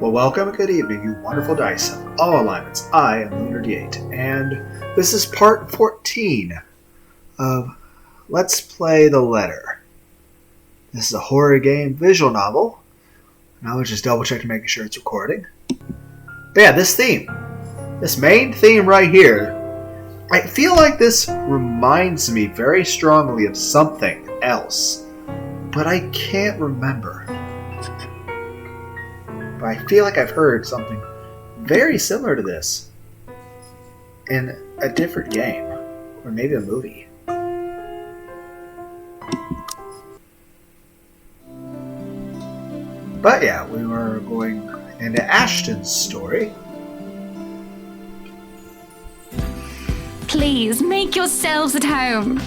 Well, welcome and good evening, you wonderful dice of all alignments. I am Lunar D8, and this is part 14 of Let's Play the Letter. This is a horror game visual novel. Now let's just double check to make sure it's recording. But yeah, this main theme right here, I feel like this reminds me very strongly of something else, but I can't remember. But I feel like I've heard something very similar to this in a different game, or maybe a movie. But yeah, we were going into Ashton's story. Please, make yourselves at home.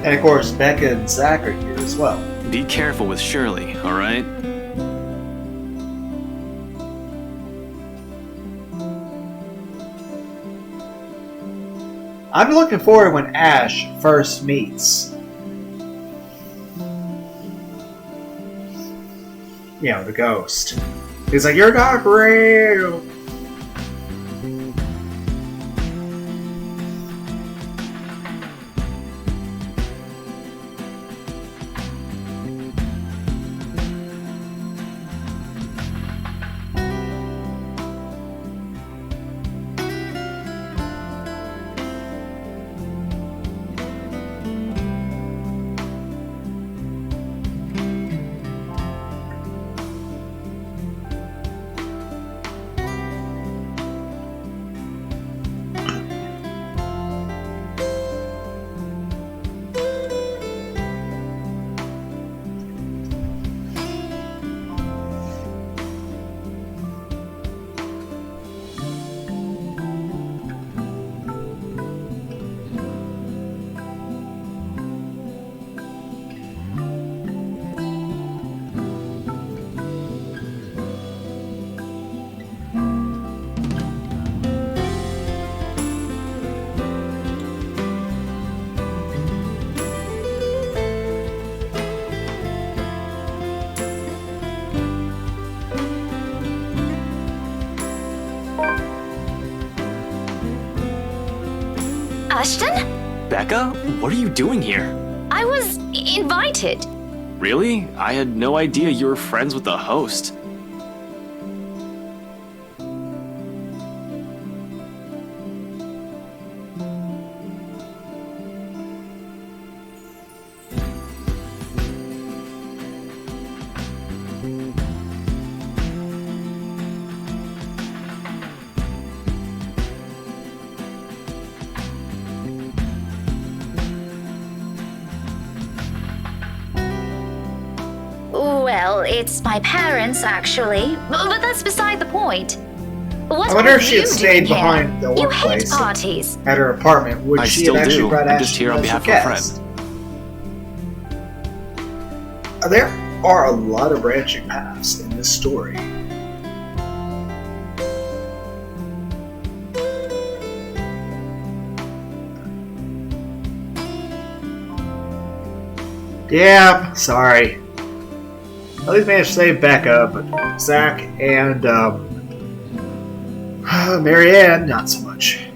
And of course, Becca and Zach are here as well. Be careful with Shirley, alright? I'm looking forward when Ash first meets, the ghost. He's like, "You're not real." Ashton? Becca? What are you doing here? I was invited. Really? I had no idea you were friends with the host. Well, it's my parents, actually. But that's beside the point. What I wonder are if she had you stayed doing here? behind the You hate workplace parties. at her apartment. Would I she still have actually do. brought I'm Ashton just here on as behalf a of a guest? There are a lot of branching paths in this story. Yeah, sorry. at least managed to save Becca, but Zach and Marianne, not so much.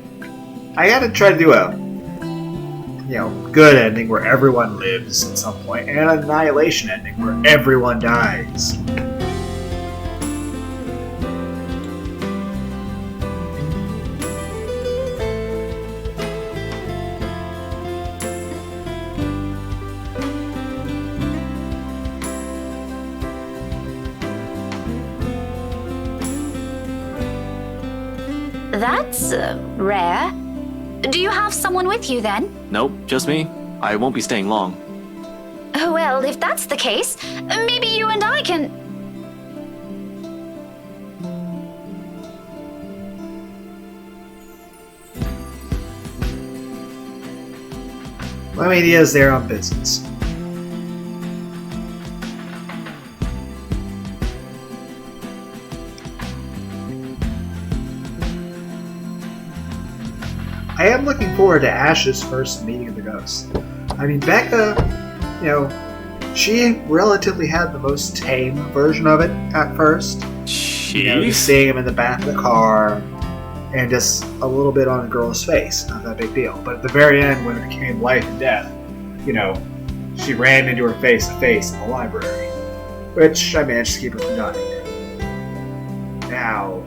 I had to try to do a good ending where everyone lives at some point, and an annihilation ending where everyone dies. That's rare. Do you have someone with you then? Nope, just me. I won't be staying long. Well, if that's the case, maybe you and I can... I mean, he is there on business. I am looking forward to Ash's first meeting of the ghosts. I mean, Becca, she relatively had the most tame version of it at first. Chief? Seeing him in the back of the car, and just a little bit on a girl's face. Not that big deal. But at the very end, when it became life and death, she ran into her face to face in the library. Which I managed to keep her from dying. Now,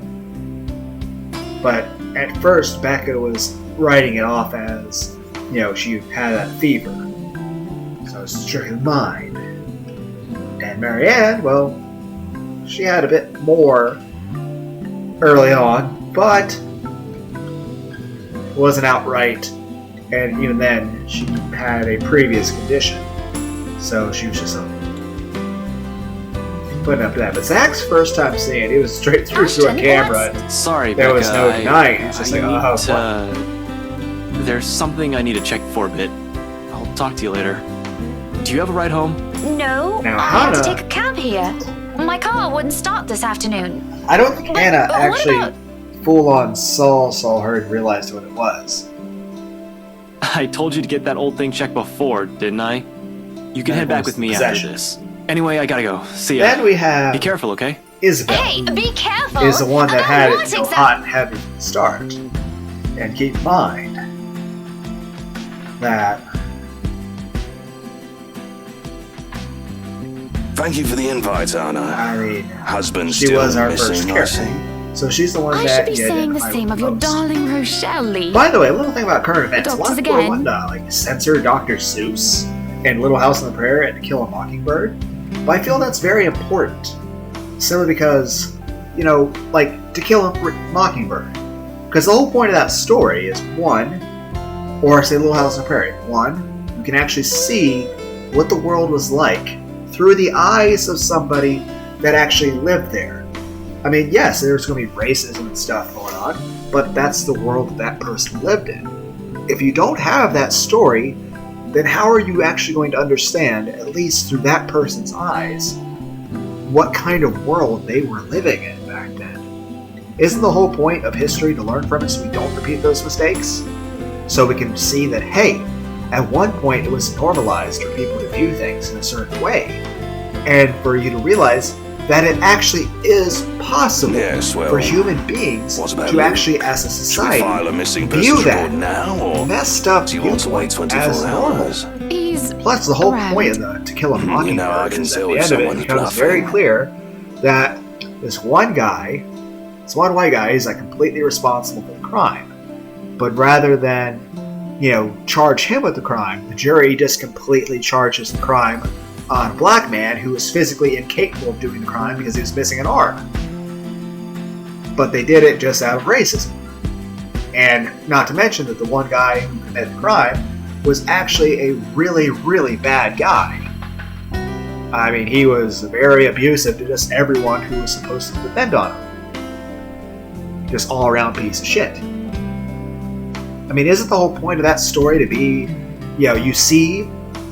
but at first, Becca was writing it off as, she had that fever. So it's strictly mine. And Marianne, well, she had a bit more early on, but it wasn't outright. And even then, she had a previous condition. So she was just putting up to that. But Zach's first time seeing it, he was straight through to a camera. Sorry, there Becca. was no denying. It's just there's something I need to check for a bit. I'll talk to you later. Do you have a ride home? No, Now, I had to Hannah- take a cab here. My car wouldn't start this afternoon. I don't think But Hannah what actually about- full-on saw her and realized what it was. I told you to get that old thing checked before, didn't I? You can head back with me after this. Anyway, I gotta go. See ya. Then we have Be careful, okay? Isabel, Hey, who be careful! is the one that had What it exact- hot and heavy from the start. And keep in mind that Thank you for the invite, Anna. I mean, Husband she still was our first missing, I character. see. So she's the one I that should be you saying the identify same with of your most. darling Rochelle Lee. By the way, a little thing about current events. A lot Doctors of people again. want to censor Dr. Seuss and Little House on the Prairie and To Kill a Mockingbird. But I feel that's very important. Simply because, To Kill a Mockingbird. Because the whole point of that story is, one, or say Little House on the Prairie, one, you can actually see what the world was like through the eyes of somebody that actually lived there. I mean, yes, there's going to be racism and stuff going on, but that's the world that person lived in. If you don't have that story, then how are you actually going to understand, at least through that person's eyes, what kind of world they were living in back then? Isn't the whole point of history to learn from it so we don't repeat those mistakes? So we can see that, hey, at one point it was normalized for people to view things in a certain way. And for you to realize that it actually is possible Yes, well, for human beings what about to Luke? actually, as a Should we file society, a missing view persons that report now, or messed up do you want to wait viewpoint 24 as normal. hours? He's Plus, the whole around. point of To Kill a Mockingbird I can is at tell the if end of it someone's becomes bluffing. very clear that this one guy, this one white guy, is completely responsible for the crime. But rather than, charge him with the crime, the jury just completely charges the crime on a black man who was physically incapable of doing the crime because he was missing an arm. But they did it just out of racism. And not to mention that the one guy who committed the crime was actually a really, really bad guy. I mean, he was very abusive to just everyone who was supposed to depend on him. Just all-around piece of shit. I mean, isn't the whole point of that story to be, you see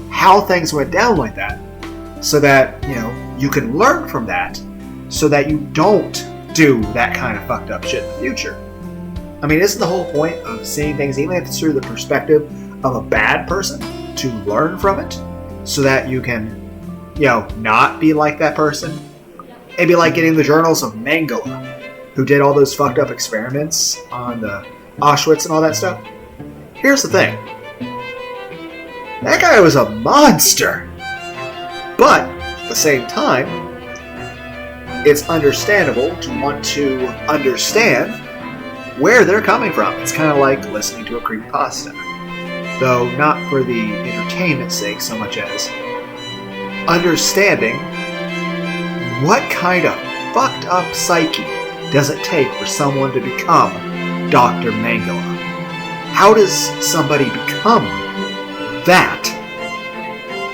how things went down like that, so that, you can learn from that, so that you don't do that kind of fucked up shit in the future. I mean, isn't the whole point of seeing things, even if it's through the perspective of a bad person, to learn from it, so that you can, not be like that person. It'd be like getting the journals of Mengele, who did all those fucked up experiments on the Auschwitz and all that stuff. Here's the thing. That guy was a monster. But, at the same time, it's understandable to want to understand where they're coming from. It's kind of like listening to a creepypasta. Though not for the entertainment's sake so much as understanding what kind of fucked up psyche does it take for someone to become Dr. Mengele? How does somebody become that?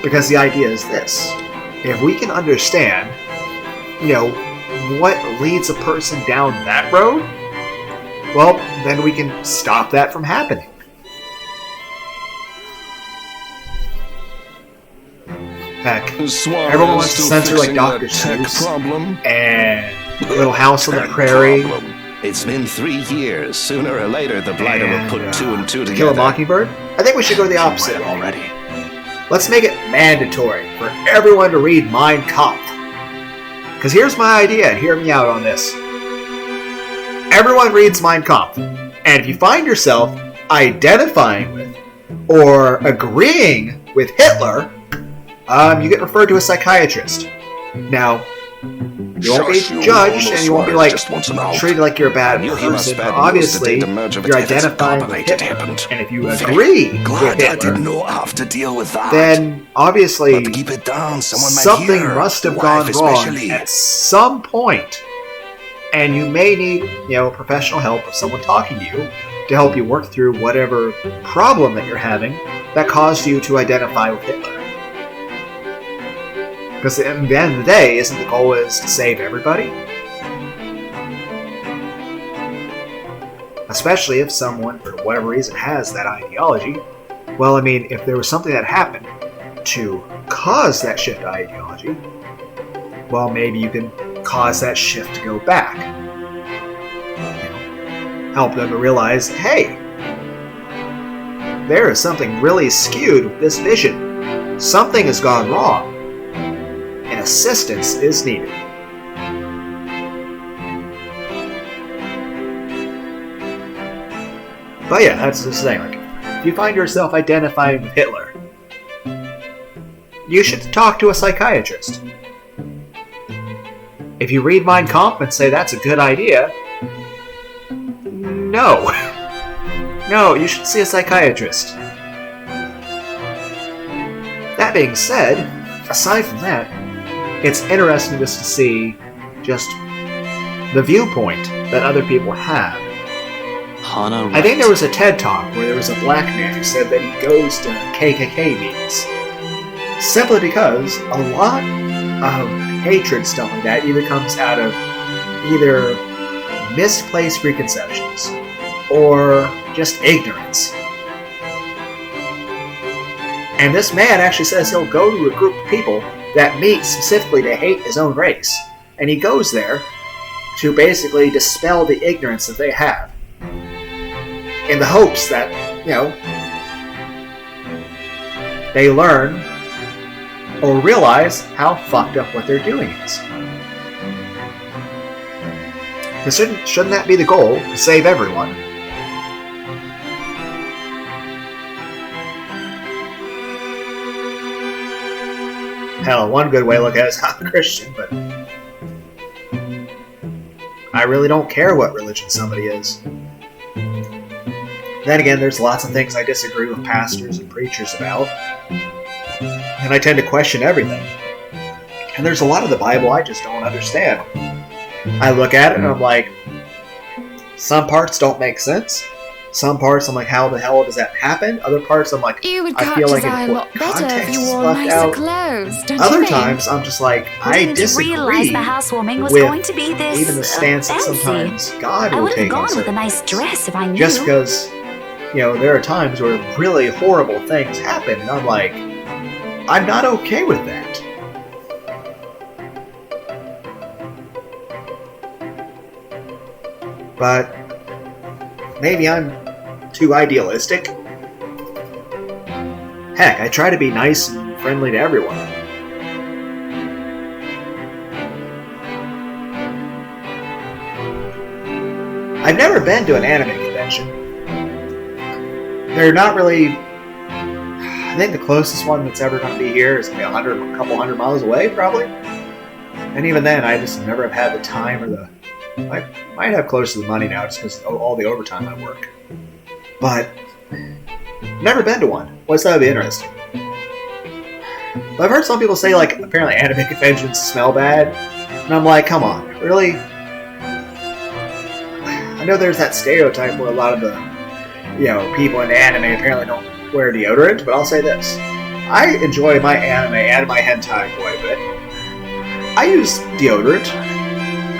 Because the idea is this. If we can understand, what leads a person down that road, well, then we can stop that from happening. Heck, everyone wants to censor like Dr. Seuss and Little House on the Prairie. It's been 3 years. Sooner or later, the blighter will put 2 and 2 together. Kill a Mockingbird? I think we should go the opposite already. Let's make it mandatory for everyone to read Mein Kampf. Because here's my idea, and hear me out on this. Everyone reads Mein Kampf, and if you find yourself identifying with or agreeing with Hitler, you get referred to a psychiatrist. Now, you won't be judged, and you won't be treated like you're a bad person. Obviously, you're identifying with Hitler, and if you agree with Hitler, then obviously something must have gone wrong at some point, and you may need, professional help of someone talking to you to help you work through whatever problem that you're having that caused you to identify with Hitler. Because at the end of the day, isn't the goal is to save everybody? Especially if someone, for whatever reason, has that ideology. Well, if there was something that happened to cause that shift to ideology, well, maybe you can cause that shift to go back. Help them to realize, hey, there is something really skewed with this vision. Something has gone wrong. Assistance is needed. But yeah, that's the thing. If you find yourself identifying with Hitler, you should talk to a psychiatrist. If you read Mein Kampf and say that's a good idea, no. No, you should see a psychiatrist. That being said, aside from that, it's interesting just to see just the viewpoint that other people have. I think there was a TED Talk where there was a black man who said that he goes to KKK meetings simply because a lot of hatred stuff like that either comes out of either misplaced preconceptions or just ignorance. And this man actually says he'll go to a group of people that meet specifically to hate his own race. And he goes there to basically dispel the ignorance that they have. In the hopes that, they learn or realize how fucked up what they're doing is. Shouldn't that be the goal, to save everyone? Hell, one good way to look at it is I'm a Christian, but I really don't care what religion somebody is. Then again, there's lots of things I disagree with pastors and preachers about, and I tend to question everything. And there's a lot of the Bible I just don't understand. I look at it and I'm like, some parts don't make sense. Some parts I'm like, how the hell does that happen? Other parts I'm like, you would I feel like a lot better if you wore nicer clothes, don't Other you times I'm just like, I disagree realize the housewarming was with going to be this even the stance that fancy. sometimes God I will would have take gone us with a in. nice dress if I knew. Just because, there are times where really horrible things happen, and I'm like, I'm not okay with that. But maybe I'm too idealistic. Heck, I try to be nice and friendly to everyone. I've never been to an anime convention. They're not really. I think the closest one that's ever going to be here is maybe a couple hundred miles away, probably. And even then, I just never have had the time or the. I might have close to the money now just because of all the overtime I work. But never been to one. What's that would be interesting? But I've heard some people say, like, apparently anime conventions smell bad. And I'm like, come on, really? I know there's that stereotype where a lot of the, people into anime apparently don't wear deodorant, but I'll say this. I enjoy my anime and my hentai quite a bit. I use deodorant.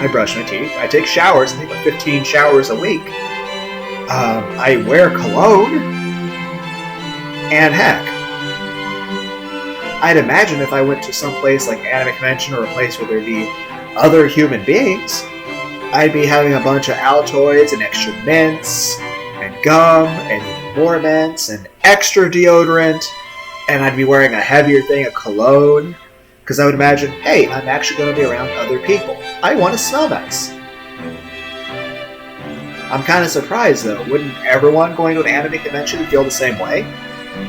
I brush my teeth. I take showers. I take like 15 showers a week. I wear cologne. And heck, I'd imagine if I went to some place like an anime convention or a place where there'd be other human beings, I'd be having a bunch of Altoids and extra mints and gum and more mints and extra deodorant, and I'd be wearing a heavier thing of cologne because I would imagine, hey, I'm actually going to be around other people. I want to smell nice. I'm kind of surprised though. Wouldn't everyone going to an anime convention feel the same way?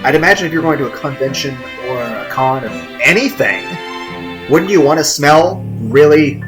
I'd imagine if you're going to a convention or a con of anything, wouldn't you want to smell really...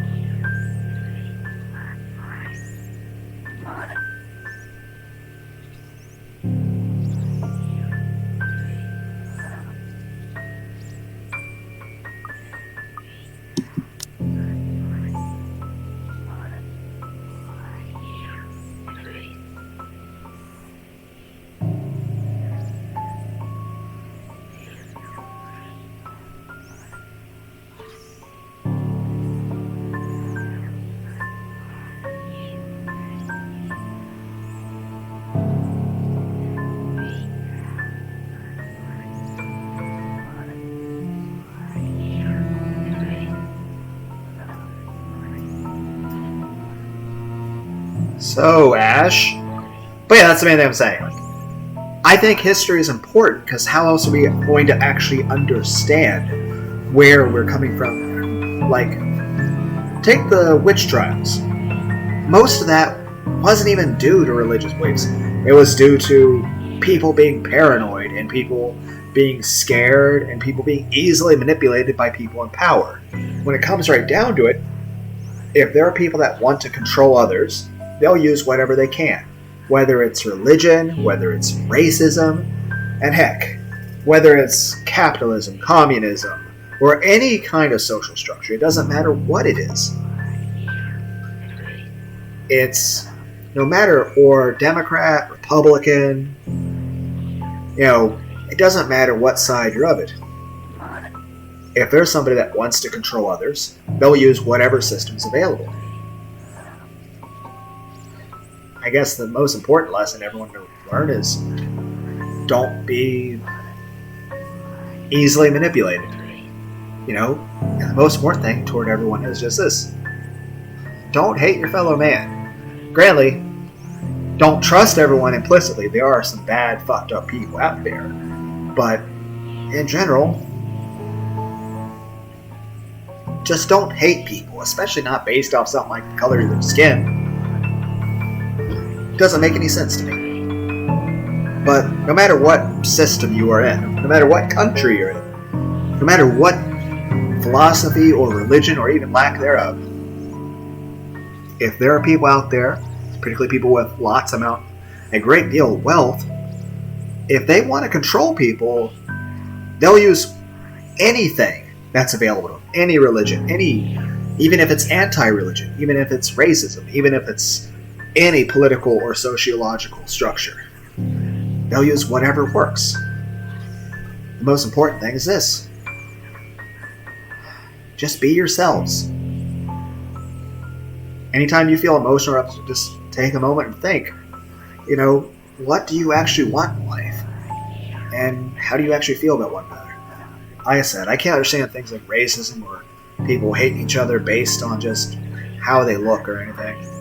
So, Ash. But yeah, that's the main thing I'm saying. I think history is important because how else are we going to actually understand where we're coming from? Like, take the witch trials. Most of that wasn't even due to religious beliefs. It was due to people being paranoid and people being scared and people being easily manipulated by people in power. When it comes right down to it, if there are people that want to control others, they'll use whatever they can. Whether it's religion, whether it's racism, and heck, whether it's capitalism, communism, or any kind of social structure. It doesn't matter what it is. It's no matter, or Democrat, Republican, it doesn't matter what side you're of it. If there's somebody that wants to control others, they'll use whatever system's available. I guess the most important lesson everyone can learn is don't be easily manipulated. And the most important thing toward everyone is just this. Don't hate your fellow man. Granted, don't trust everyone implicitly. There are some bad, fucked up people out there. But in general, just don't hate people, especially not based off something like the color of their skin. Doesn't make any sense to me. But no matter what system you are in, no matter what country you're in, no matter what philosophy or religion or even lack thereof, if there are people out there, particularly people with a great deal of wealth, if they want to control people, they'll use anything that's available to them, any religion, even if it's anti-religion, even if it's racism, even if it's any political or sociological structure. They'll use whatever works. The most important thing is this. Just be yourselves. Anytime you feel emotional, just take a moment and think, what do you actually want in life? And how do you actually feel about one another? Like I said, I can't understand things like racism or people hating each other based on just how they look or anything.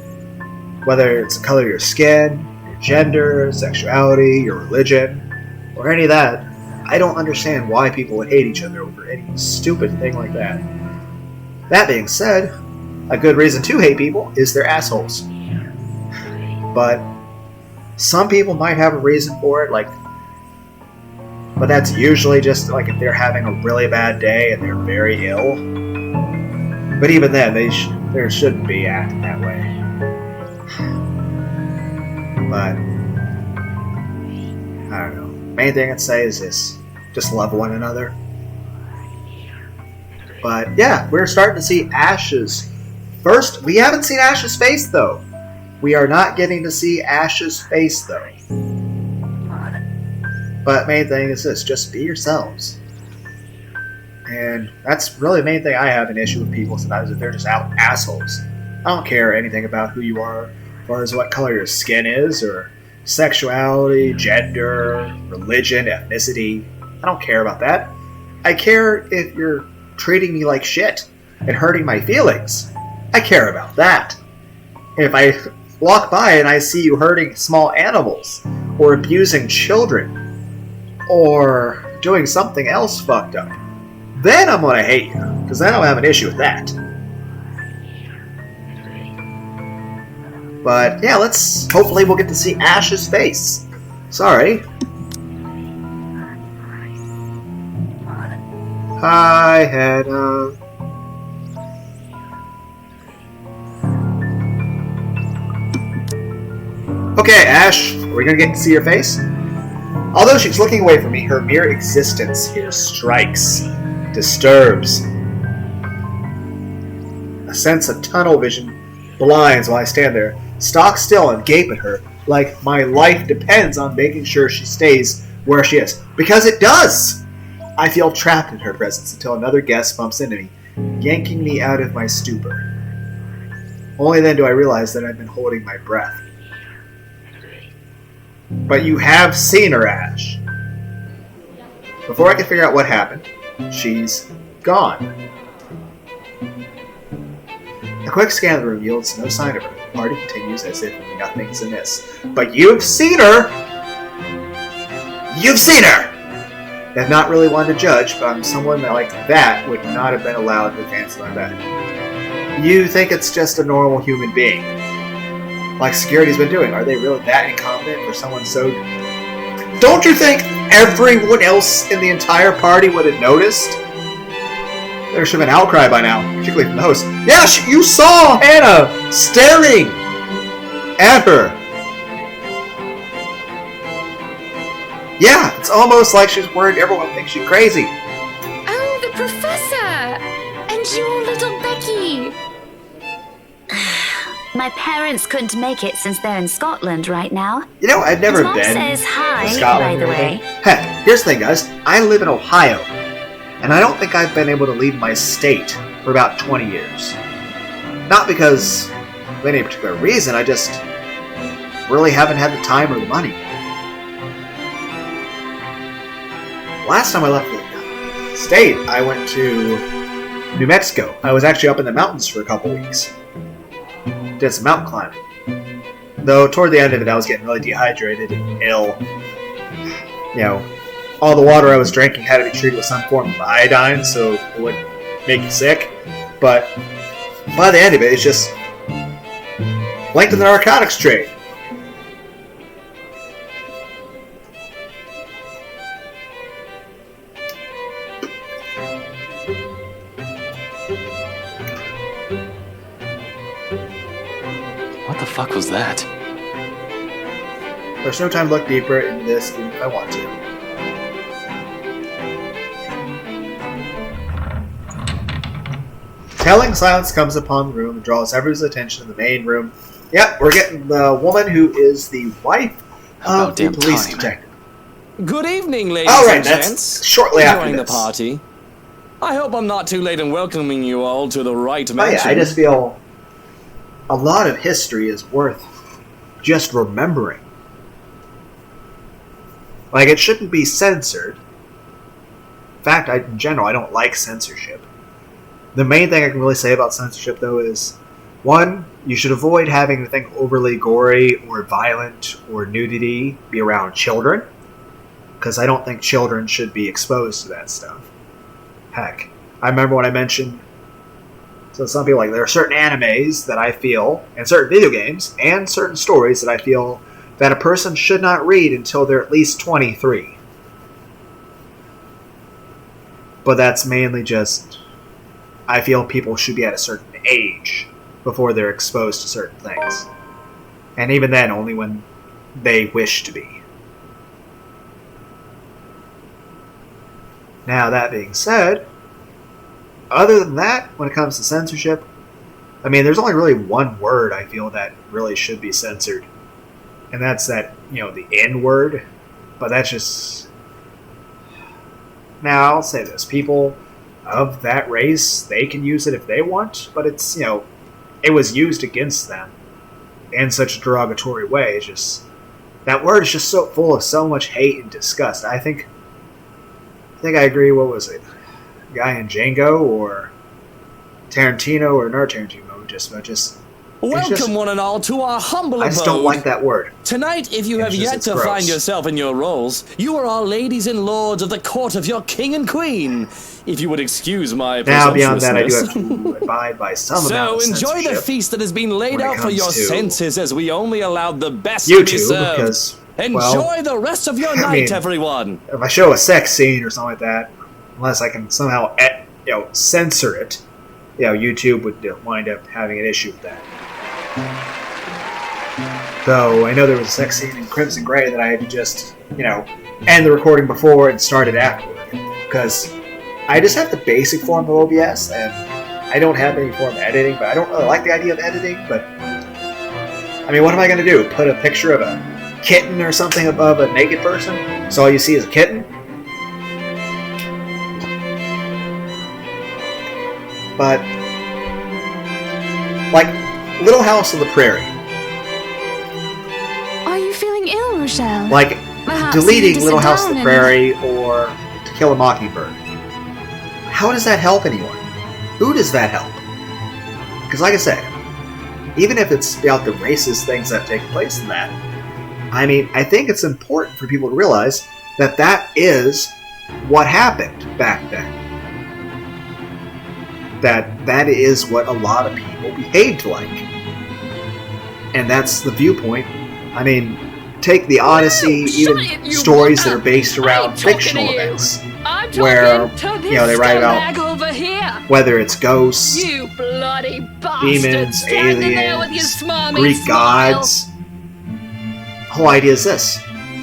Whether it's the color of your skin, your gender, sexuality, your religion, or any of that, I don't understand why people would hate each other over any stupid thing like that. That being said, a good reason to hate people is they're assholes. but some people might have a reason for it, but that's usually just like if they're having a really bad day and they're very ill. But even then, there shouldn't be acting that way. But I don't know. Main thing I'd say is this: just love one another. But yeah, we're starting to see Ash's first. We haven't seen Ash's face though. We are not getting to see Ash's face though. But main thing is this: just be yourselves. And that's really the main thing I have an issue with people sometimes, if they're just out assholes. I don't care anything about who you are, as far as what color your skin is, or sexuality, gender, religion, ethnicity. I don't care about that. I care if you're treating me like shit and hurting my feelings. I care about that. If I walk by and I see you hurting small animals, or abusing children, or doing something else fucked up, then I'm gonna hate you, because then I'll have an issue with that. But yeah, hopefully we'll get to see Ash's face. Sorry. Hi, Hannah. Okay, Ash, are we gonna get to see your face? Although she's looking away from me, her mere existence here strikes, disturbs. A sense of tunnel vision blinds while I stand there, stock still and gape at her, like my life depends on making sure she stays where she is. Because it does! I feel trapped in her presence until another guest bumps into me, yanking me out of my stupor. Only then do I realize that I've been holding my breath. But you have seen her, Ash. Before I can figure out what happened, she's gone. A quick scan of the room yields no sign of her. The party continues as if nothing's amiss. But you've seen her! You've seen her! I'm not really one to judge, but I'm someone that like that would not have been allowed to advance my bed. You think it's just a normal human being. Like security's been doing. Are they really that incompetent for someone so... Don't you think everyone else in the entire party would have noticed? There should have been an outcry by now, particularly from the host. Yeah, you saw Hannah staring at her. Yeah, it's almost like she's worried everyone thinks she's crazy. Oh, the professor! And your little Becky! My parents couldn't make it since they're in Scotland right now. You know, I've never Mom been says hi, to Scotland by the or anything. way. Heck, here's the thing, guys. I live in Ohio, and I don't think I've been able to leave my state for about 20 years. Not because of any particular reason, I just really haven't had the time or the money. Last time I left the state, I went to New Mexico. I was actually up in the mountains for a couple weeks. Did some mountain climbing. Though toward the end of it, I was getting really dehydrated and ill. You know, all the water I was drinking had to be treated with some form of iodine so it wouldn't make you sick. But by the end of it, it's just linked to the narcotics trade. What the fuck was that? There's no time to look deeper into this than if I want to. Telling silence comes upon the room and draws everyone's attention to the main room. Yep, we're getting the woman who is the wife of the police detective. Good evening, ladies Alright, and that's gents. shortly after Enjoying this. the party. I hope I'm not too late in welcoming you all to the right Oh mansion. yeah, I just feel a lot of history is worth just remembering. Like, it shouldn't be censored. In fact, in general, I don't like censorship. The main thing I can really say about censorship, though, is, one, you should avoid having anything overly gory or violent or nudity be around children, because I don't think children should be exposed to that stuff. Heck, I remember when I mentioned So some people, like, there are certain animes that I feel, and certain video games, and certain stories that I feel that a person should not read until they're at least 23. But that's mainly just, I feel people should be at a certain age before they're exposed to certain things. And even then, only when they wish to be. Now, that being said, other than that, when it comes to censorship, I mean, there's only really one word I feel that really should be censored. And that's that, the N-word. But that's just... Now, I'll say this. People of that race, they can use it if they want. But it's, it was used against them in such a derogatory way. It's just... That word is just so full of so much hate and disgust. I think I agree, what was it? Guy in Django or Tarantino or not Tarantino, just Welcome one and all to our humble abode. I just don't like that word. Tonight, if you have yet to find yourself in your roles, you are all ladies and lords of the court of your king and queen. If you would excuse my now, beyond that, I do have to abide by some amount of censorship. So enjoy the feast that has been laid out for your senses, as we only allowed the best to be served. Because, enjoy the rest of your night, everyone. If I show a sex scene or something like that, unless I can somehow, censor it, YouTube would wind up having an issue with that. Though I know there was a sex scene in Crimson Grey that I had to just, end the recording before and start it afterward. Because I just have the basic form of OBS, and I don't have any form of editing, but I don't really like the idea of editing, but... I mean, what am I going to do? Put a picture of a kitten or something above a naked person? So all you see is a kitten? But, like, Little House on the Prairie. Are you feeling ill, Rochelle? Like, Perhaps deleting Little House on the Prairie or To Kill a Mockingbird. How does that help anyone? Who does that help? Because like I said, even if it's about the racist things that take place in that, I mean, I think it's important for people to realize that that is what happened back then. That is what a lot of people behaved like. And that's the viewpoint. I mean, take the Odyssey, even stories that are based around fictional events, where, they write about whether it's ghosts, demons, aliens, Greek gods. The whole idea is this.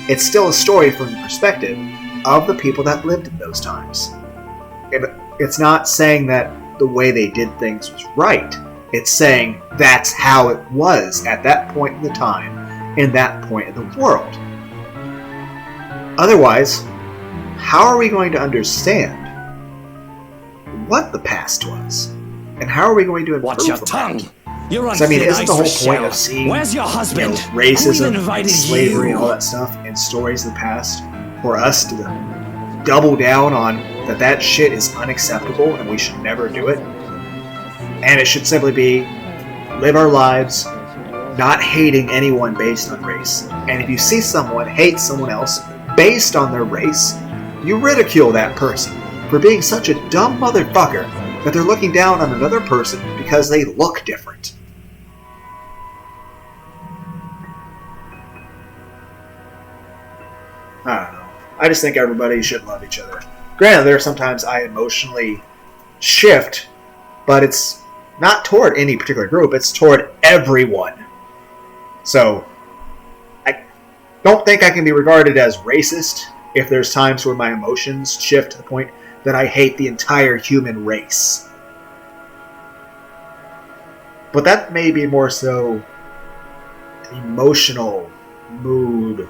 It's still a story from the perspective of the people that lived in those times. It's not saying that the way they did things was right. It's saying that's how it was at that point in the time, in that point in the world. Otherwise, how are we going to understand what the past was? And how are we going to improve Watch your from tongue. it? You're on I mean, isn't the whole ice, point Rochelle. of seeing Where's your husband? Racism, invited and slavery, you. and all that stuff in stories of the past for us to double down on that shit is unacceptable and we should never do it? And it should simply be live our lives not hating anyone based on race. And if you see someone hate someone else based on their race, you ridicule that person for being such a dumb motherfucker that they're looking down on another person because they look different. I don't know. I just think everybody should love each other. Granted, there are sometimes I emotionally shift, but it's not toward any particular group, it's toward everyone. So, I don't think I can be regarded as racist if there's times where my emotions shift to the point that I hate the entire human race. But that may be more so emotional mood.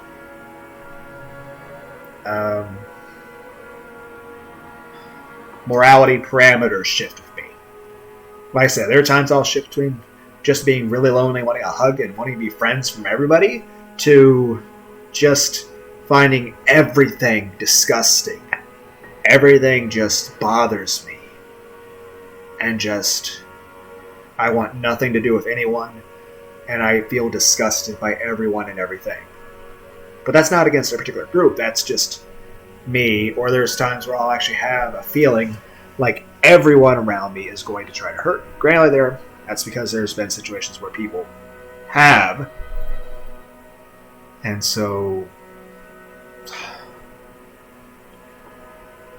Morality parameters shift with me. Like I said, there are times I'll shift between just being really lonely, wanting a hug, and wanting to be friends from everybody, to just finding everything disgusting. Everything just bothers me. And just, I want nothing to do with anyone, and I feel disgusted by everyone and everything. But that's not against a particular group, that's just me. Or there's times where I'll actually have a feeling like everyone around me is going to try to hurt me. Granted, that's because there's been situations where people have. And so,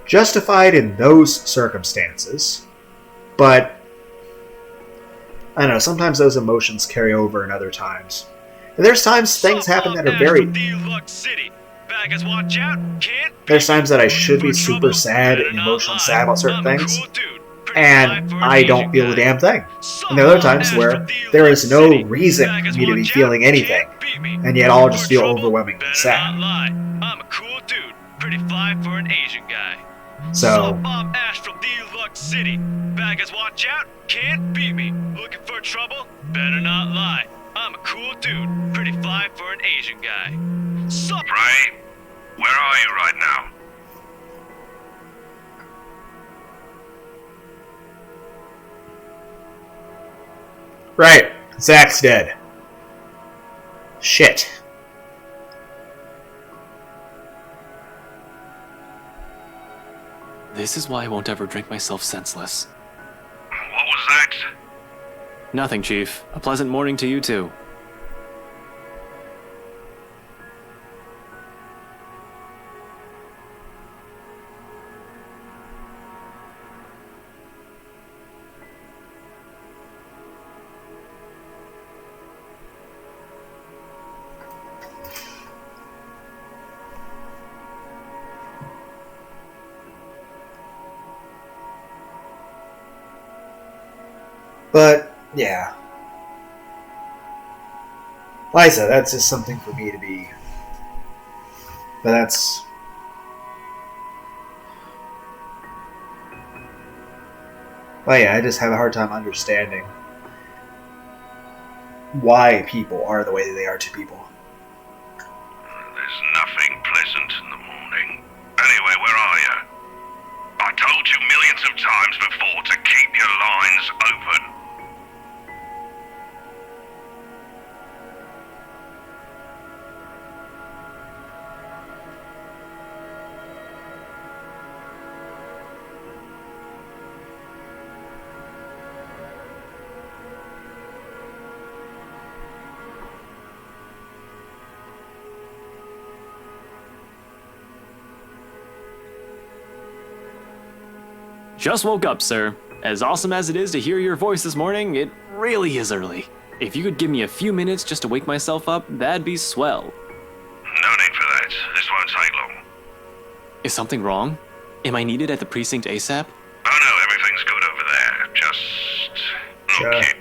justified in those circumstances, but I don't know, sometimes those emotions carry over in other times. And there's times things happen that are very... There's times that I should be super sad and emotionally sad about certain things, and I don't feel a damn thing. And there are other times where there is no reason for me to be feeling anything, and yet I'll just feel overwhelmingly sad. I'm a cool dude, pretty fly for an Asian guy. So, Bob Ash from Deluxe City. Bad guys watch out, can't beat me. Looking for trouble? Better not lie. I'm a cool dude, pretty fly for an Asian guy. Ray, where are you right now? right, Zach's dead. Shit. This is why I won't ever drink myself senseless. What was that? Nothing, Chief. A pleasant morning to you, too. But, yeah. Like I said, that's just something for me to be... But that's... Well, yeah, I just have a hard time understanding why people are the way they are to people. There's nothing pleasant in the morning. Anyway, where are you? I told you millions of times before to keep your lines open. Just woke up, sir. As awesome as it is to hear your voice this morning, it really is early. If you could give me a few minutes just to wake myself up, that'd be swell. No need for that. This won't take long. Is something wrong? Am I needed at the precinct ASAP? Oh no, everything's good over there. Just... Look, Sure. kid.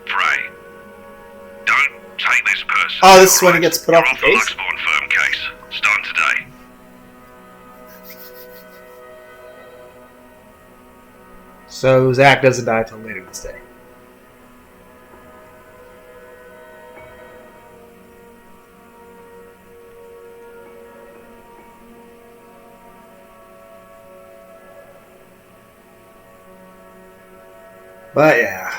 Pray. Don't take this person. Oh, this is when he gets put off the You're case? on for Luxborn firm case. Starting today. So Zach doesn't die till later this day. But yeah.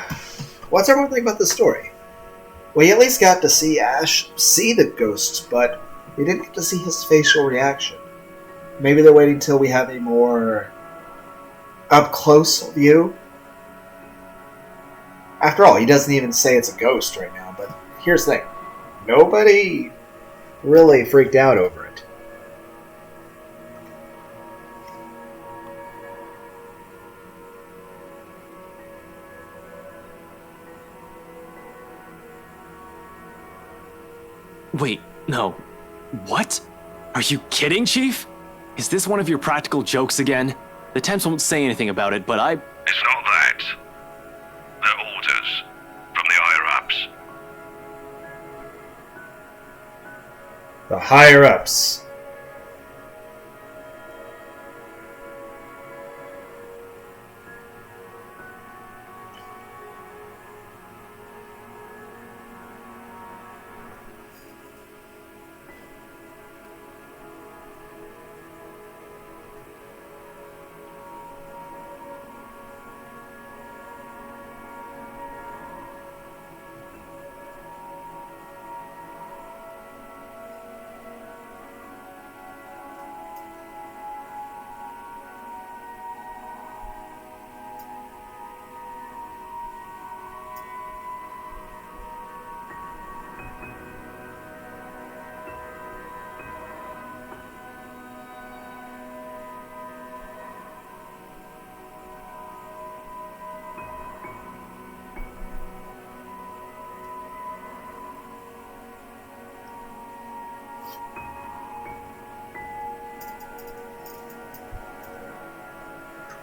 What's everyone think about this story? We at least got to see Ash see the ghosts, but we didn't get to see his facial reaction. Maybe they're waiting till we have a more up-close view. After all, he doesn't even say it's a ghost right now, but here's the thing. Nobody really freaked out over it. Wait, no. What? Are you kidding, Chief? Is this one of your practical jokes again? The Temps won't say anything about it, but It's not that. They're orders from the higher-ups. The higher-ups.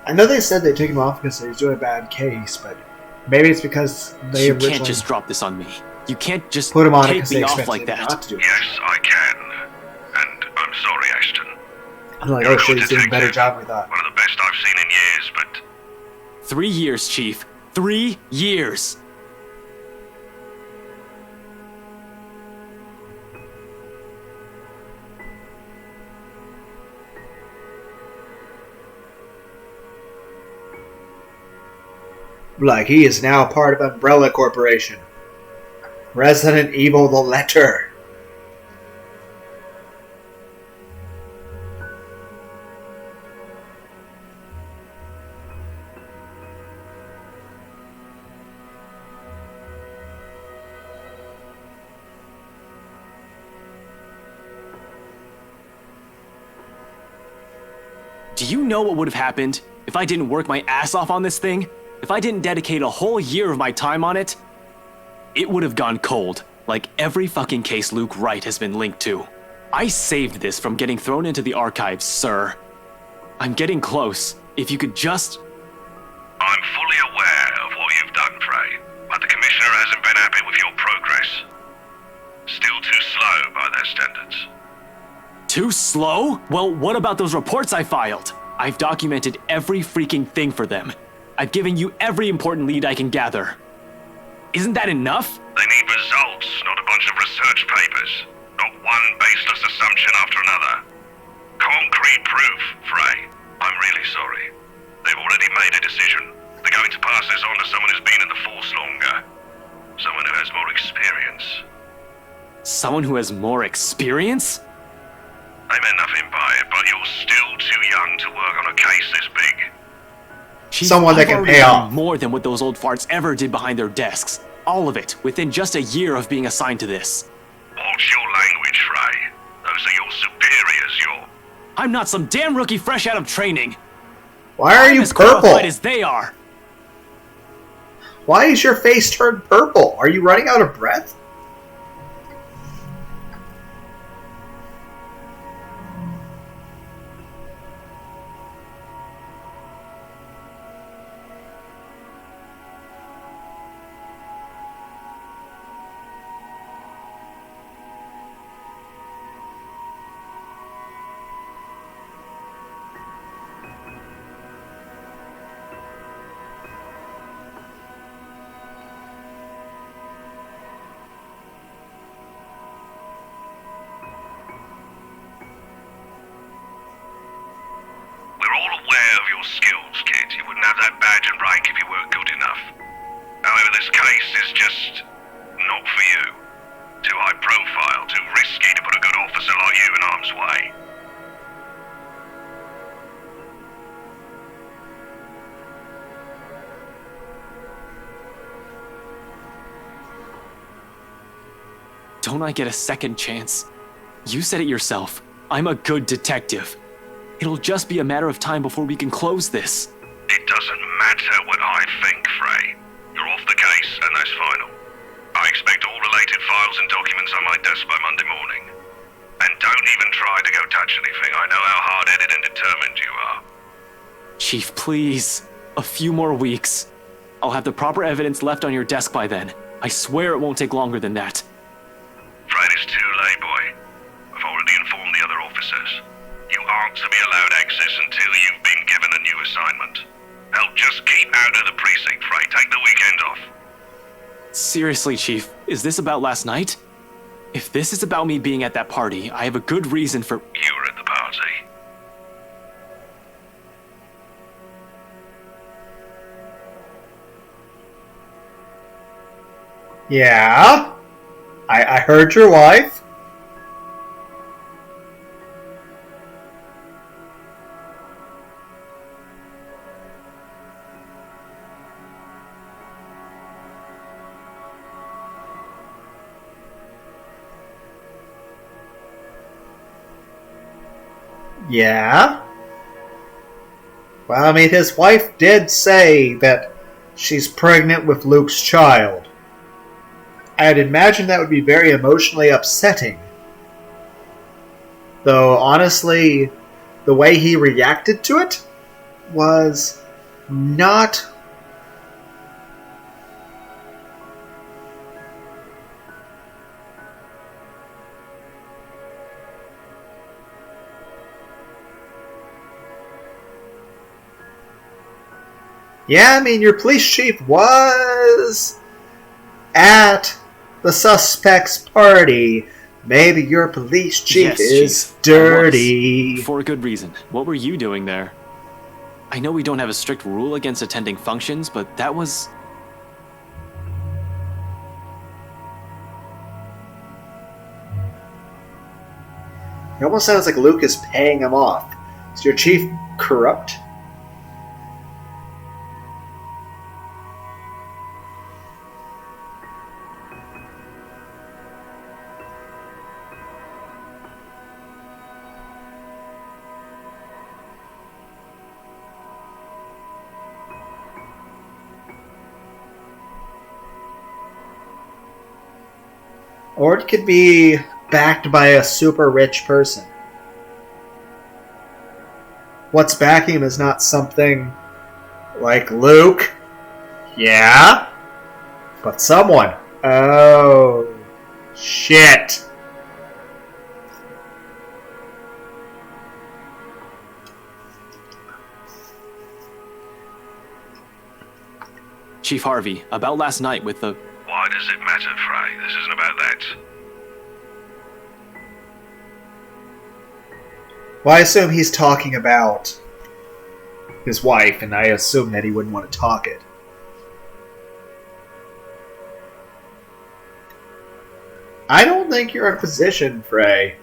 I know they said they took him off because he was doing a bad case, but maybe it's because they You originally can't just drop this on me. You can't just put him on it take because they me off expected like him that. not to do it. Yes, I can. And I'm sorry, Ashton. I'm like, You're oh a good shit, he's doing a better detective. job than we thought. One of the best I've seen in years, but 3 years, Chief. 3 years. Like, he is now part of Umbrella Corporation. Resident Evil the Letter. Do you know what would have happened if I didn't work my ass off on this thing? If I didn't dedicate a whole year of my time on it? It would have gone cold, like every fucking case Luke Wright has been linked to. I saved this from getting thrown into the archives, sir. I'm getting close. If you could just... I'm fully aware of what you've done, Frey. But the Commissioner hasn't been happy with your progress. Still too slow by their standards. Too slow? Well, what about those reports I filed? I've documented every freaking thing for them. I've given you every important lead I can gather. Isn't that enough? They need results, not a bunch of research papers. Not one baseless assumption after another. Concrete proof, Frey. I'm really sorry. They've already made a decision. They're going to pass this on to someone who's been in the Force longer. Someone who has more experience. Someone who has more experience? I meant nothing by it, but you're still too young to work on a case this big. Chief, Someone that I've can already pay done off. more than what those old farts ever did behind their desks. All of it, within just a year of being assigned to this. Watch your language, Frey. Those are your superiors, I'm not some damn rookie fresh out of training. Why are I'm you as purple? qualified as they are. Why is your face turned purple? Are you running out of breath? We're all aware of your skills, kid. You wouldn't have that badge and rank if you weren't good enough. However, this case is just not for you. Too high profile, too risky to put a good officer like you in harm's way. Don't I get a second chance? You said it yourself. I'm a good detective. It'll just be a matter of time before we can close this. It doesn't matter what I think, Frey. You're off the case, and that's final. I expect all related files and documents on my desk by Monday morning. And don't even try to go touch anything. I know how hard-headed and determined you are. Chief, please. A few more weeks. I'll have the proper evidence left on your desk by then. I swear it won't take longer than that. Fred, it's too late, boy. I've already informed the other officers. You aren't to be allowed access until you've been given a new assignment. Help, just keep out of the precinct, Frey. Take the weekend off. Seriously, Chief, is this about last night? If this is about me being at that party, I have a good reason for... You were at the party. Yeah? I heard your wife. Yeah? Well, I mean, his wife did say that she's pregnant with Luke's child. I'd imagine that would be very emotionally upsetting. Though, honestly, the way he reacted to it was not... Yeah, I mean, your police chief was at the suspect's party. Maybe your police chief Yes, is Chief, I dirty. was. For a good reason. What were you doing there? I know we don't have a strict rule against attending functions, but that was... It almost sounds like Luke is paying him off. Is your chief corrupt? Or it could be backed by a super rich person. What's backing him is not something like Luke. Yeah? But someone. Oh. Shit. Chief Harvey, about last night with the... Why does it matter, Frey? This isn't about that. Well, I assume he's talking about his wife, and I assume that he wouldn't want to talk it. I don't think you're in a position, Frey.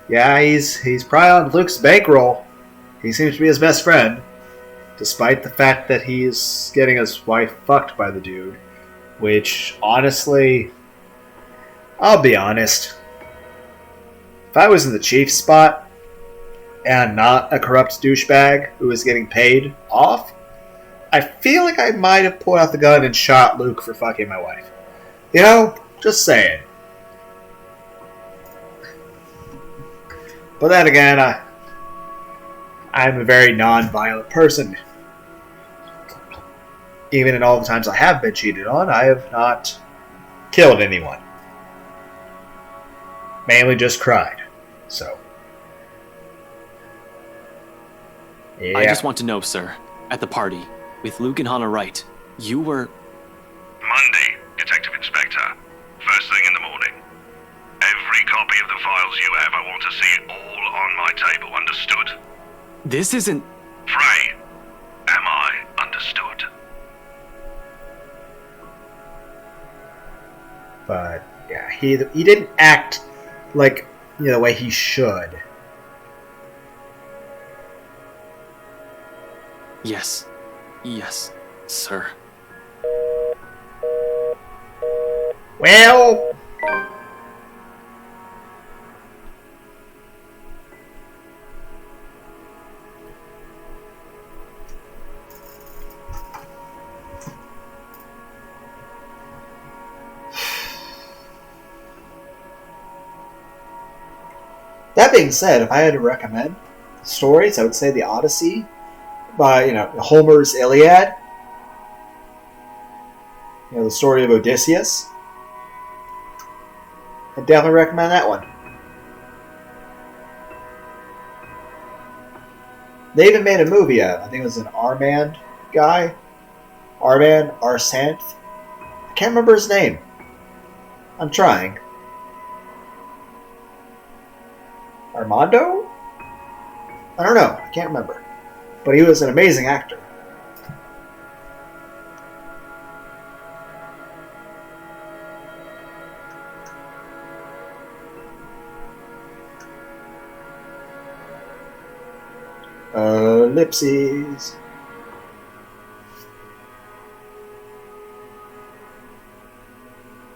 Yeah, he's probably on Luke's bankroll. He seems to be his best friend, despite the fact that he's getting his wife fucked by the dude. Which, honestly, I'll be honest. If I was in the chief's spot, and not a corrupt douchebag who was getting paid off, I feel like I might have pulled out the gun and shot Luke for fucking my wife. You know? Just saying. But then again, I'm a very non-violent person. Even in all the times I have been cheated on, I have not killed anyone. Mainly just cried. So. Yeah. I just want to know, sir, at the party, with Luke and Hannah Wright, you were... Monday, Detective Inspector. First thing in the morning. Every copy of the files you have, I want to see all on my table, understood? This isn't... Frey, am I understood? But, yeah, he didn't act like, you know, the way he should. Yes. Yes, sir. Well... That being said, if I had to recommend stories, I would say the Odyssey by, Homer's Iliad. The story of Odysseus. I'd definitely recommend that one. They even made a movie out of it. I think it was an Armand guy. Armand Arsanth. I can't remember his name. I'm trying. Armando? I don't know. I can't remember. But he was an amazing actor. Ellipses.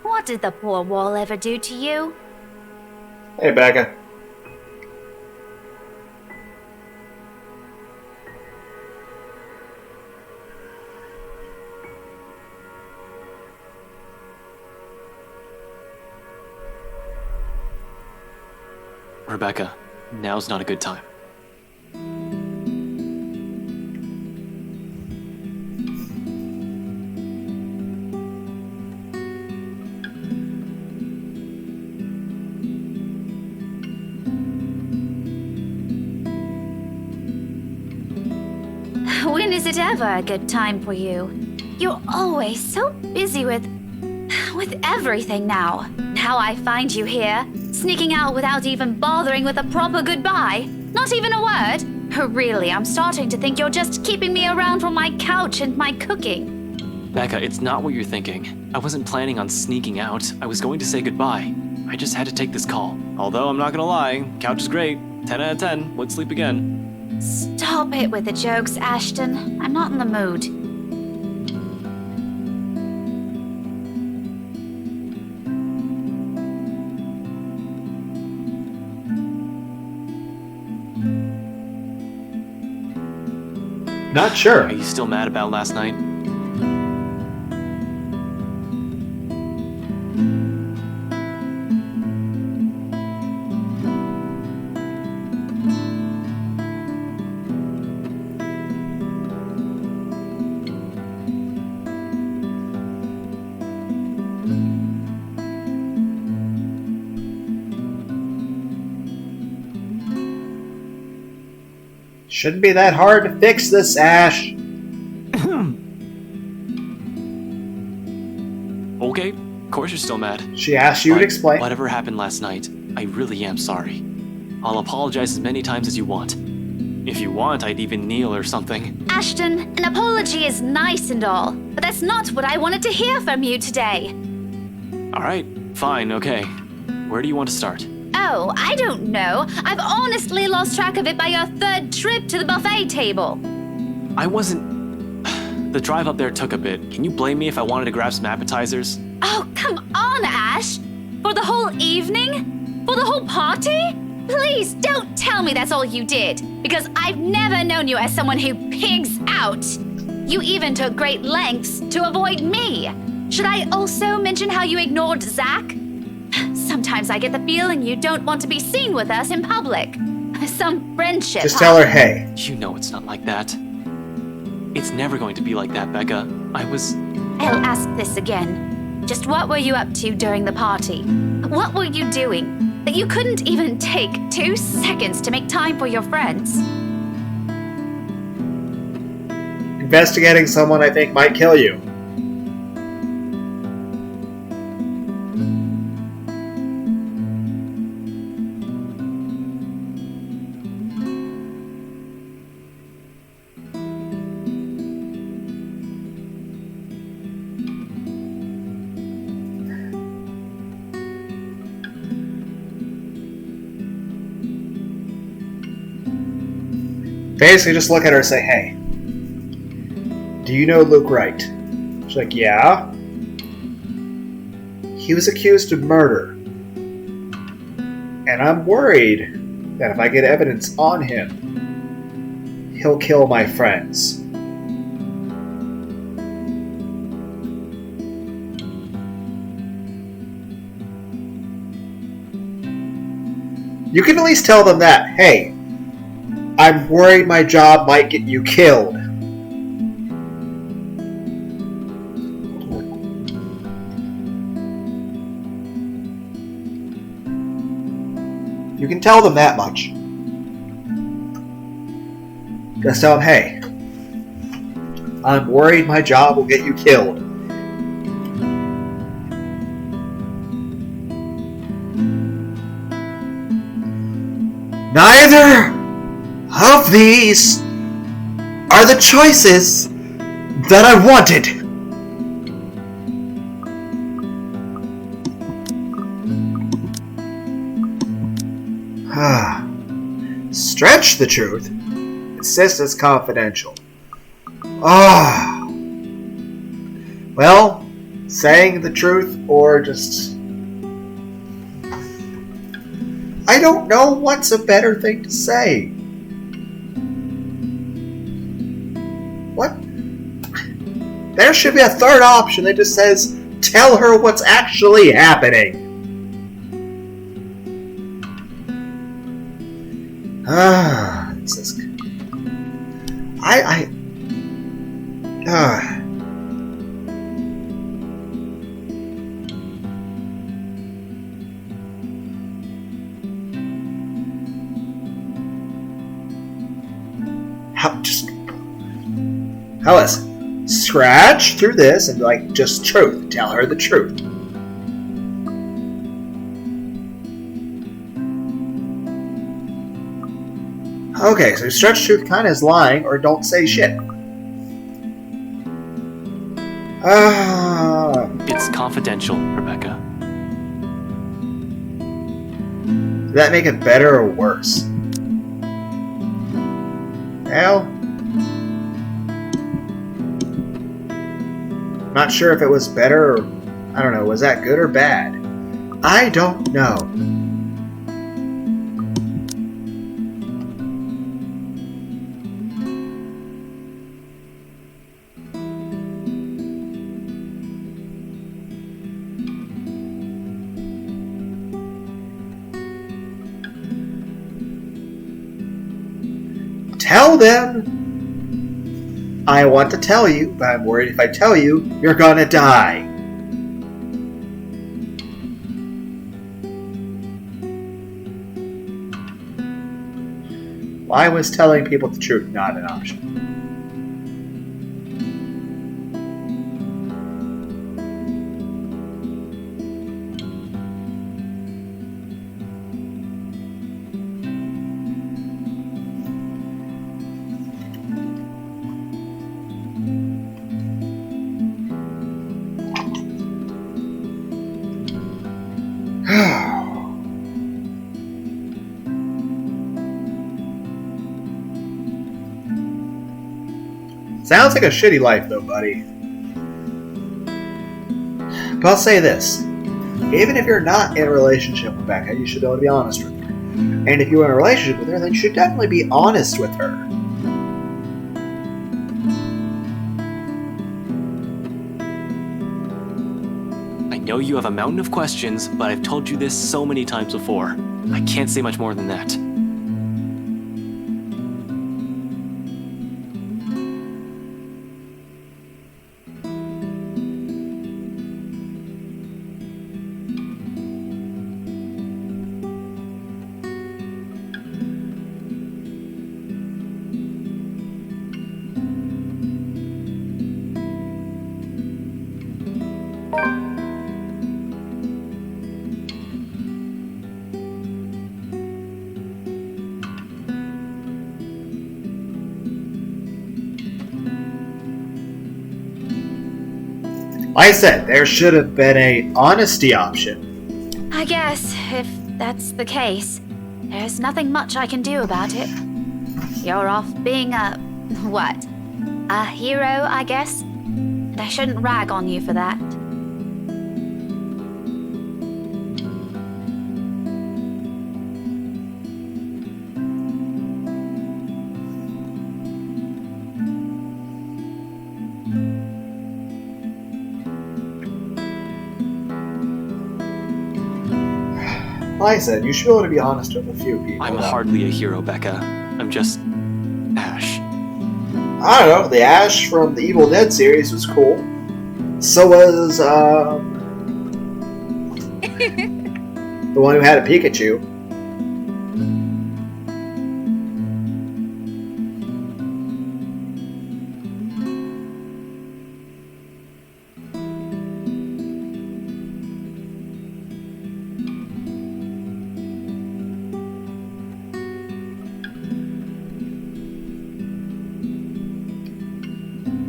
What did the poor wall ever do to you? Hey, Becca. Rebecca, now's not a good time. is it ever a good time for you? You're always so busy with everything now. Now I find you here, sneaking out without even bothering with a proper goodbye. Not even a word. Really, I'm starting to think you're just keeping me around for my couch and my cooking. Becca, it's not what you're thinking. I wasn't planning on sneaking out. I was going to say goodbye. I just had to take this call. Although, I'm not gonna lie, couch is great. 10 out of 10. Would sleep again. Stop it with the jokes, Ashton. I'm not in the mood. Not sure. Are you still mad about last night? Shouldn't be that hard to fix this, Ash. Okay, of course you're still mad. She asked you But to explain. whatever happened last night, I really am sorry. I'll apologize as many times as you want. If you want, I'd even kneel or something. Ashton, an apology is nice and all, but that's not what I wanted to hear from you today. Alright, fine, okay. Where do you want to start? Oh, I don't know. I've honestly lost track of it by your third trip to the buffet table. I wasn't... The drive up there took a bit. Can you blame me if I wanted to grab some appetizers? Oh, come on, Ash! For the whole evening? For the whole party? Please don't tell me that's all you did, because I've never known you as someone who pigs out. You even took great lengths to avoid me. Should I also mention how you ignored Zach? Sometimes I get the feeling you don't want to be seen with us in public. Some friendship. Just tell her, hey. You know it's not like that. It's never going to be like that, Becca. I'll ask this again. Just what were you up to during the party? What were you doing that you couldn't even take 2 seconds to make time for your friends? Investigating someone I think might kill you. Basically, just look at her and say, hey, do you know Luke Wright? She's like, yeah. He was accused of murder. And I'm worried that if I get evidence on him, he'll kill my friends. You can at least tell them that, hey, I'm worried my job might get you killed. You can tell them that much. Just tell them, hey, I'm worried my job will get you killed. Neither of these are the choices that I wanted. Stretch the truth. Insist it's confidential. Well, saying the truth or just... I don't know what's a better thing to say. What? There should be a third option that just says, tell her what's actually happening. It's just... How just... Now listen, scratch through this and like just truth. Tell her the truth. Okay, so stretch truth kind of is lying or don't say shit. It's confidential, Rebecca. Does that make it better or worse? Well, not sure if it was better or, I don't know, was that good or bad? I don't know. Tell them I want to tell you, but I'm worried if I tell you, you're gonna die. Why was telling people the truth not an option? Sounds like a shitty life, though, buddy. But I'll say this. Even if you're not in a relationship with Becca, you should be able to be honest with her. And if you're in a relationship with her, then you should definitely be honest with her. I know you have a mountain of questions, but I've told you this so many times before. I can't say much more than that. Like I said, there should have been a honesty option. I guess, if that's the case, there's nothing much I can do about it. You're off being a... what? A hero, I guess? And I shouldn't rag on you for that. Like I said, you should be able to be honest with a few people. I'm hardly a hero, Becca. I'm just... Ash. I don't know, the Ash from the Evil Dead series was cool. So was, the one who had a Pikachu.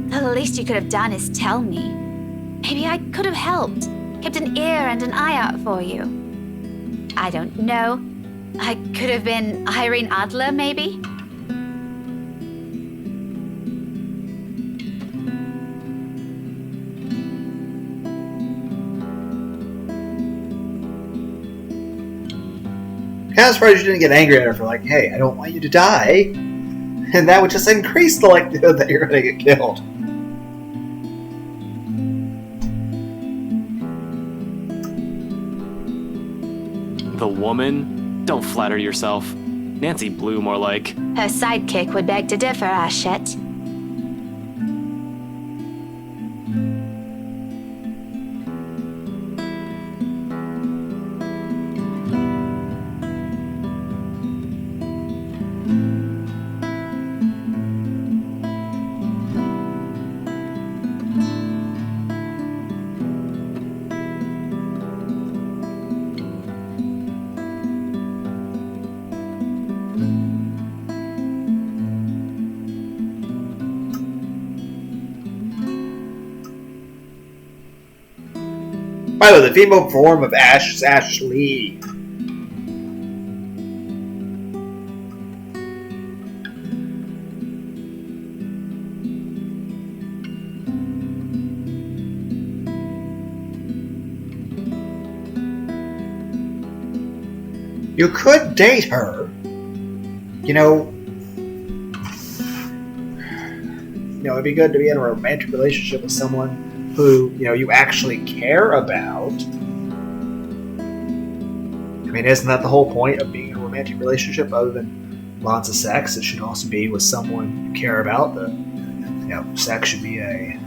The least you could have done is tell me. Maybe I could have helped, kept an ear and an eye out for you. I don't know. I could have been Irene Adler, maybe? Kind of surprised you didn't get angry at her for like, hey, I don't want you to die. And that would just increase the likelihood that you're going to get killed. The woman? Don't flatter yourself. Nancy Blue, more like. Her sidekick would beg to differ, Ashette. By the way, the female form of Ash is Ashley. You could date her. You know, it'd be good to be in a romantic relationship with someone who, you actually care about. I mean, isn't that the whole point of being in a romantic relationship other than lots of sex? It should also be with someone you care about. Sex should be a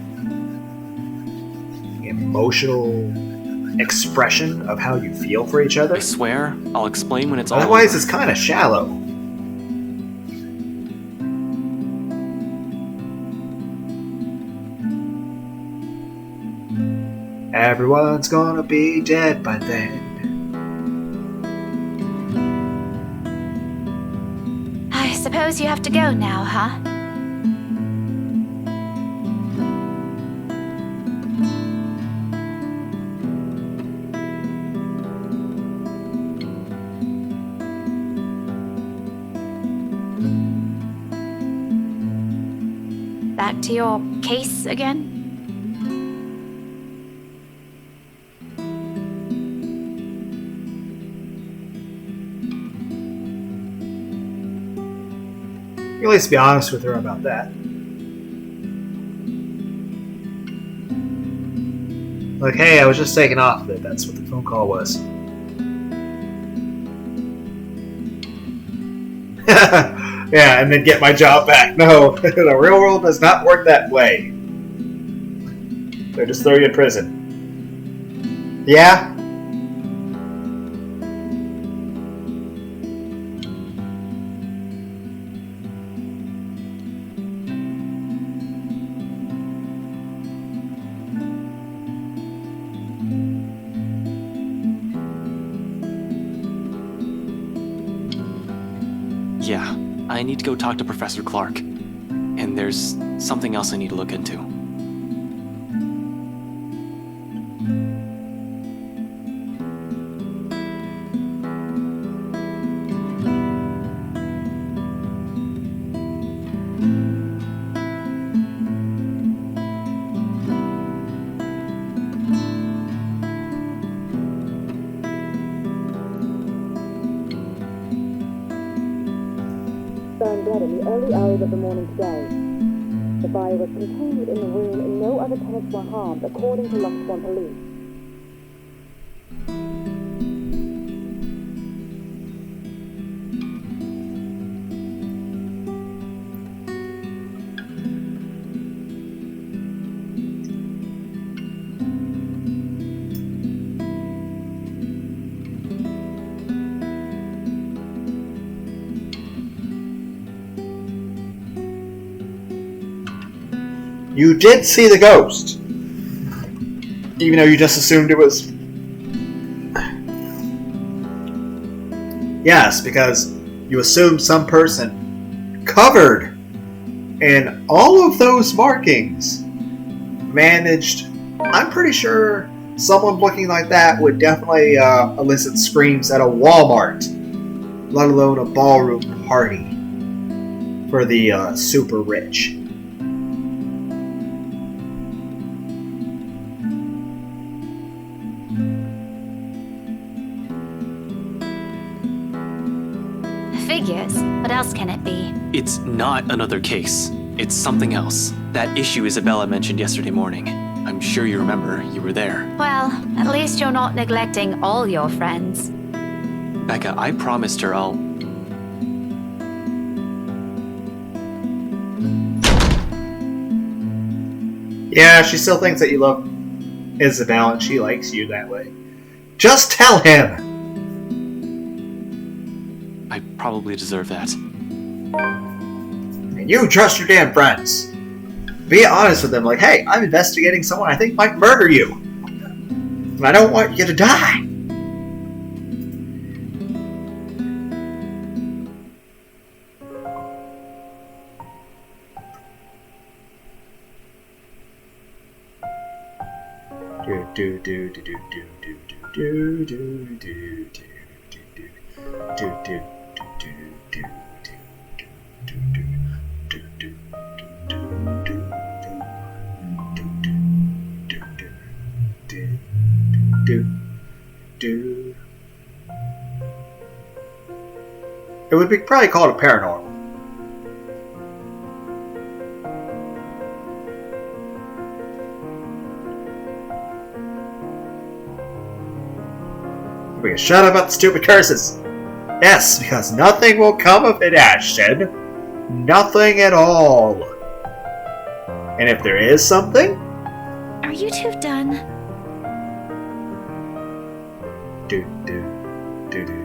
emotional expression of how you feel for each other. I swear, I'll explain when it's all Otherwise, over. it's kind of shallow. Everyone's gonna be dead by then. I suppose you have to go now, huh? Back to your case again? You at least be honest with her about that. Like, hey, I was just taking off of it. That's what the phone call was. Yeah, and then get my job back. No, the real world does not work that way. They'll just throw you in prison. Yeah? Yeah, I need to go talk to Professor Clark. And there's something else I need to look into. Found dead in the early hours of the morning today. The fire was contained within the room and no other tenants were harmed, according to Lost Swan Police. You did see the ghost. Even though you just assumed it was... Yes, because you assumed some person covered in all of those markings managed... I'm pretty sure someone looking like that would definitely elicit screams at a Walmart, let alone a ballroom party for the super rich. Figures. What else can it be? It's not another case. It's something else. That issue Isabella mentioned yesterday morning. I'm sure you remember. You were there. Well, at least you're not neglecting all your friends. Becca, I promised her I'll... Yeah, she still thinks that you love Isabel and she likes you that way. Just tell him! I probably deserve that. And you trust your damn friends. Be honest with them, like, hey, I'm investigating someone I think might murder you. And I don't want you to die. do do do do do do do do do do do It would be probably called a paranormal. We can shut up about the stupid curses. Yes, because nothing will come of it, Ashton. Nothing at all. And if there is something... Are you two done? Do do do do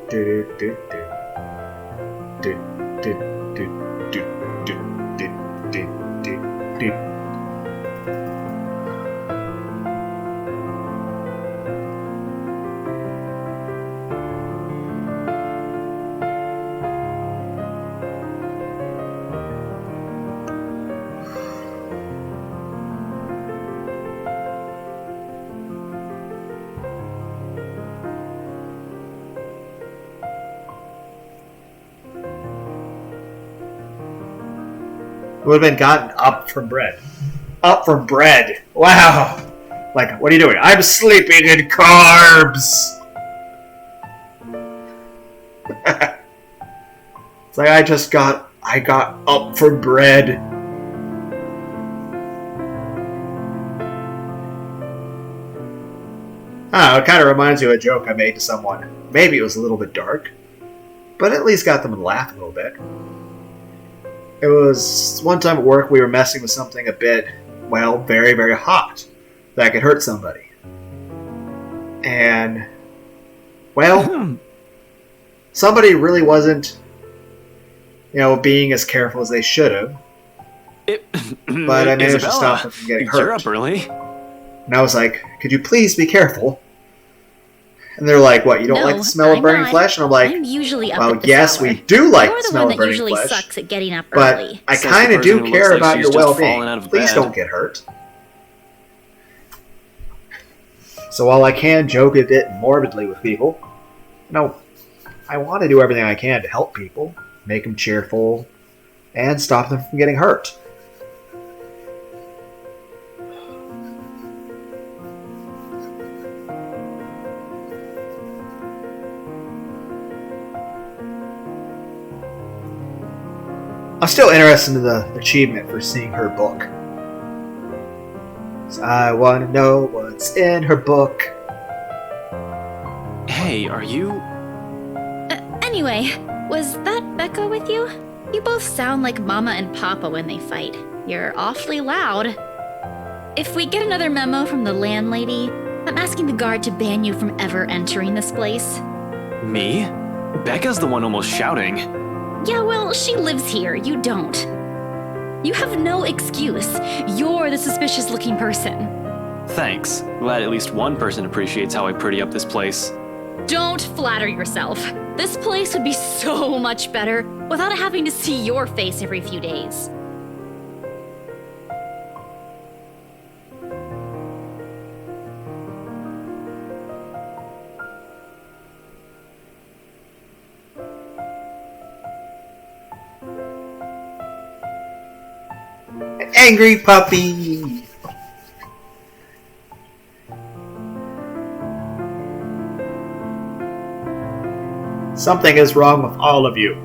do do do do do do do do do do do. Would have been gotten up from bread. Up from bread. Wow. Like, what are you doing? I'm sleeping in carbs. It's like I got up from bread. I don't know, it kind of reminds you of a joke I made to someone. Maybe it was a little bit dark, but at least got them to laugh a little bit. It was one time at work we were messing with something a bit, well, very, very hot that could hurt somebody. And, well, somebody really wasn't, being as careful as they should have. But I managed to stop them from getting hurt. You're up early. And I was like, could you please be careful? And they're like, what, you don't like the smell of burning flesh? And I'm like, I'm usually up well, at this yes, hour. we do like You're the the smell one of that burning usually flesh. sucks at getting up But early. I Says kind the of person do who care looks like about she's your just fallen out well-being. of Please bed. don't get hurt. So while I can joke a bit morbidly with people, I want to do everything I can to help people, make them cheerful, and stop them from getting hurt. I'm still interested in the achievement for seeing her book. So I want to know what's in her book. Hey, are you... Anyway, was that Becca with you? You both sound like Mama and Papa when they fight. You're awfully loud. If we get another memo from the landlady, I'm asking the guard to ban you from ever entering this place. Me? Becca's the one almost shouting. Yeah, well, she lives here. You don't. You have no excuse. You're the suspicious-looking person. Thanks. Glad at least one person appreciates how I pretty up this place. Don't flatter yourself. This place would be so much better without having to see your face every few days. Angry puppy! Something is wrong with all of you.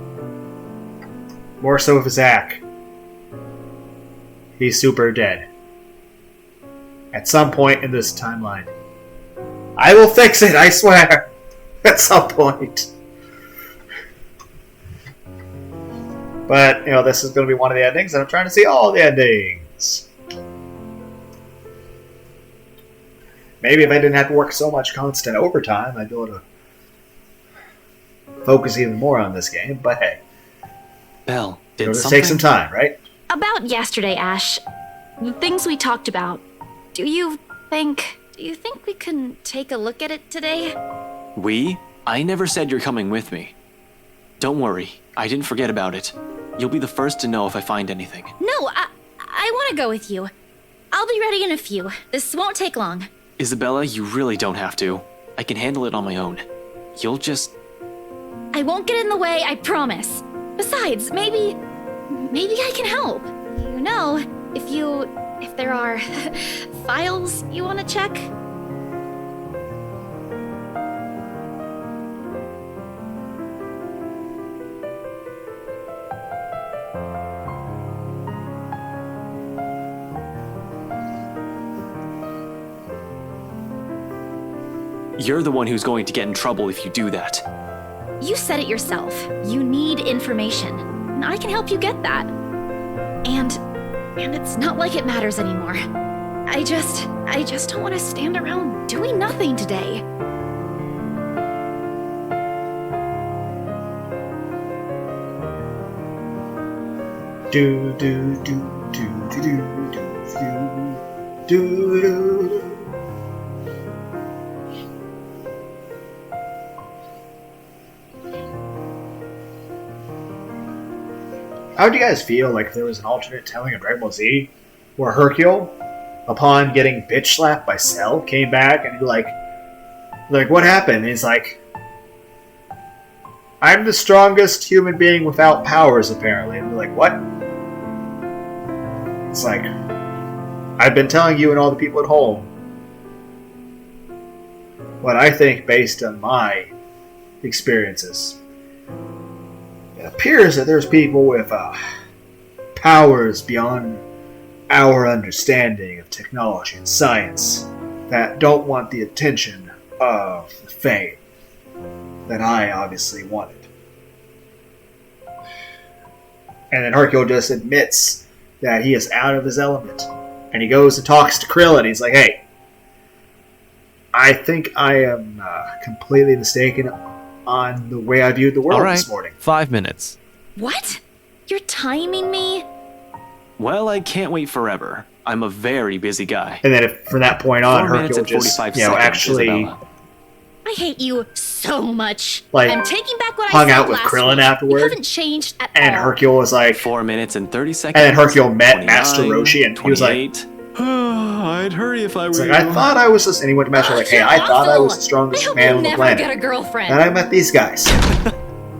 More so with Zach. He's super dead. At some point in this timeline. I will fix it, I swear! At some point. But, this is going to be one of the endings, and I'm trying to see all the endings. Maybe if I didn't have to work so much constant overtime, I'd be able to focus even more on this game, but hey. Belle, did It'll just something... take some time, right? About yesterday, Ash. The things we talked about. Do you think we can take a look at it today? We? I never said you're coming with me. Don't worry, I didn't forget about it. You'll be the first to know if I find anything. No, I want to go with you. I'll I'll be ready in a few. This won't take long. Isabella, you really don't have to. I can handle it on my own. You'll just... I won't get in the way, I promise. Besides, maybe I can help. You know, if there are files you want to check. You're the one who's going to get in trouble if you do that. You said it yourself. You need information, and I can help you get that. And it's not like it matters anymore. I just don't want to stand around doing nothing today. Do do do do do do do do do. How would you guys feel like if there was an alternate telling of Dragon Ball Z where Hercule, upon getting bitch slapped by Cell, came back and he like what happened? And he's like, I'm the strongest human being without powers, apparently. And we're like, what? It's like, I've been telling you and all the people at home what I think based on my experiences. It appears that there's people with powers beyond our understanding of technology and science that don't want the attention of the fame that I obviously wanted. And then Hercule just admits that he is out of his element. And he goes and talks to Krillin. He's like, hey, I think I am completely mistaken on the way I viewed the world this morning. 5 minutes. What? You're timing me? Well, I can't wait forever. I'm a very busy guy. And then from that point on, 4 minutes Hercule and just, 45 actually Isabella. I hate you so much. Like, I'm taking back what I hung said out with last Krillin week. afterward. You haven't changed at and all. Hercule was like, 4 minutes and 30 seconds. and then Hercule met 29, Master Roshi, and he was like, 28. I'd hurry if I were it's like, you. I thought I was just, and he went to Master like, hey, I thought I was the I strongest hope man you'll on the never planet. get a girlfriend. Then I met these guys.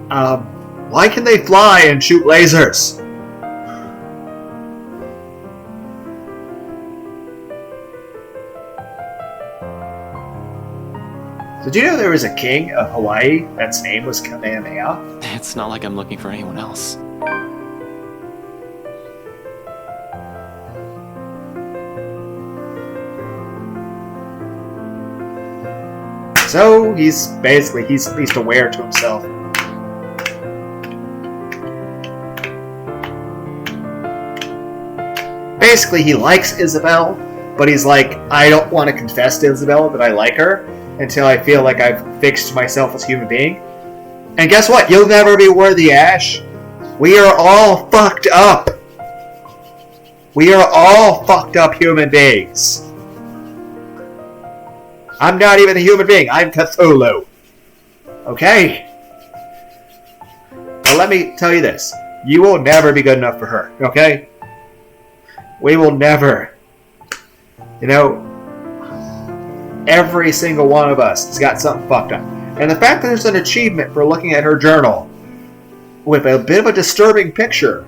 Why can they fly and shoot lasers? Did you know there was a king of Hawaii that's name was Kamehameha? It's not like I'm looking for anyone else. So he's basically, he's at least aware to himself. Basically, he likes Isabel, but he's like, I don't want to confess to Isabel that I like her until I feel like I've fixed myself as a human being. And guess what? You'll never be worthy, Ash. We are all fucked up. We are all fucked up human beings. I'm not even a human being. I'm Cthulhu. Okay? But let me tell you this. You will never be good enough for her. Okay? We will never. You know, every single one of us has got something fucked up. And the fact that there's an achievement for looking at her journal with a bit of a disturbing picture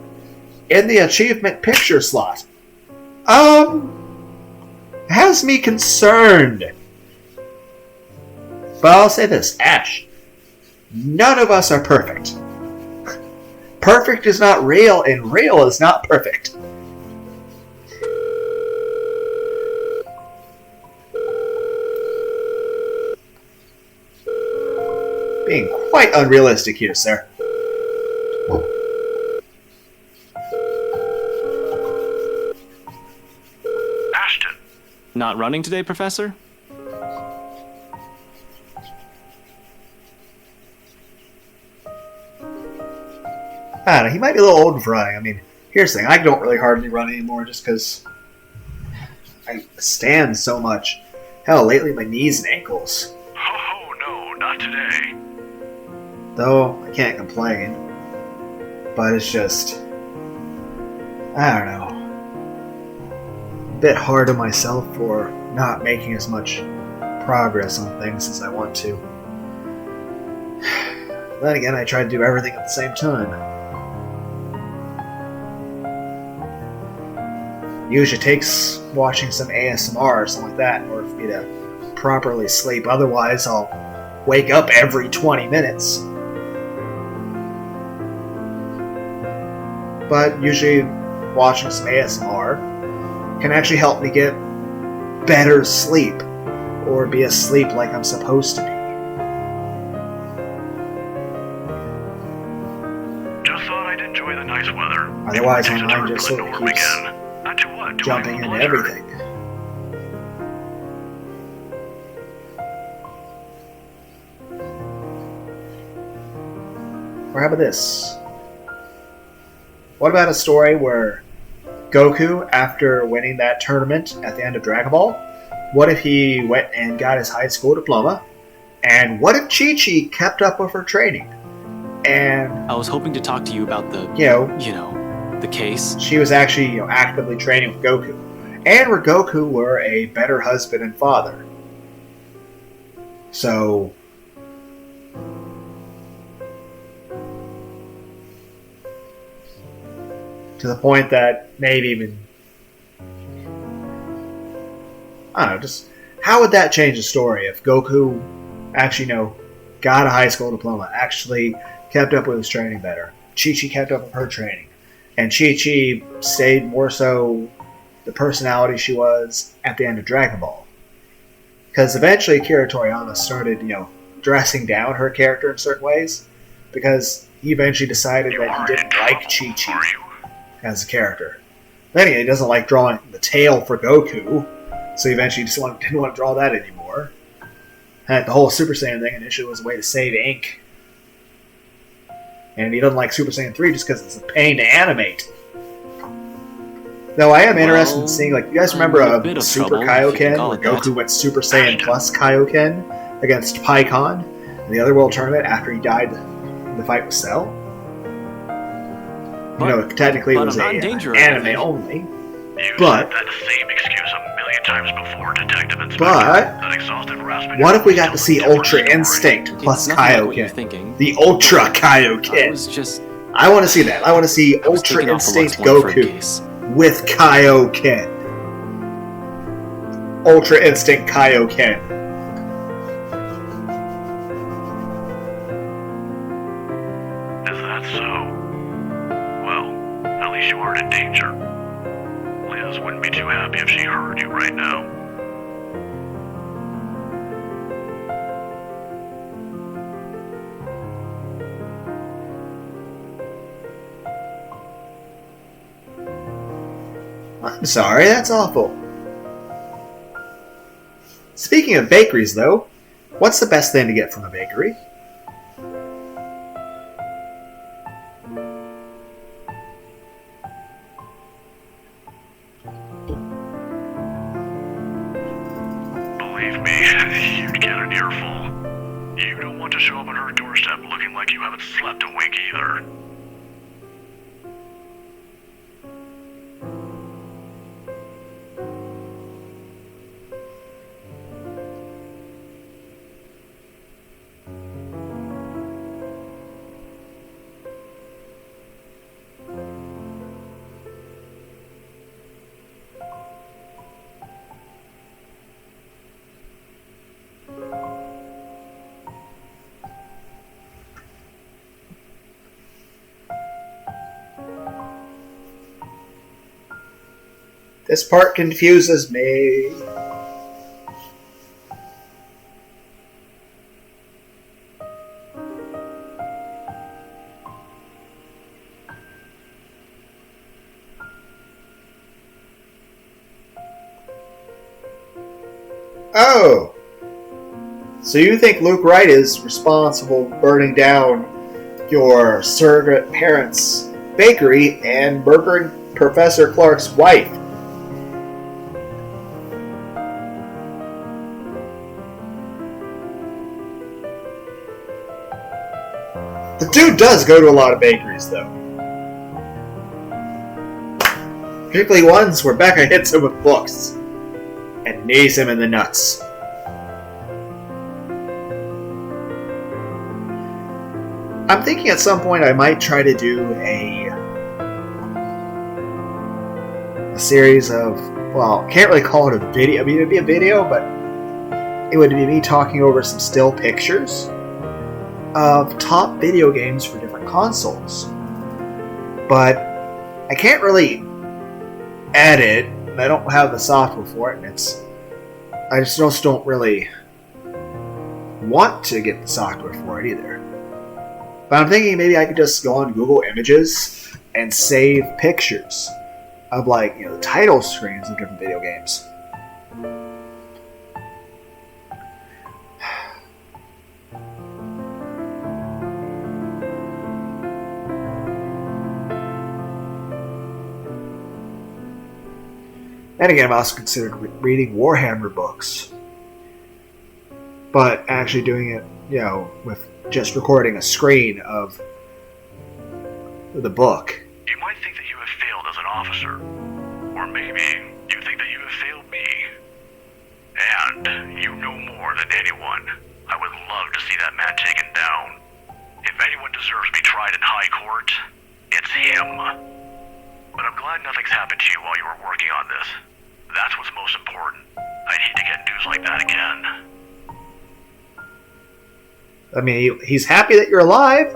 in the achievement picture slot, has me concerned. But I'll say this, Ash, none of us are perfect. Perfect is not real, and real is not perfect. Being quite unrealistic here, sir. Ashton. Not running today, Professor? I don't know, he might be a little old for running. I mean, here's the thing, I don't really hardly run anymore just because I stand so much. Hell, lately my knees and ankles. Oh, no, not today. Though, I can't complain. But it's just, I don't know. bit hard on myself for not making as much progress on things as I want to. Then again, I try to do everything at the same time. Usually takes watching some ASMR or something like that in order for me to properly sleep. Otherwise, I'll wake up every 20 minutes. But usually watching some ASMR can actually help me get better sleep, or be asleep like I'm supposed to be. Just thought I'd enjoy the nice weather. Otherwise, Maybe my mind return just to the sort of norm keeps again. Not to what? To jumping my into pleasure. everything. Or how about this? What about a story where Goku, after winning that tournament at the end of Dragon Ball, what if he went and got his high school diploma? And what if Chi-Chi kept up with her training? And I was hoping to talk to you about the, the case. she was actually, actively training with Goku. And where Goku were a better husband and father. So, to the point that maybe even, I don't know, just how would that change the story if Goku actually, got a high school diploma, actually kept up with his training better, Chi-Chi kept up with her training, and Chi-Chi stayed more so the personality she was at the end of Dragon Ball. Because eventually Akira Toriyama started, dressing down her character in certain ways, because he eventually decided that he didn't like Chi-Chi as a character. Then he doesn't like drawing the tail for Goku, so he eventually just didn't want to draw that anymore. And the whole Super Saiyan thing initially was a way to save ink. And he doesn't like Super Saiyan 3 just because it's a pain to animate. Though I am interested in seeing, you guys remember Super Kaioken, where Goku went Super Saiyan plus Kaioken against Pikkon in the Otherworld tournament after he died in the fight with Cell? Technically it was an anime only. But that same excuse a million times before, Detective Inspector. But That exhaustive harassment what if we got to see Ultra Instinct plus Kaioken? The Ultra Kaioken. I want to see that. I want to see Ultra Instinct Goku with Kaioken. Ultra Instinct Kaioken. Is that so? Well, at least you aren't in danger. Liz wouldn't be too happy if she heard you right now. I'm sorry, that's awful. Speaking of bakeries, though, what's the best thing to get from a bakery? Believe me, you'd get an earful. You don't want to show up on her doorstep looking like you haven't slept a wink either. This part confuses me. Oh! So you think Luke Wright is responsible for burning down your surrogate parents' bakery and murdering Professor Clark's wife? The dude does go to a lot of bakeries, though. Particularly ones where Becca hits him with books and knees him in the nuts. I'm thinking at some point I might try to do a series of, well, can't really call it a video. I mean, it'd be a video, but it would be me talking over some still pictures of top video games for different consoles. But I can't really edit, and I don't have the software for it, and I just don't really want to get the software for it either. But I'm thinking maybe I could just go on Google Images and save pictures of, like, the title screens of different video games. And again, I've also considered reading Warhammer books. But actually doing it, with just recording a screen of the book. You might think that you have failed as an officer. Or maybe you think that you have failed me. And you know more than anyone. I would love to see that man taken down. If anyone deserves to be tried in high court, it's him. But I'm glad nothing's happened to you while you were working on this. That's what's most important. I'd hate to get news like that again. I mean, he's happy that you're alive.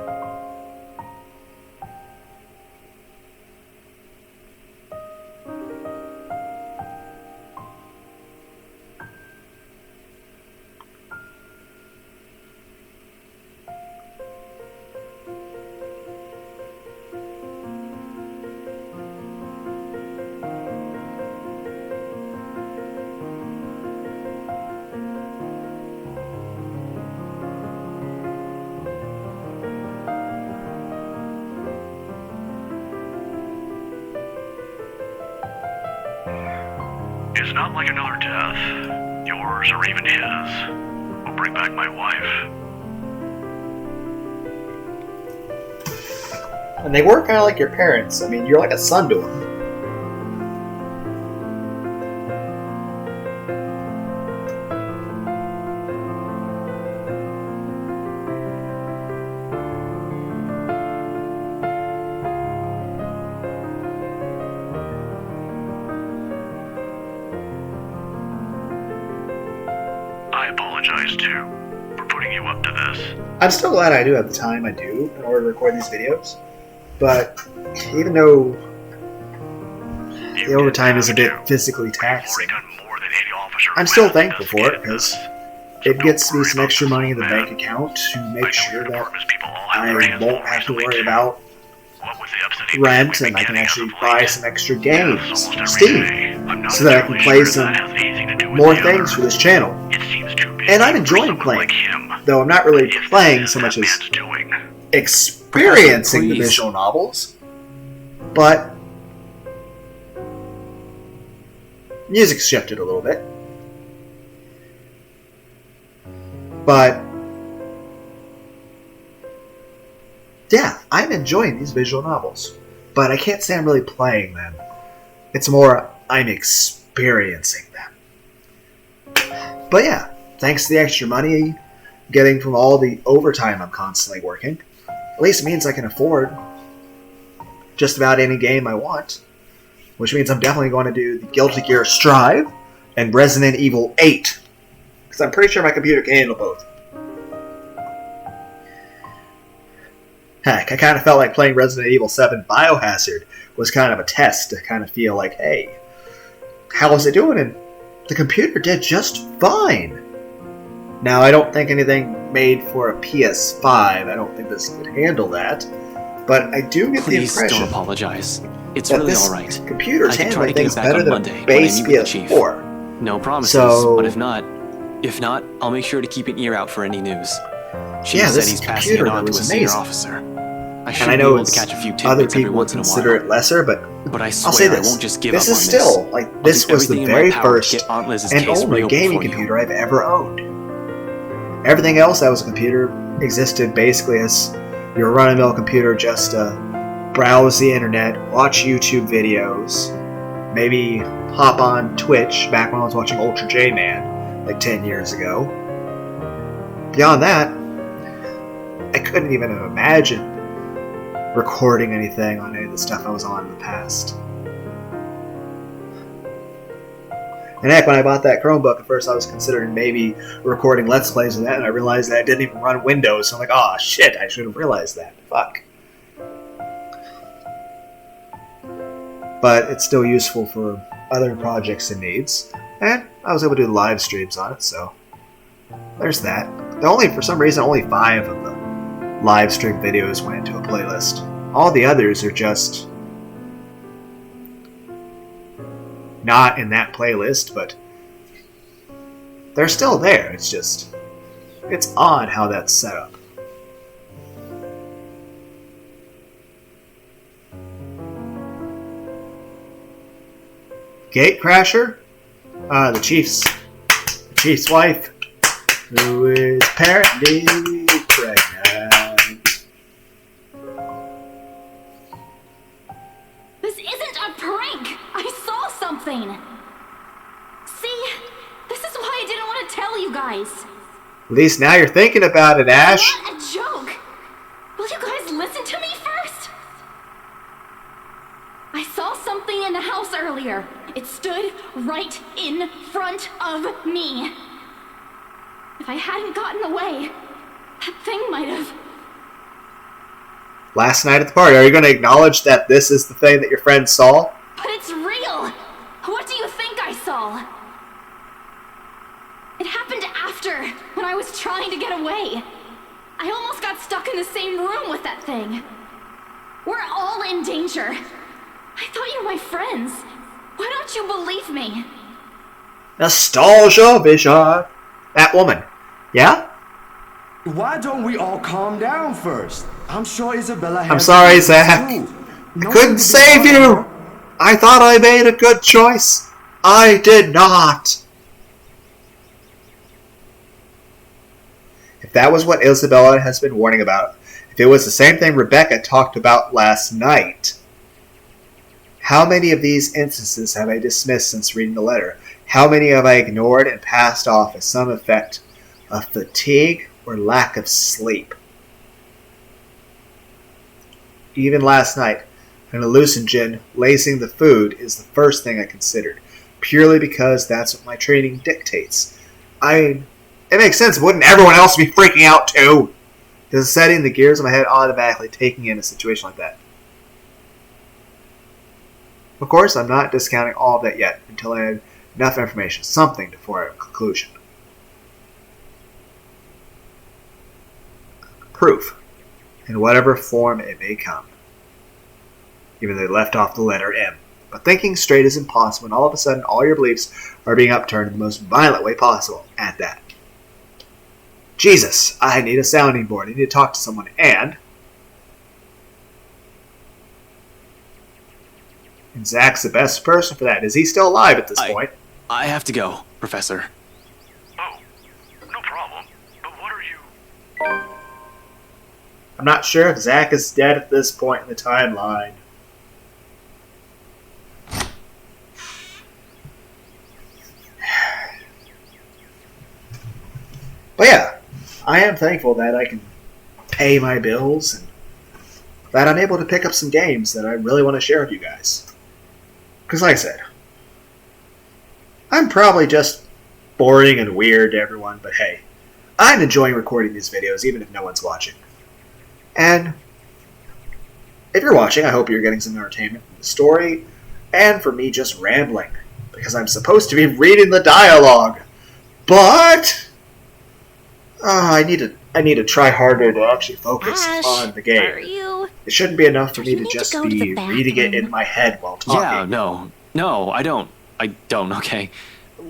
It's not like another death, yours or even his, will bring back my wife. And they were kind of like your parents. I mean, you're like a son to them. I apologize, too, for putting you up to this. I'm still glad I do have the time I do in order to record these videos. But even though the overtime is a bit physically taxing, I'm still thankful for it because it gets me some extra money in the bank account to make sure that I won't have to worry about rent, and I can actually buy some extra games from Steam so that I can play some more things for this channel. And I'm enjoying playing, though I'm not really playing so much as experiencing the visual novels. But music's shifted a little bit. But yeah, I'm enjoying these visual novels. But I can't say I'm really playing them. It's more I'm experiencing them. But yeah, thanks to the extra money getting from all the overtime I'm constantly working, at least it means I can afford just about any game I want. Which means I'm definitely going to do the Guilty Gear Strive and Resident Evil 8. Because I'm pretty sure my computer can handle both. Heck, I kind of felt like playing Resident Evil 7 Biohazard was kind of a test to kind of feel like, hey, how is it doing? And the computer did just fine. Now, I don't think anything made for a PS5, I don't think this could handle that. But I do get the impression don't apologize. It's that really this alright. computer's handling things better than a a base PS4. No promises, So- but if not, I'll make sure to keep an ear out for any news. She Yeah, said this he's passing it computer on to a was senior amazing. officer. I should And I be know able it's to catch a few other tidbits every people would once in a consider while. it lesser, but But I I'll swear say I this. won't just give This up is on still, this. like, this I'll do was the everything in my very power to first get Aunt Liz's and case only reopened gaming for you. computer I've ever owned. Everything else that was a computer existed basically as your run-of-the-mill computer just to browse the internet, watch YouTube videos, Maybe hop on Twitch back when I was watching Ultra J-Man, like 10 years ago. Beyond that, I couldn't even have imagined recording anything on any of the stuff I was on in the past. And heck, when I bought that Chromebook, at first I was considering maybe recording Let's Plays with that, and I realized that it didn't even run Windows, so I'm like, oh shit, I should have realized that. Fuck. But it's still useful for other projects and needs, and I was able to do live streams on it, so there's that. For some reason, only 5 of the live stream videos went into a playlist. All the others are just not in that playlist, but they're still there. It's odd how that's set up. Gatecrasher? The chief's wife, who is apparently pregnant. This isn't a prank! I saw something! See? This is why I didn't want to tell you guys. At least now you're thinking about it, Ash. Not a joke! Will you guys listen to me first? I saw something in the house earlier. It stood right in front of me. If I hadn't gotten away, that thing might have... Last night at the party, are you going to acknowledge that this is the thing that your friend saw? But it's real! What do you think I saw? It happened after, when I was trying to get away. I almost got stuck in the same room with that thing. We're all in danger. I thought you were my friends. Why don't you believe me? Nostalgia vision. That woman. Yeah? Why don't we all calm down first? I'm sure Isabella has... I'm sorry, Zach. I couldn't save you. I thought I made a good choice. I did not. If that was what Isabella has been warning about, if it was the same thing Rebecca talked about last night, how many of these instances have I dismissed since reading the letter? How many have I ignored and passed off as some effect of fatigue or lack of sleep? Even last night, an hallucinogen lacing the food is the first thing I considered, purely because that's what my training dictates. It makes sense. Wouldn't everyone else be freaking out too? Because setting the gears in my head automatically taking in a situation like that. Of course, I'm not discounting all of that yet until I have enough information, something to form a conclusion. Proof, in whatever form it may come. Even though they left off the letter M. But thinking straight is impossible, and all of a sudden all your beliefs are being upturned in the most violent way possible at that. Jesus, I need a sounding board. I need to talk to someone, and Zach's the best person for that. Is he still alive at this point? I have to go, Professor. Oh, no problem. But what are you... I'm not sure if Zach is dead at this point in the timeline. But yeah, I am thankful that I can pay my bills and that I'm able to pick up some games that I really want to share with you guys. Because like I said, I'm probably just boring and weird to everyone, but hey, I'm enjoying recording these videos even if no one's watching. And if you're watching, I hope you're getting some entertainment from the story and from me just rambling, because I'm supposed to be reading the dialogue. But I need to try harder to actually focus on the game. Are you? It shouldn't be enough for me to just be reading it in my head while talking. Yeah, no, I don't, okay?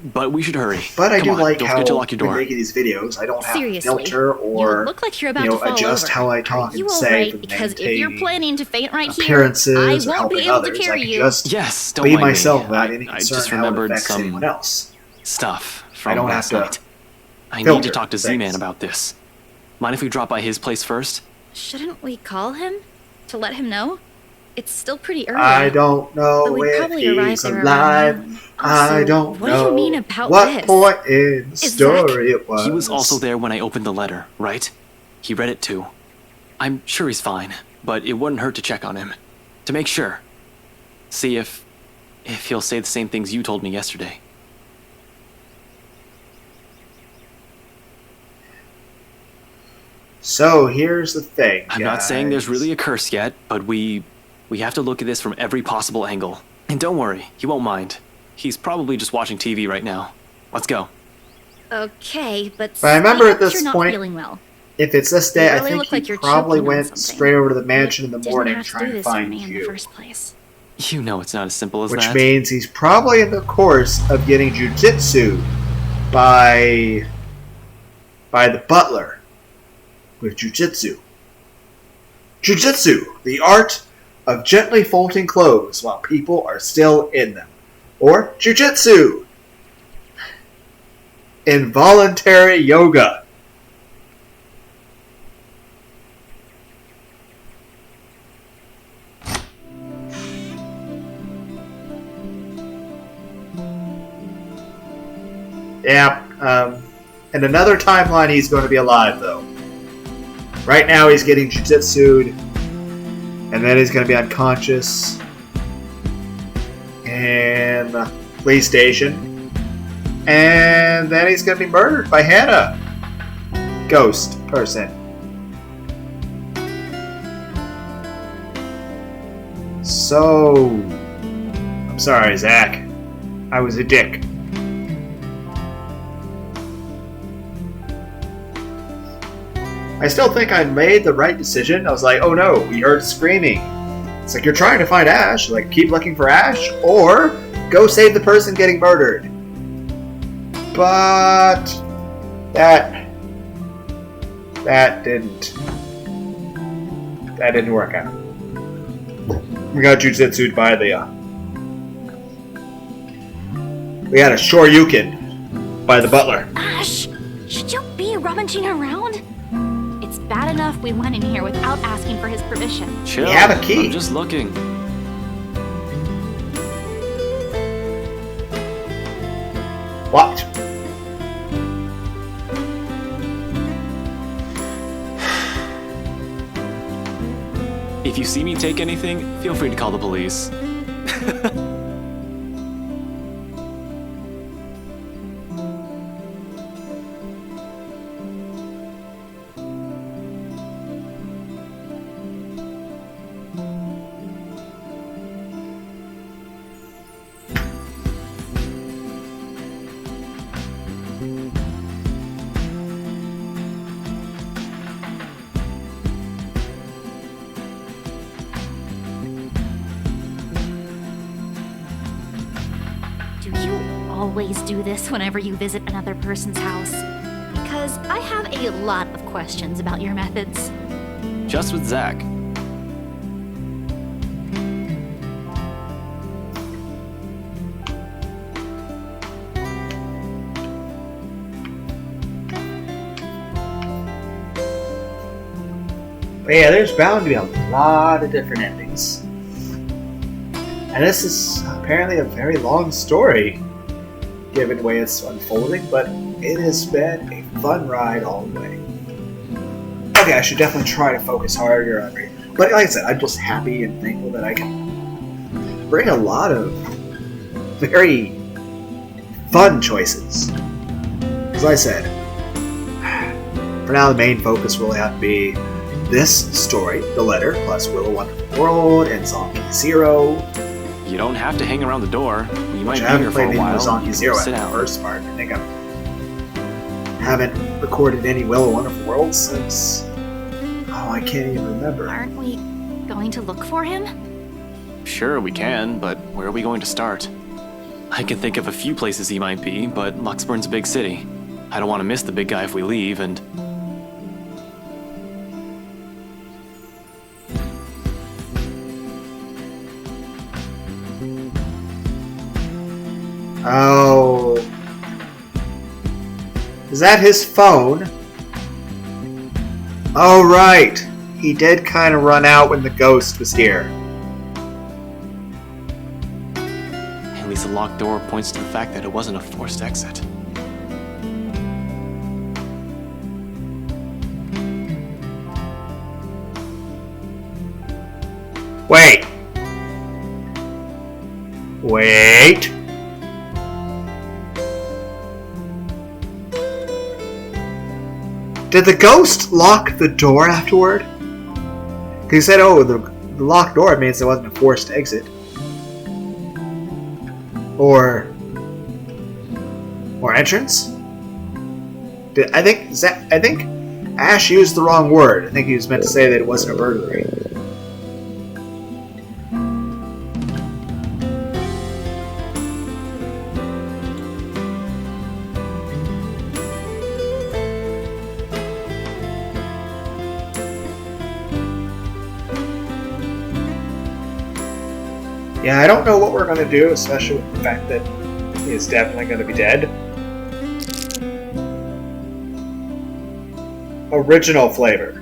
But we should hurry. But I Come do on, like don't how forget to lock your when door. making these videos, I don't have to Seriously, filter or you look like you're about to fall adjust over. how I talk You and all say right? for Because if maintaining you're planning to faint right here, I appearances or won't be helping able to others. I carry can you. just Yes, don't be mind me. myself without any I concern just how it remembered affects some anyone else. stuff I from don't last have to night. I need filter to talk to things. Z-Man about this. Mind if we drop by his place first? Shouldn't we call him to let him know? It's still pretty early. I don't know But we'd if probably arrive he's there around alive. noon. I Also, don't what do know you mean about what this? point in the Is story it was. He was also there when I opened the letter, right? He read it too. I'm sure he's fine, but it wouldn't hurt to check on him. To make sure. See if he'll say the same things you told me yesterday. So here's the thing, I'm not saying there's guys. really a curse yet, but we have to look at this from every possible angle. And don't worry, he won't mind. He's probably just watching TV right now. Let's go. Okay, but But I remember speak at this up, you're not point, feeling well. if it's this day, You I really think look he like you're probably choking on went something. straight over to the mansion in the Didn't morning have to trying do to this for find me in the you. first place. You know it's not as simple as Which that. means he's probably in the course of getting jujitsu by the butler with jujitsu. Jujitsu, the art of gently folding clothes while people are still in them. Or jujitsu, involuntary yoga. Yeah, in another timeline he's going to be alive, though. Right now he's getting jujitsu'd, and then he's going to be unconscious in the police station, and then he's going to be murdered by Hannah. Ghost person. So, I'm sorry, Zach. I was a dick. I still think I made the right decision. I was like, oh no, we heard screaming. It's like, you're trying to find Ash. Like, keep looking for Ash, or go save the person getting murdered. But that didn't work out. We got jujitsu'd by we had a Shoryuken by the butler. Ash, should you be rummaging around? It's bad enough we went in here without asking for his permission. Chill. We have a key. I'm just looking. What? If you see me take anything, feel free to call the police. Do you always do this whenever you visit another person's house? Because I have a lot of questions about your methods. Just with Zach. But yeah, there's bound to be a lot of different endings. And this is apparently a very long story, given the way it's unfolding, but it has been a fun ride all the way. Okay, I should definitely try to focus harder on reading. But like I said, I'm just happy and thankful that I can bring a lot of very fun choices. As I said, for now the main focus will have to be this story, the letter, plus Willow Wonderful World and Zombie Zero. You don't have to hang around the door. You might Which be I haven't here for played a any while. more Zombie Zero Sit at the down. first part. I think I haven't recorded any Willow Wonderful World since... Oh, I can't even remember. Aren't we going to look for him? Sure, we can, but where are we going to start? I can think of a few places he might be, but Luxburn's a big city. I don't want to miss the big guy if we leave, and... Oh. Is that his phone? Oh, right. He did kind of run out when the ghost was here. locked door points to the fact that it wasn't a forced exit. Wait. Wait. Did the ghost lock the door afterward? Because he said, oh, the locked door means there wasn't a forced exit. Or entrance? I think Ash used the wrong word. I think he was meant to say that it wasn't a burglary. Yeah, I don't know what we're going to do, especially with the fact that he is definitely going to be dead. Original flavor.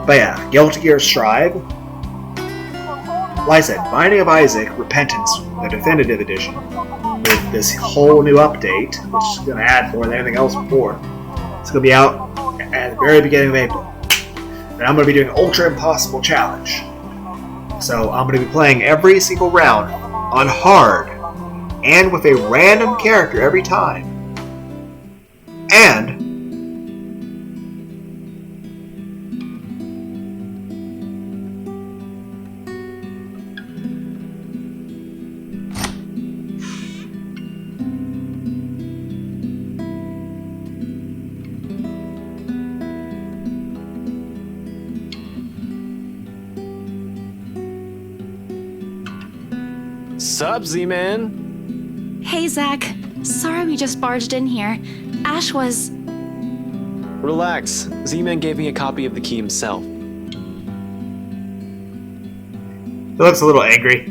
But yeah, Guilty Gear Strive. Like I said, Binding of Isaac, Repentance, the definitive edition, with this whole new update, which is going to add more than anything else before. It's going to be out at the very beginning of April. And I'm going to be doing Ultra Impossible Challenge. So I'm going to be playing every single round on hard, and with a random character every time. And Sup, Z-Man? Hey, Zach. Sorry we just barged in here. Ash was... Relax. Z-Man gave me a copy of the key himself. he looks a little angry.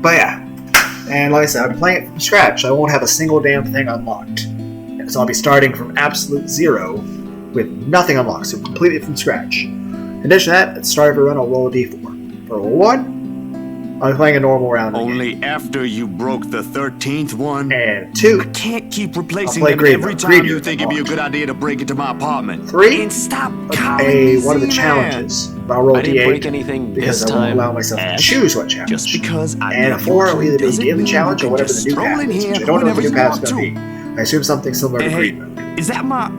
But yeah. And like I said, I'm playing it from scratch. I won't have a single damn thing unlocked. So I'll be starting from absolute zero with nothing unlocked. So completely from scratch. In addition to that, at the start of every run, I'll roll a d4. For roll 1, I'm playing a normal round. Only after you broke the 13th one. And 2. I can't keep replacing I'll play them Green every Mode. time Green you Mode think it'd be a good idea to break into my apartment. 3. And stop calling me One of the Z-Man. challenges. But I'll roll I didn't d8 break anything because this I won't time. allow myself to Ash, choose what challenge. Just because I And know a 4 you will either be doesn't daily mean challenge you or can whatever just the new stroll path in is. here Which I don't know what the new whenever path is you going to want be. I assume something similar to Hey, Green Mode. is that my...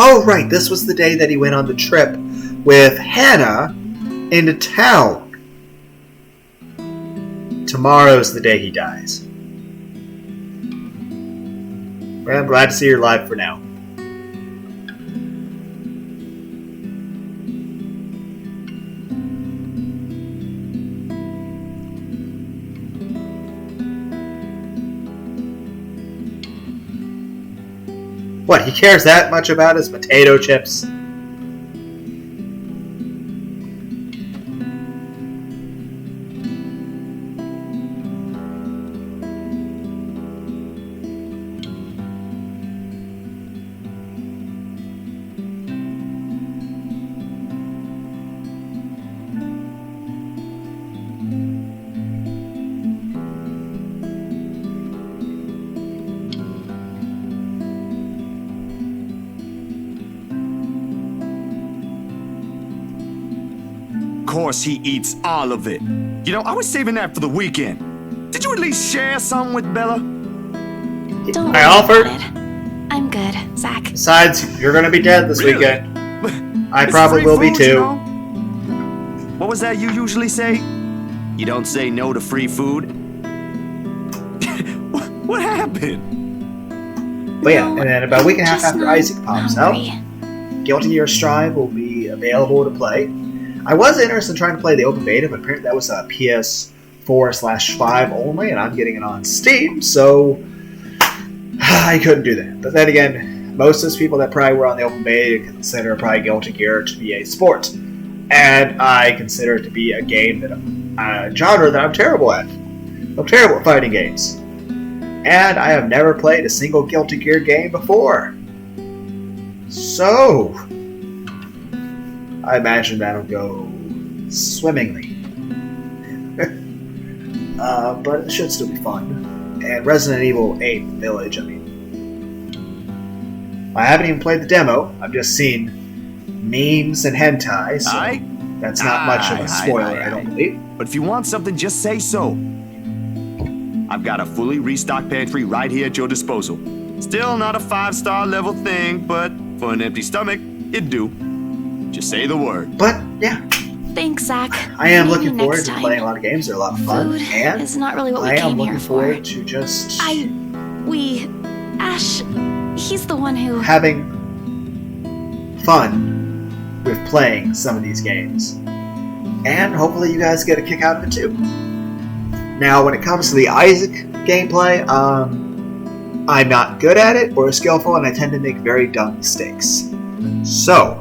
Oh, right, this was the day that he went on the trip with Hannah into town. Tomorrow's the day he dies. Well, I'm glad to see you're alive for now. What, he cares that much about his potato chips? Of course he eats all of it. You know, I was saving that for the weekend. Did you at least share some with Bella? Don't I offered. worry about it. I'm good, Zach. Besides, you're gonna be dead this Really? weekend. I It's probably free will be food, too. you know? What was that you usually say? You don't say no to free food? What happened? But yeah, and then about a week and a half Just after not Isaac pops hungry. out, Guilty Gear Strive will be available to play. I was interested in trying to play the open beta, but apparently that was a PS4/5 only, and I'm getting it on Steam, so I couldn't do that. But then again, most of those people that probably were on the open beta consider probably Guilty Gear to be a sport, and I consider it to be a game that a genre that I'm terrible at. I'm terrible at fighting games, and I have never played a single Guilty Gear game before. So I imagine that'll go swimmingly. But it should still be fun. And Resident Evil 8 Village, I mean, I haven't even played the demo. I've just seen memes and hentai, so that's not much of a spoiler, I don't believe. But if you want something, just say so. I've got a fully restocked pantry right here at your disposal. Still not a 5-star level thing, but for an empty stomach, it'd do. Just say the word. But, yeah. Thanks, Zach. I am Maybe looking forward next to time. playing a lot of games. They're a lot of fun. Food And is not really what we I am came looking here for. forward to just Ash, he's the one who... having fun with playing some of these games. And hopefully you guys get a kick out of it too. Now, when it comes to the Isaac gameplay, I'm not good at it or skillful, and I tend to make very dumb mistakes. So,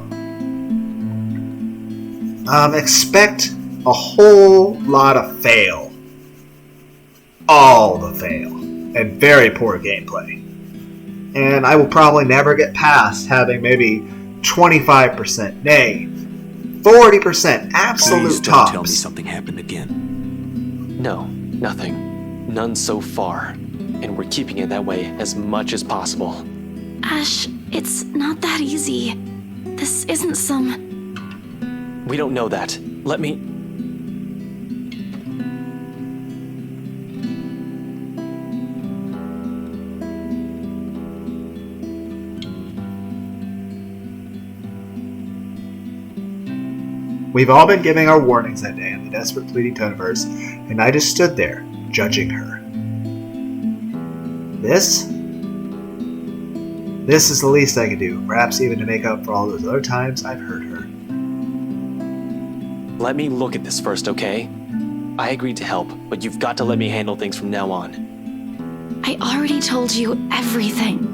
expect a whole lot of fail. All the fail. And very poor gameplay. And I will probably never get past having maybe 25%, nay, 40% absolute Please don't tops. tell me something happened again. No, nothing. None so far. And we're keeping it that way as much as possible. Ash, it's not that easy. This isn't some... We don't know that. Let me... We've all been giving our warnings that day in the desperate pleading Toneverse, and I just stood there, judging her. This is the least I could do, perhaps even to make up for all those other times I've hurt her. Let me look at this first, okay? I agreed to help, but you've got to let me handle things from now on. I already told you everything.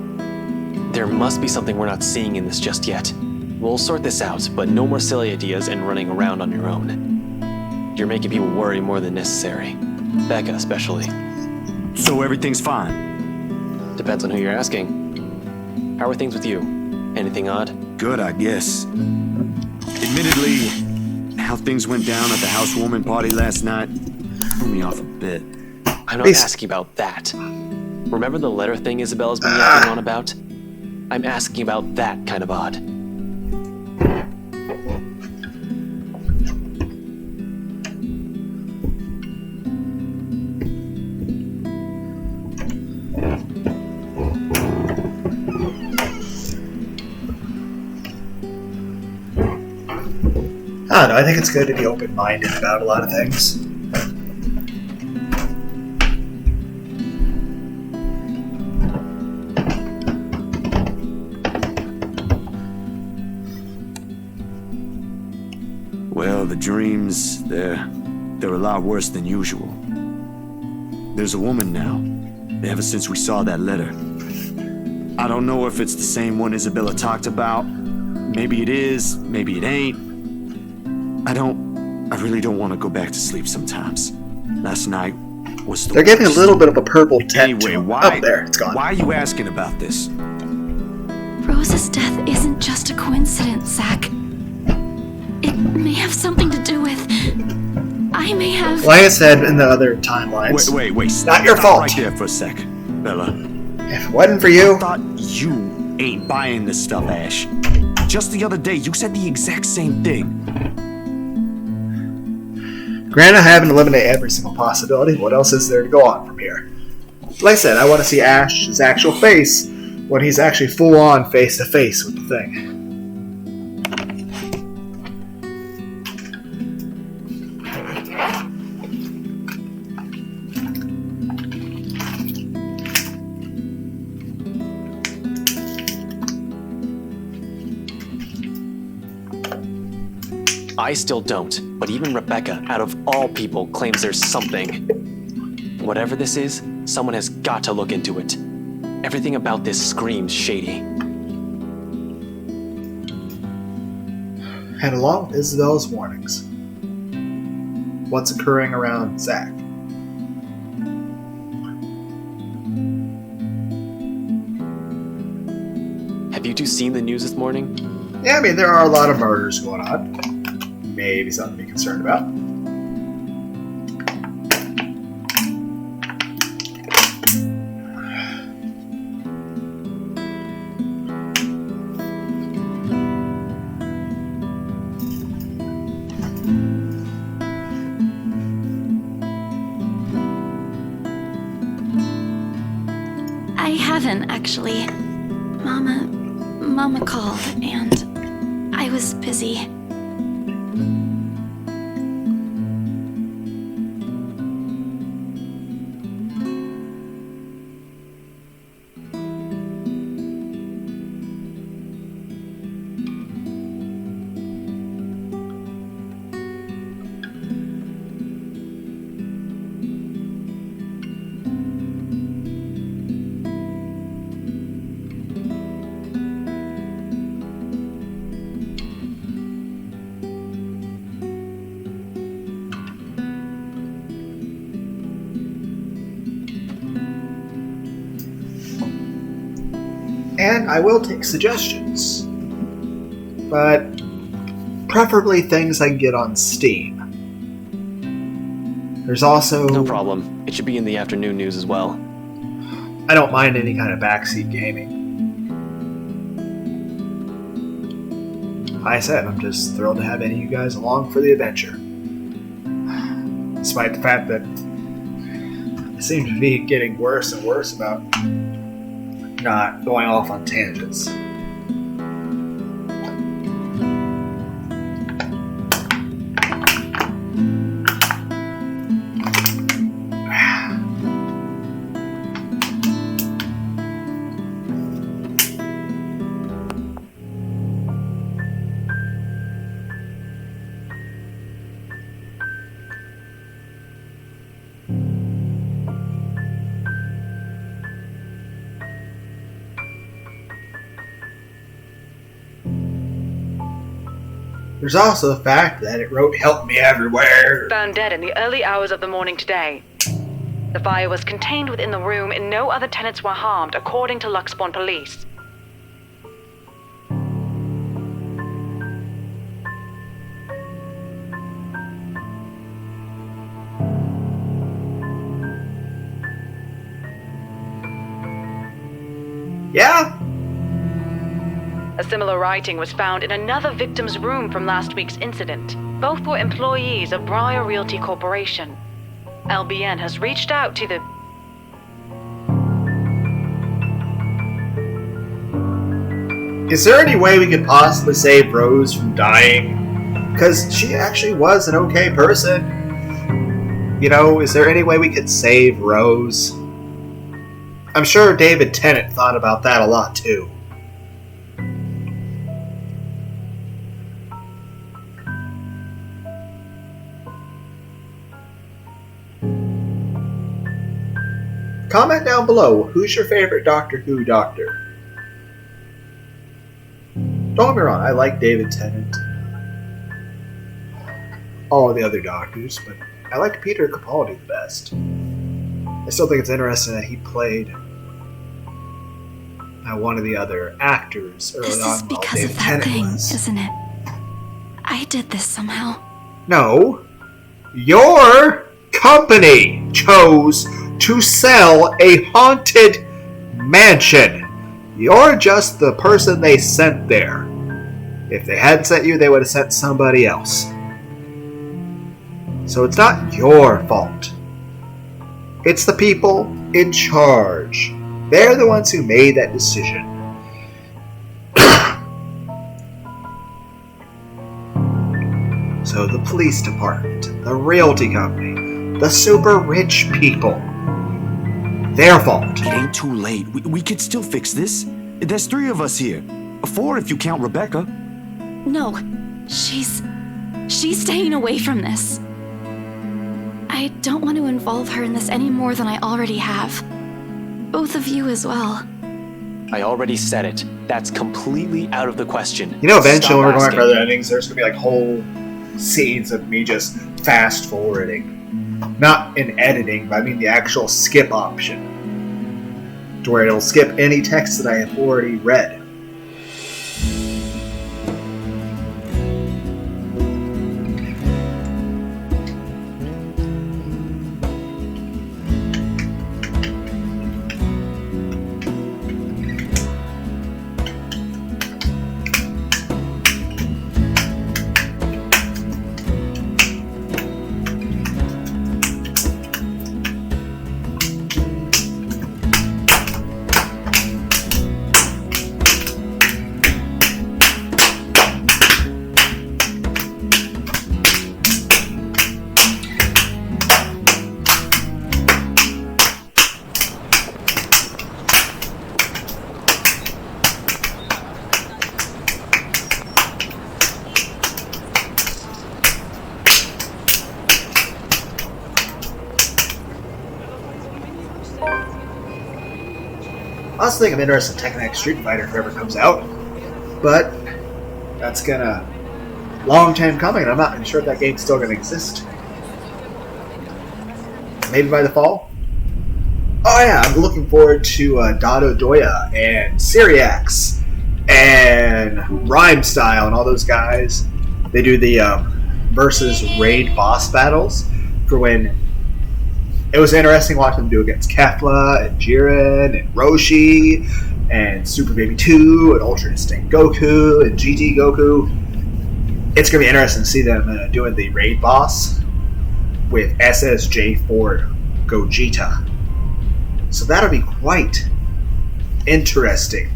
There must be something we're not seeing in this just yet. We'll sort this out, but no more silly ideas and running around on your own. You're making people worry more than necessary. Becca especially. So everything's fine? Depends on who you're asking. How are things with you? Anything odd? Good, I guess. Admittedly, how things went down at the housewarming party last night threw me off a bit. I'm not asking about that. Remember the letter thing Isabella's been yapping on about? I'm asking about that kind of odd. I don't know, I think it's good to be open-minded about a lot of things. Well, the dreams, they're a lot worse than usual. There's a woman now, ever since we saw that letter. I don't know if it's the same one Isabella talked about. Maybe it is, maybe it ain't. I really don't want to go back to sleep sometimes. Last night was the They're giving a worst. little bit of a purple tint Anyway, to them. why? Oh, there, it's gone. Why are you asking about this? Rose's death isn't just a coincidence, Zach. It may have something to do with... I may have... Like I said in the other timelines, Wait. not your Stop fault. right there for a sec, Bella. If it wasn't for you... I thought you ain't buying this stuff, Ash. Just the other day, you said the exact same thing. Granted, I haven't eliminated every single possibility. What else is there to go on from here? Like I said, I want to see Ash's actual face when he's actually full-on face-to-face with the thing. I still don't, but even Rebecca, out of all people, claims there's something. Whatever this is, someone has got to look into it. Everything about this screams shady. And along with Isabel's warnings, what's occurring around Zach? Have you two seen the news this morning? Yeah, I mean, there are a lot of murders going on. Maybe something to be concerned about. I haven't, actually. Mama called, and I was busy. And I will take suggestions, but preferably things I can get on Steam. There's also... No problem. It should be in the afternoon news as well. I don't mind any kind of backseat gaming. Like I said, I'm just thrilled to have any of you guys along for the adventure. Despite the fact that I seem to be getting worse and worse about not going off on tangents. There's also the fact that it wrote "Help me everywhere." Found dead in the early hours of the morning today. The fire was contained within the room and no other tenants were harmed, according to Luxbourne police. Yeah? A similar writing was found in another victim's room from last week's incident. Both were employees of Briar Realty Corporation. LBN has reached out to the... Is there any way we could possibly save Rose from dying? Because she actually was an okay person. You know, is there any way we could save Rose? I'm sure David Tennant thought about that a lot too. Comment down below, who's your favorite Doctor Who doctor? Don't get me wrong, I like David Tennant. All of the other doctors, but I like Peter Capaldi the best. I still think it's interesting that he played one of the other actors early on. This is because of that thing, isn't it? I did this somehow. No. Your company chose to sell a haunted mansion. You're just the person they sent there. If they hadn't sent you, they would have sent somebody else. So it's not your fault. It's the people in charge. They're the ones who made that decision. So the police department, the realty company, the super rich people, their fault. It ain't too late. We could still fix this. There's 3 of us here. 4 if you count Rebecca. No, she's She's staying away from this. I don't want to involve her in this any more than I already have. Both of you as well. I already said it. That's completely out of the question. You know, eventually Stop when we're going asking. for other endings, there's going to be like whole scenes of me just fast forwarding. Not in editing, but I mean the actual skip option. To where it'll skip any text that I have already read. I also think I'm interested in Tekken X Street Fighter if it ever comes out, but that's gonna long time coming, and I'm not even sure if that game's still gonna exist. Maybe by the fall. Oh yeah, I'm looking forward to Dado Doya and Syriax and Rhyme Style and all those guys. They do the versus raid boss battles for when. It was interesting watching them do against Kefla and Jiren and Roshi and Super Baby 2 and Ultra Instinct Goku and GT Goku. It's going to be interesting to see them doing the raid boss with SSJ4 Gogeta. So that'll be quite interesting.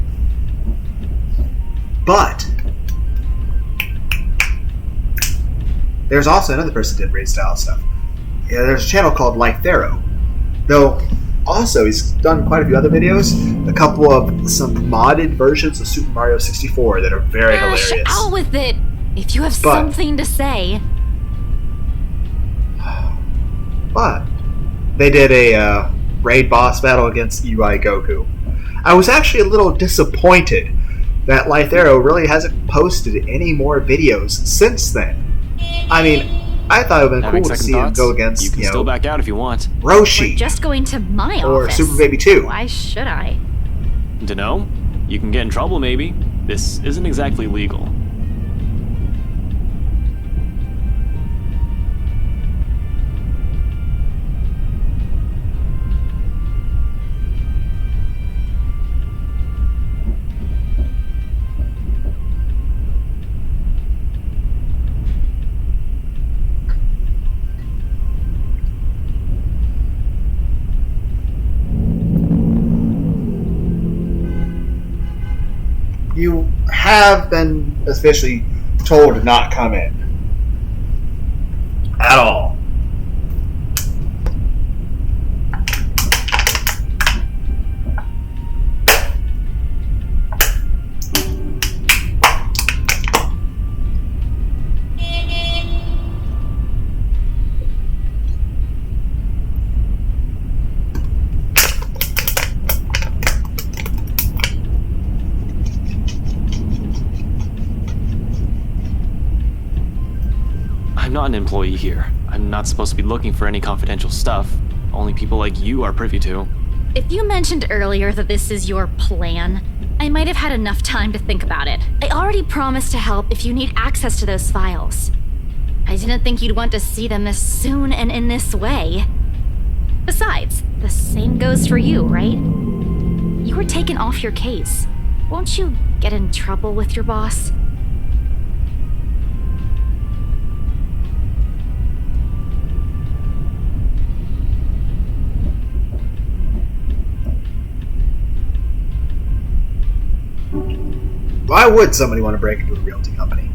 But there's also another person that did raid style stuff. Yeah, there's a channel called Lythero. Though, also, he's done quite a few other videos. A couple of some modded versions of Super Mario 64 that are very hilarious. Out with it! If you have something to say. But they did a raid boss battle against UI Goku. I was actually a little disappointed that Lythero really hasn't posted any more videos since then. I mean, I thought it would have been cool to see him go against, you can still back out if you want. Roshi. We're just going to my or office. Super Baby 2. Why should I? Dunno. You can get in trouble, maybe. This isn't exactly legal. You have been officially told to not come in. At all. I'm not an employee here. I'm not supposed to be looking for any confidential stuff. Only people like you are privy to. If you mentioned earlier that this is your plan, I might have had enough time to think about it. I already promised to help if you need access to those files. I didn't think you'd want to see them this soon and in this way. Besides, the same goes for you, right? You were taken off your case. Won't you get in trouble with your boss? Why would somebody want to break into a realty company?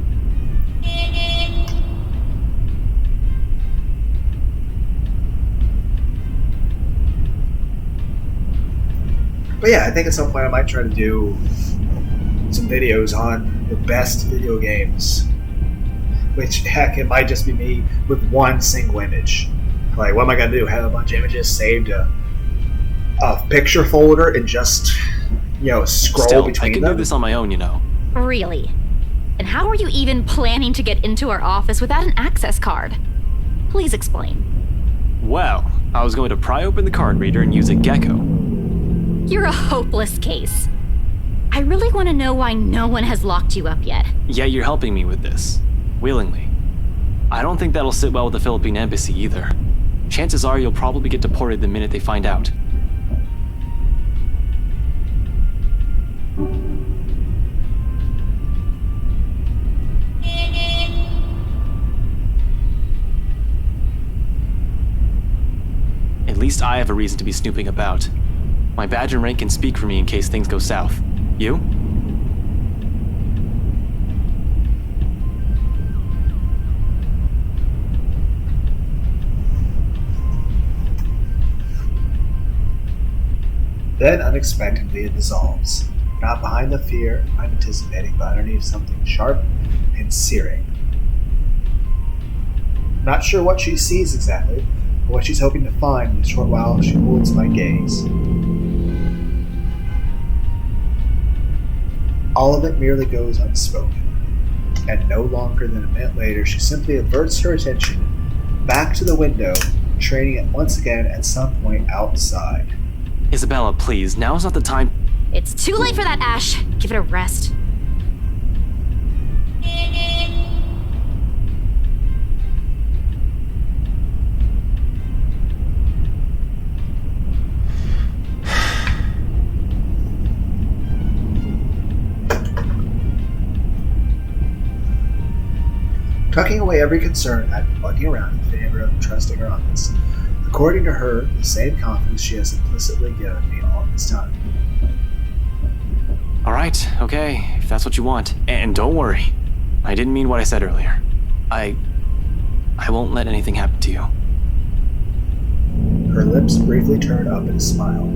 But yeah, I think at some point I might try to do some videos on the best video games Which, heck, it might just be me with one single image. Like, what am I going to do? Have a bunch of images saved a picture folder and just, scroll Still, between I can them? do this on my own, Really? And how are you even planning to get into our office without an access card? Please explain. Well, I was going to pry open the card reader and use a gecko. You're a hopeless case. I really want to know why no one has locked you up yet. Yeah, you're helping me with this. Willingly. I don't think that'll sit well with the Philippine embassy either. Chances are you'll probably get deported the minute they find out. At least I have a reason to be snooping about. My badge and rank can speak for me in case things go south. You? Then unexpectedly it dissolves. Not behind the fear I'm anticipating, but underneath something sharp and searing. Not sure what she sees exactly, or what she's hoping to find in the short while she holds my gaze. All of it merely goes unspoken, and no longer than a minute later she simply averts her attention back to the window, training it once again at some point outside. Isabella, please, now's not the time. It's too late for that, Ash. Give it a rest. Tucking away every concern, I've been bugging around in favor of trusting her on this. According to her, the same confidence she has implicitly given me all this time. Alright, okay, if that's what you want. And don't worry. I didn't mean what I said earlier. I won't let anything happen to you. Her lips briefly turn up in a smile,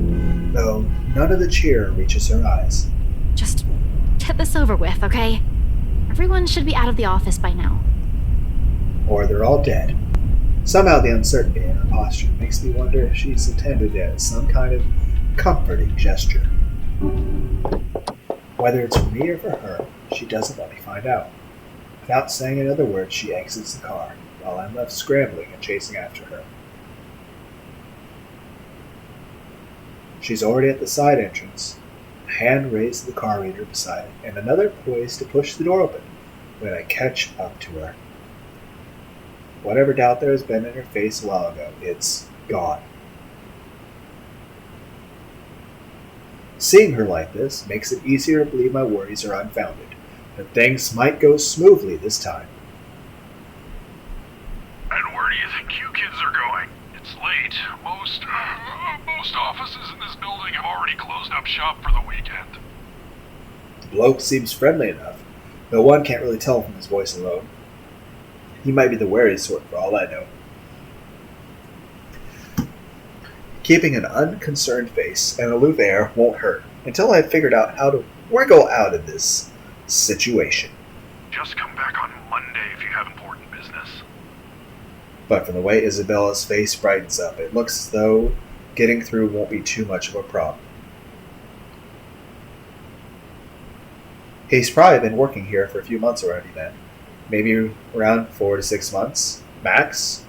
though none of the cheer reaches her eyes. Just get this over with, okay? Everyone should be out of the office by now. Or they're all dead. Somehow the uncertainty in her posture makes me wonder if she's intended it as some kind of comforting gesture. Whether it's for me or for her, she doesn't let me find out. Without saying another word, she exits the car, while I'm left scrambling and chasing after her. She's already at the side entrance, a hand raised to the car reader beside it, and another poised to push the door open when I catch up to her. Whatever doubt there has been in her face a while ago, it's gone. Seeing her like this makes it easier to believe my worries are unfounded, that things might go smoothly this time. And where do you think you kids are going? It's late. Most offices in this building have already closed up shop for the weekend. The bloke seems friendly enough, though one can't really tell from his voice alone. He might be the wary sort for all I know. Keeping an unconcerned face and aloof air won't hurt until I've figured out how to wriggle out of this situation. Just come back on Monday if you have important business. But from the way Isabella's face brightens up, it looks as though getting through won't be too much of a problem. He's probably been working here for a few months already then. Maybe around 4 to 6 months, max.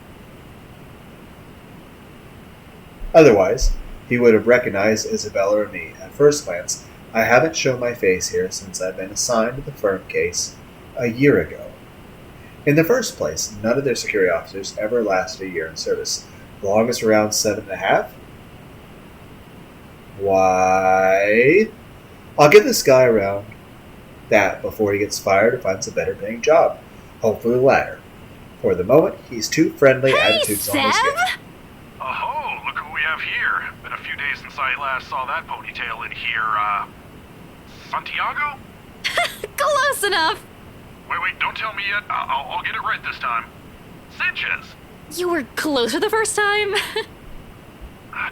Otherwise, he would have recognized Isabella or me. At first glance, I haven't shown my face here since I've been assigned to the firm case a year ago. In the first place, none of their security officers ever lasted a year in service. The longest around 7.5. Why? I'll give this guy around that before he gets fired or finds a better paying job. Hopefully the latter. For the moment, he's too friendly, attitudes almost get. Oh, look who we have here. Been a few days since I last saw that ponytail in here, Santiago? Close enough! Wait, don't tell me yet. I'll get it right this time. Sanchez! You were closer the first time?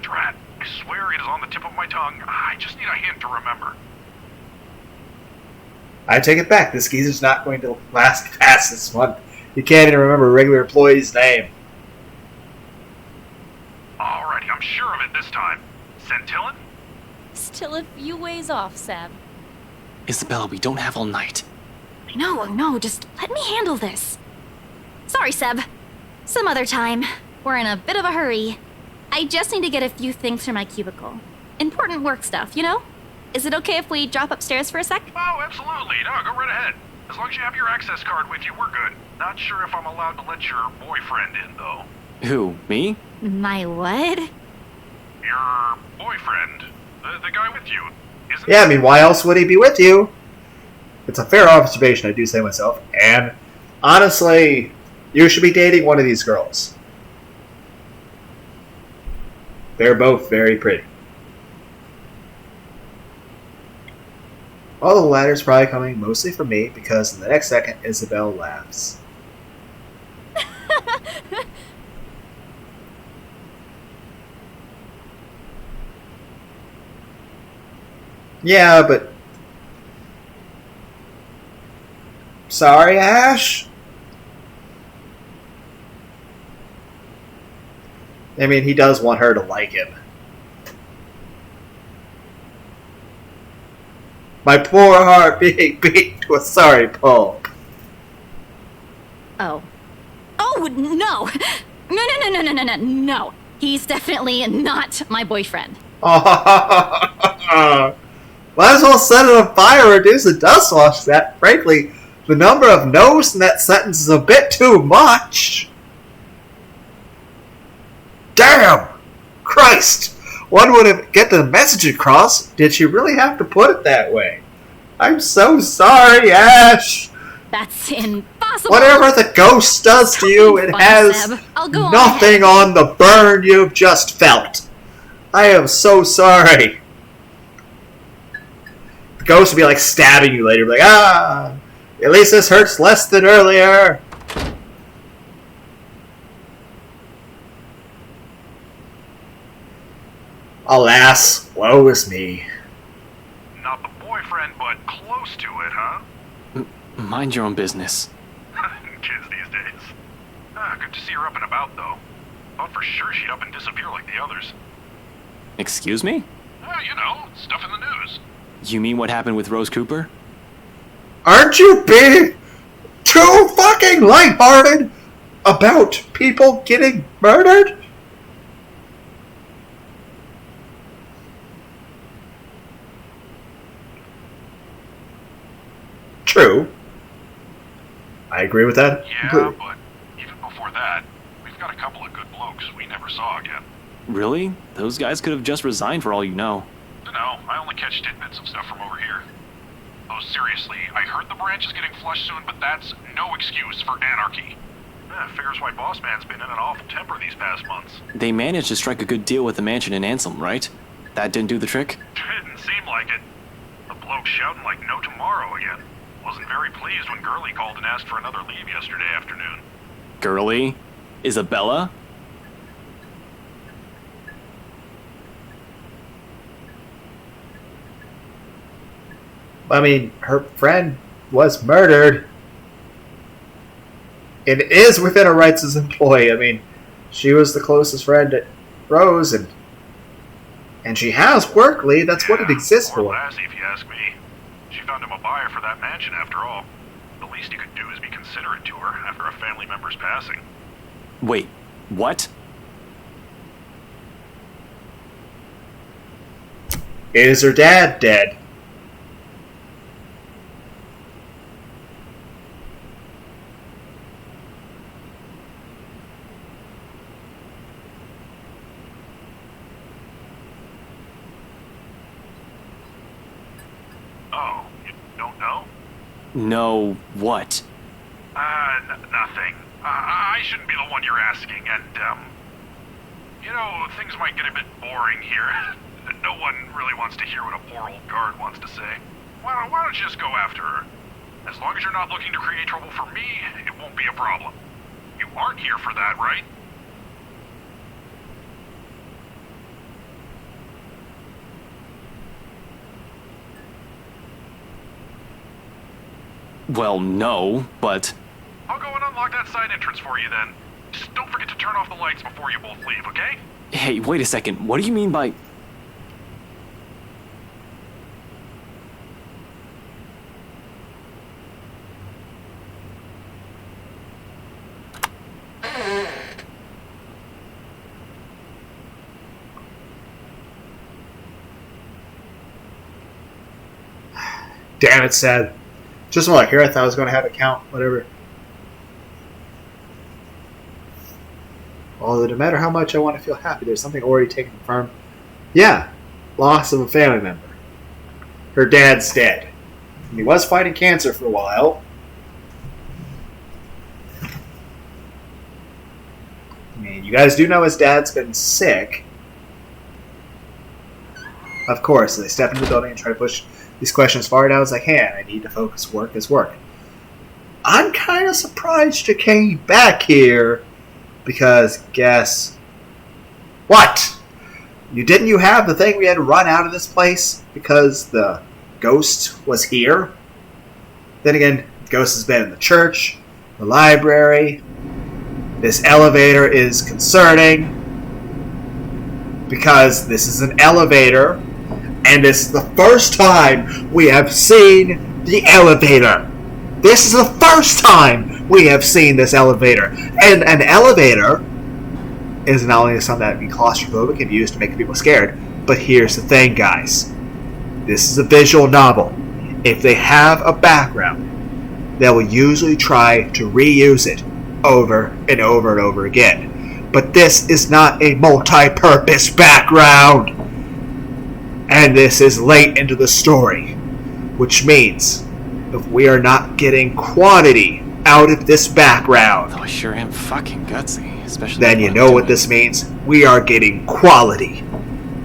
Drat. I swear it is on the tip of my tongue. I just need a hint to remember. I take it back. This geezer's not going to last past this month. You can't even remember a regular employee's name. Alrighty, I'm sure of it this time. Centillon? Still a few ways off, Seb. Isabella, we don't have all night. I know, just let me handle this. Sorry, Seb. Some other time. We're in a bit of a hurry. I just need to get a few things from my cubicle. Important work stuff, you know? Is it okay if we drop upstairs for a sec? Oh, absolutely. No, go right ahead. As long as you have your access card with you, we're good. Not sure if I'm allowed to let your boyfriend in, though. Who, me? My what? Your boyfriend. The guy with you. Isn't Yeah, I mean, why else would he be with you? It's a fair observation, I do say myself. And honestly, you should be dating one of these girls. They're both very pretty. All the latter's probably coming mostly from me because in the next second, Isabel laughs. Yeah, but... Sorry, Ash? I mean, he does want her to like him. My poor heart being beat to a sorry pulp. Oh. Oh, no! No. He's definitely not my boyfriend. Might as well set it on fire or reduce the dust wash that. Frankly, the number of no's in that sentence is a bit too much. Damn! Christ! One would have get the message across. Did she really have to put it that way? I'm so sorry, Ash. That's impossible. Whatever the ghost does to you, it Fine, has Seb. I'll go on nothing ahead. on the burn you've just felt. I am so sorry. The ghost will be like stabbing you later, like, at least this hurts less than earlier. Alas, woe is me. not the boyfriend, but close to it, huh? Mind your own business. Kids these days. Good to see her up and about, though. Thought for sure she'd up and disappear like the others. Excuse me? You know, stuff in the news. You mean what happened with Rose Cooper? Aren't you being too fucking lighthearted about people getting murdered? True. I agree with that. Yeah, completely. but even before that, we've got a couple of good blokes we never saw again. Really? Those guys could have just resigned for all you know. Dunno, I only catch tidbits of stuff from over here. Oh, seriously, I heard the branch is getting flushed soon, but that's no excuse for anarchy. Figures why Boss Man's been in an awful temper these past months. They managed to strike a good deal with the mansion in Ansem, right? That didn't do the trick? Didn't seem like it. The bloke shouting like no tomorrow again. Wasn't very pleased when Gurley called and asked for another leave yesterday afternoon. Gurley? Isabella? I mean, her friend was murdered. It is within her rights as an employee. I mean, she was the closest friend at Rose, and she has work leave. That's what it exists Poor for. Lassie, if you ask me. She found him a buyer for that mansion after all. The least you could do is be considerate to her after a family member's passing. Wait, what? Is her dad dead? Oh, you don't know? No, what? Nothing. I shouldn't be the one you're asking, and, you know, things might get a bit boring here. No one really wants to hear what a poor old guard wants to say. Why don't you just go after her? As long as you're not looking to create trouble for me, it won't be a problem. You aren't here for that, right? Well, no, but... I'll go in on unlock that side entrance for you then. Just don't forget to turn off the lights before you both leave, okay? Hey, wait a second. What do you mean by... Damn it, sad. Just like here, I thought I was going to have it count, whatever. Although, no matter how much I want to feel happy, there's something already taken firm. Yeah, loss of a family member. Her dad's dead. And he was fighting cancer for a while. I mean, you guys do know his dad's been sick. Of course, they step into the building and try to push these questions as far down as I can. I need to focus. Work is work. I'm kind of surprised you came back here because guess what? Didn't you have the thing we had to run out of this place because the ghost was here? Then again, the ghost has been in the church, the library. This elevator is concerning because this is an elevator. And this is the first time we have seen the elevator. This is the first time we have seen this elevator. And an elevator is not only something that can be claustrophobic and used to make people scared, but here's the thing, guys. This is a visual novel. If they have a background, they will usually try to reuse it over and over and over again. But this is not a multi-purpose background. And this is late into the story, which means if we are not getting quantity out of this background, I sure am fucking gutsy, especially. Then you know what this means. We are getting quality.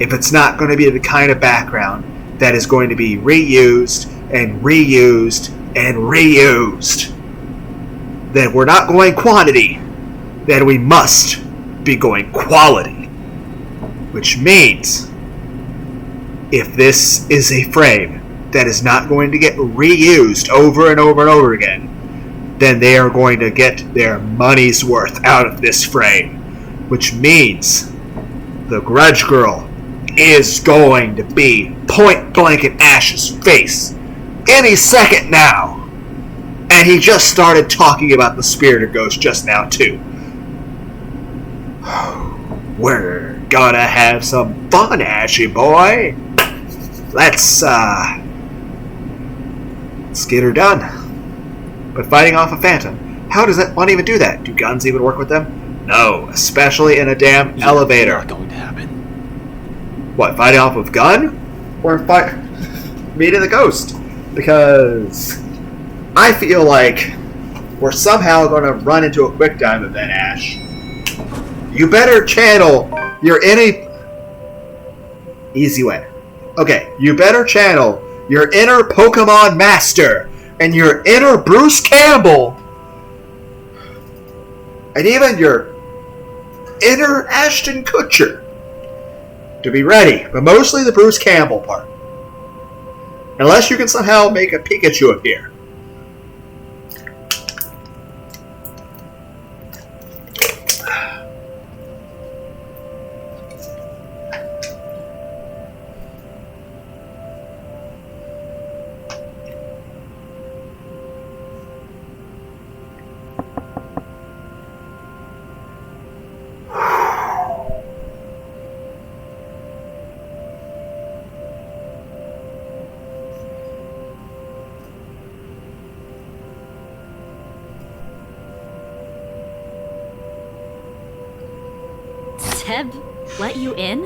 If it's not going to be the kind of background that is going to be reused and reused and reused, then we're not going quantity. Then we must be going quality, which means if this is a frame that is not going to get reused over and over and over again, then they are going to get their money's worth out of this frame. Which means the Grudge Girl is going to be point blank in Ash's face any second now. And he just started talking about the spirit of ghost just now too. We're gonna have some fun, Ashy boy. Let's get her done. But fighting off a phantom, how does that one even do that? Do guns even work with them? No, especially in a damn elevator. Not going to happen. What, fighting off with gun? Or meeting the ghost? Because I feel like we're somehow going to run into a quick time event, Ash. You better channel your easy way. Okay, you better channel your inner Pokemon Master and your inner Bruce Campbell and even your inner Ashton Kutcher to be ready, but mostly the Bruce Campbell part. Unless you can somehow make a Pikachu appear. Seb let you in?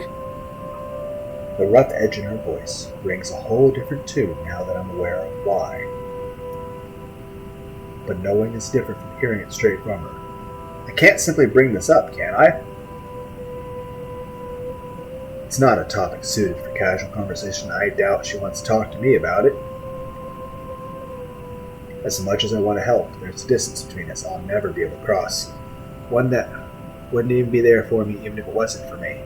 The rough edge in her voice rings a whole different tune now that I'm aware of why. But knowing is different from hearing it straight from her. I can't simply bring this up, can I? It's not a topic suited for casual conversation. I doubt she wants to talk to me about it. As much as I want to help, there's a distance between us I'll never be able to cross. One that wouldn't even be there for me even if it wasn't for me.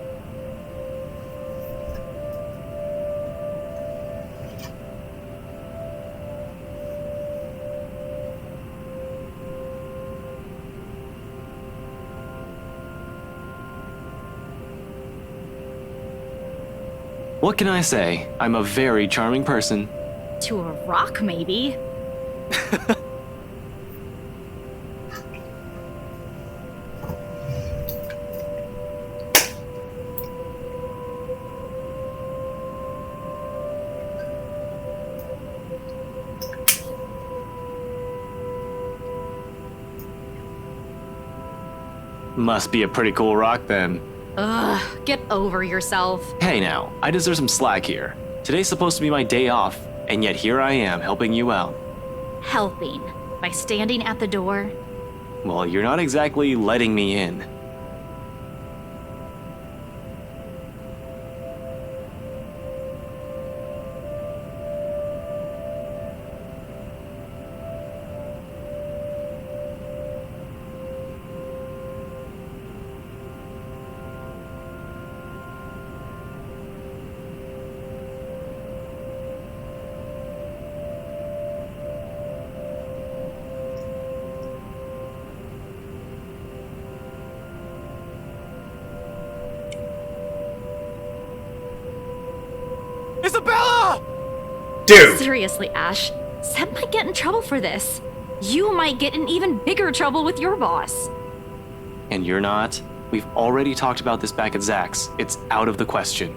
What can I say? I'm a very charming person. To a rock, maybe. Must be a pretty cool rock then. Ugh, get over yourself. Hey now, I deserve some slack here. Today's supposed to be my day off, and yet here I am helping you out. Helping? By standing at the door? Well, you're not exactly letting me in. Isabella! Dude! Seriously, Ash. Seb might get in trouble for this. You might get in even bigger trouble with your boss. And you're not? We've already talked about this back at Zach's. It's out of the question.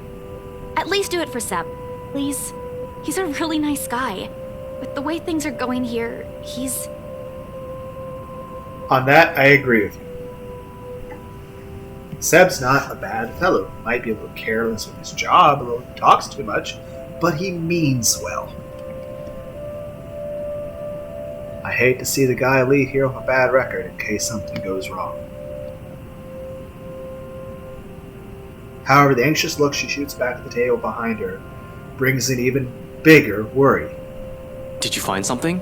At least do it for Seb, please. He's a really nice guy. With the way things are going here, he's... On that, I agree with you. Seb's not a bad fellow. Might be a little careless with his job, a little talks too much, but he means well. I hate to see the guy leave here with a bad record in case something goes wrong. However, the anxious look she shoots back at the table behind her brings an even bigger worry. Did you find something?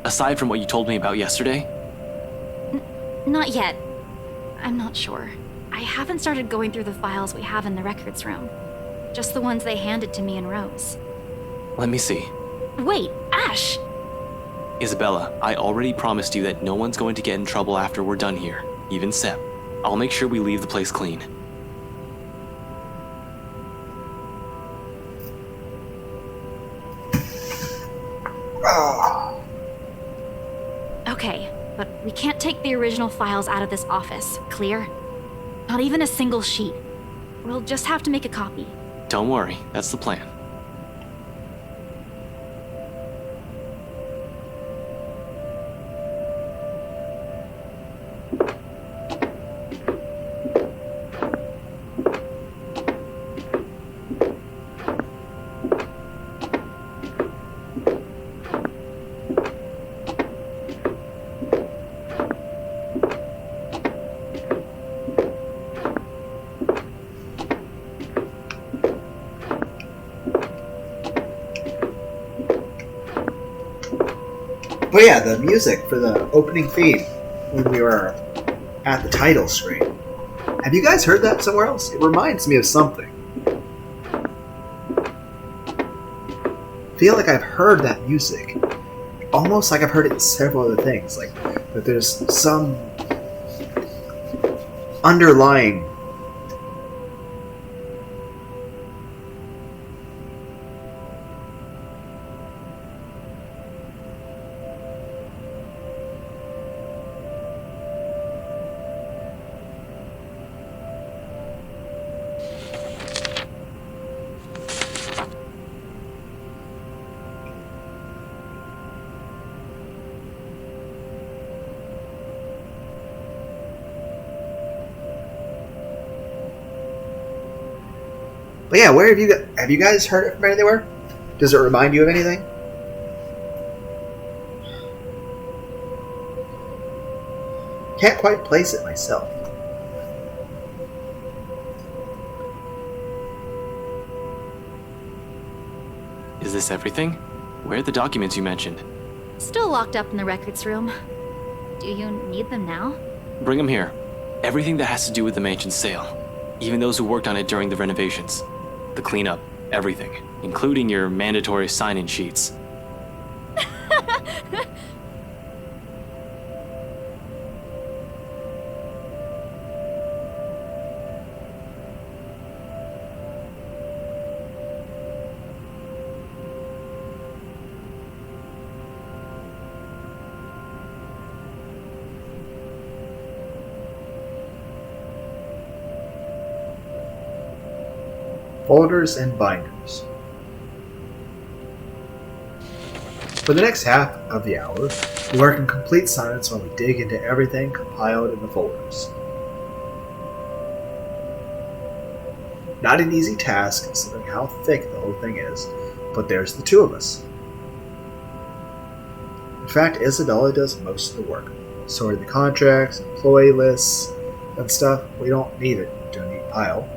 Aside from what you told me about yesterday? Not yet. I'm not sure. I haven't started going through the files we have in the records room. Just the ones they handed to me in rows. Let me see. Wait, Ash! Isabella, I already promised you that no one's going to get in trouble after we're done here. Even Seb. I'll make sure we leave the place clean. Okay, but we can't take the original files out of this office. Clear? Not even a single sheet. We'll just have to make a copy. Don't worry, that's the plan. But yeah, the music for the opening theme when we were at the title screen. Have you guys heard that somewhere else? It reminds me of something. I feel like I've heard that music. Almost like I've heard it in several other things. Like that there's some underlying But yeah, where have you guys heard it from anywhere? Does it remind you of anything? Can't quite place it myself. Is this everything? Where are the documents you mentioned? Still locked up in the records room. Do you need them now? Bring them here. Everything that has to do with the mansion's sale. Even those who worked on it during the renovations. The cleanup. Everything. Including your mandatory sign-in sheets. folders, and binders. For the next half of the hour, we work in complete silence while we dig into everything compiled in the folders. Not an easy task considering how thick the whole thing is, but there's the two of us. In fact, Isabella does most of the work, sorting the contracts, employee lists, and stuff. We don't need it to a neat pile.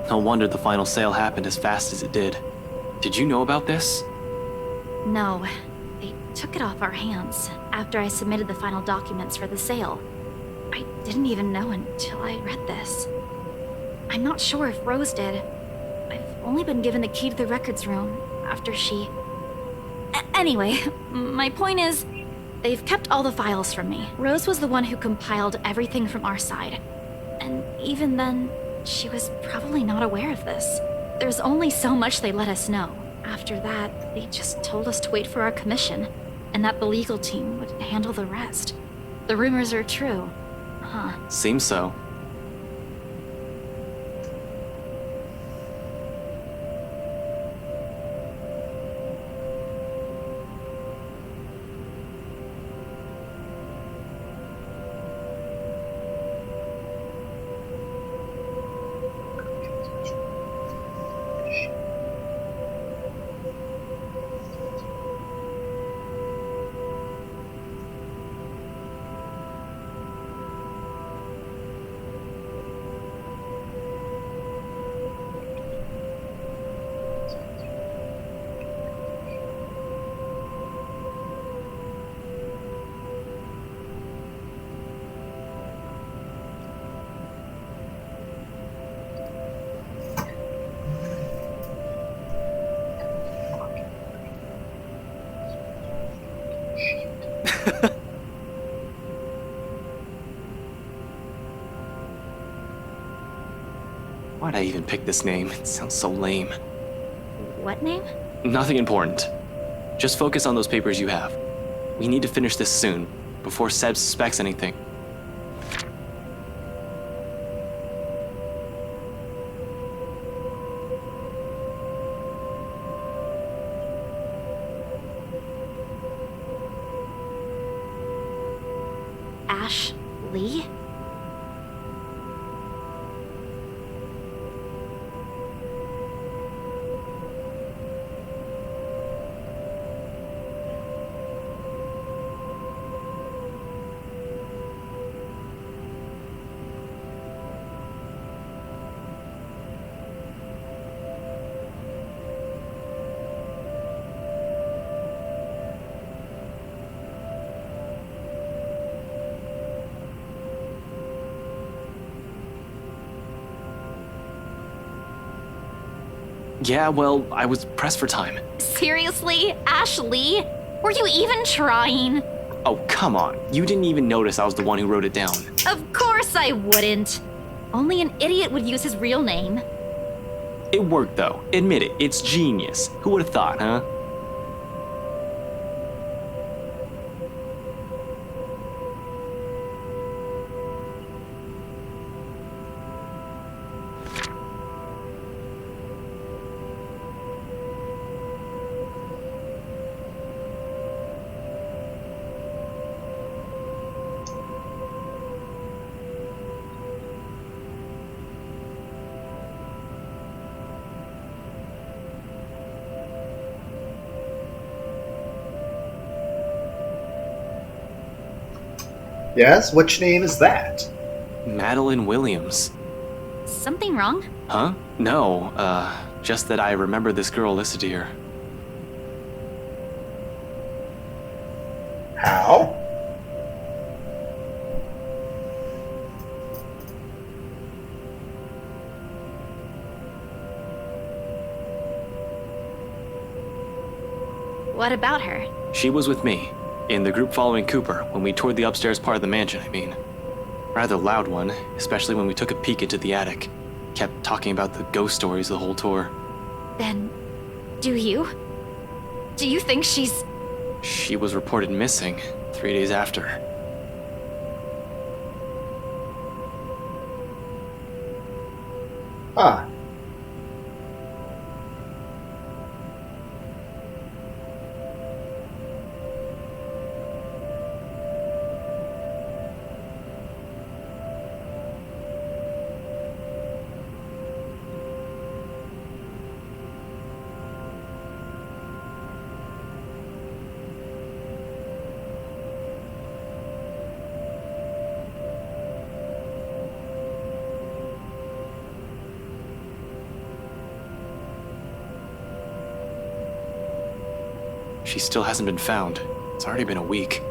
No wonder the final sale happened as fast as it did. Did you know about this? No, they took it off our hands after I submitted the final documents for the sale. I didn't even know until I read this. I'm not sure if Rose did. I've only been given the key to the records room after she... Anyway, my point is, they've kept all the files from me. Rose was the one who compiled everything from our side. And even then, she was probably not aware of this. There's only so much they let us know. After that, they just told us to wait for our commission, and that the legal team would handle the rest. The rumors are true, huh? Seems so. Why'd I even pick this name? It sounds so lame. What name? Nothing important. Just focus on those papers you have. We need to finish this soon, before Seb suspects anything. Ash Lee? Yeah, well, I was pressed for time. Seriously, Ashley? Were you even trying? Oh, come on. You didn't even notice I was the one who wrote it down. Of course I wouldn't. Only an idiot would use his real name. It worked, though. Admit it. It's genius. Who would have thought, huh? Yes? Which name is that? Madeline Williams. Something wrong? Huh? No, just that I remember this girl listed here. How? What about her? She was with me, in the group following Cooper, when we toured the upstairs part of the mansion, I mean. Rather loud one, especially when we took a peek into the attic. Kept talking about the ghost stories the whole tour. Then, do you? Do you think she's... She was reported missing 3 days after. Ah. She still hasn't been found. It's already been a week.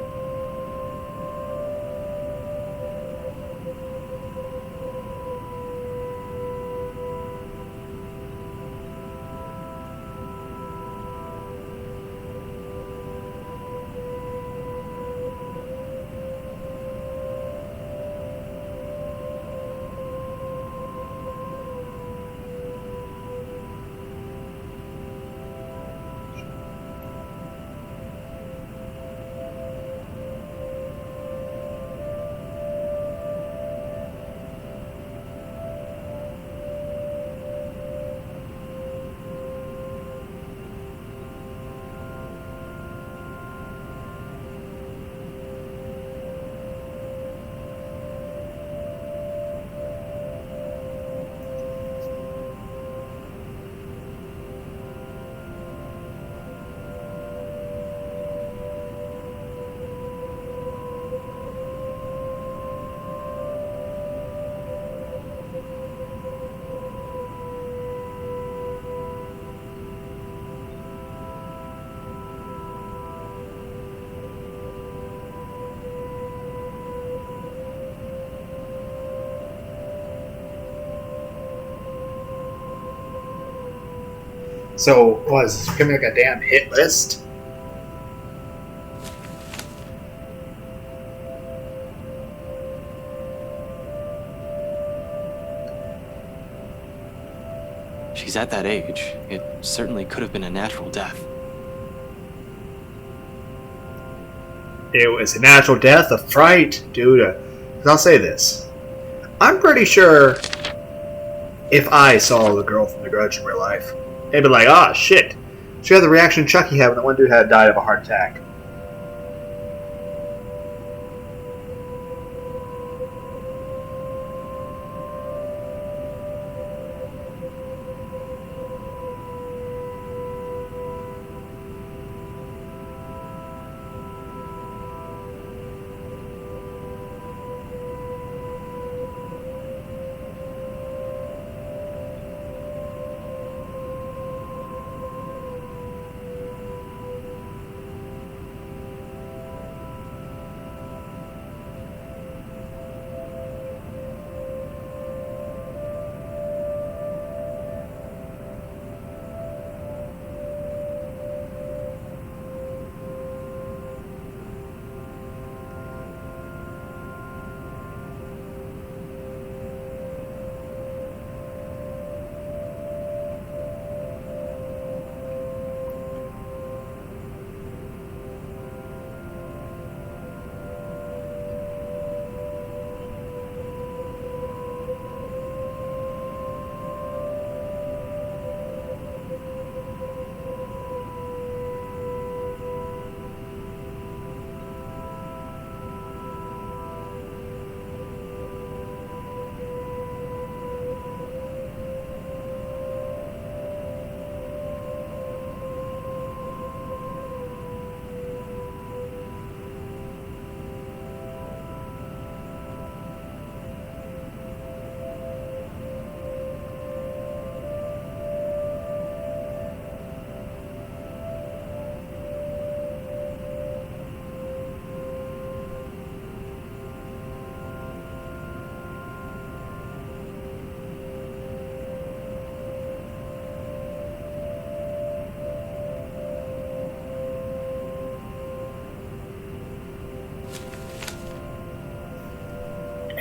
So, was this becoming like a damn hit list? She's at that age. It certainly could have been a natural death. It was a natural death of fright due to... 'cause I'll say this. I'm pretty sure if I saw the girl from The Grudge in real life, they'd be like, ah, shit. She had the reaction Chucky had when that one dude had died of a heart attack.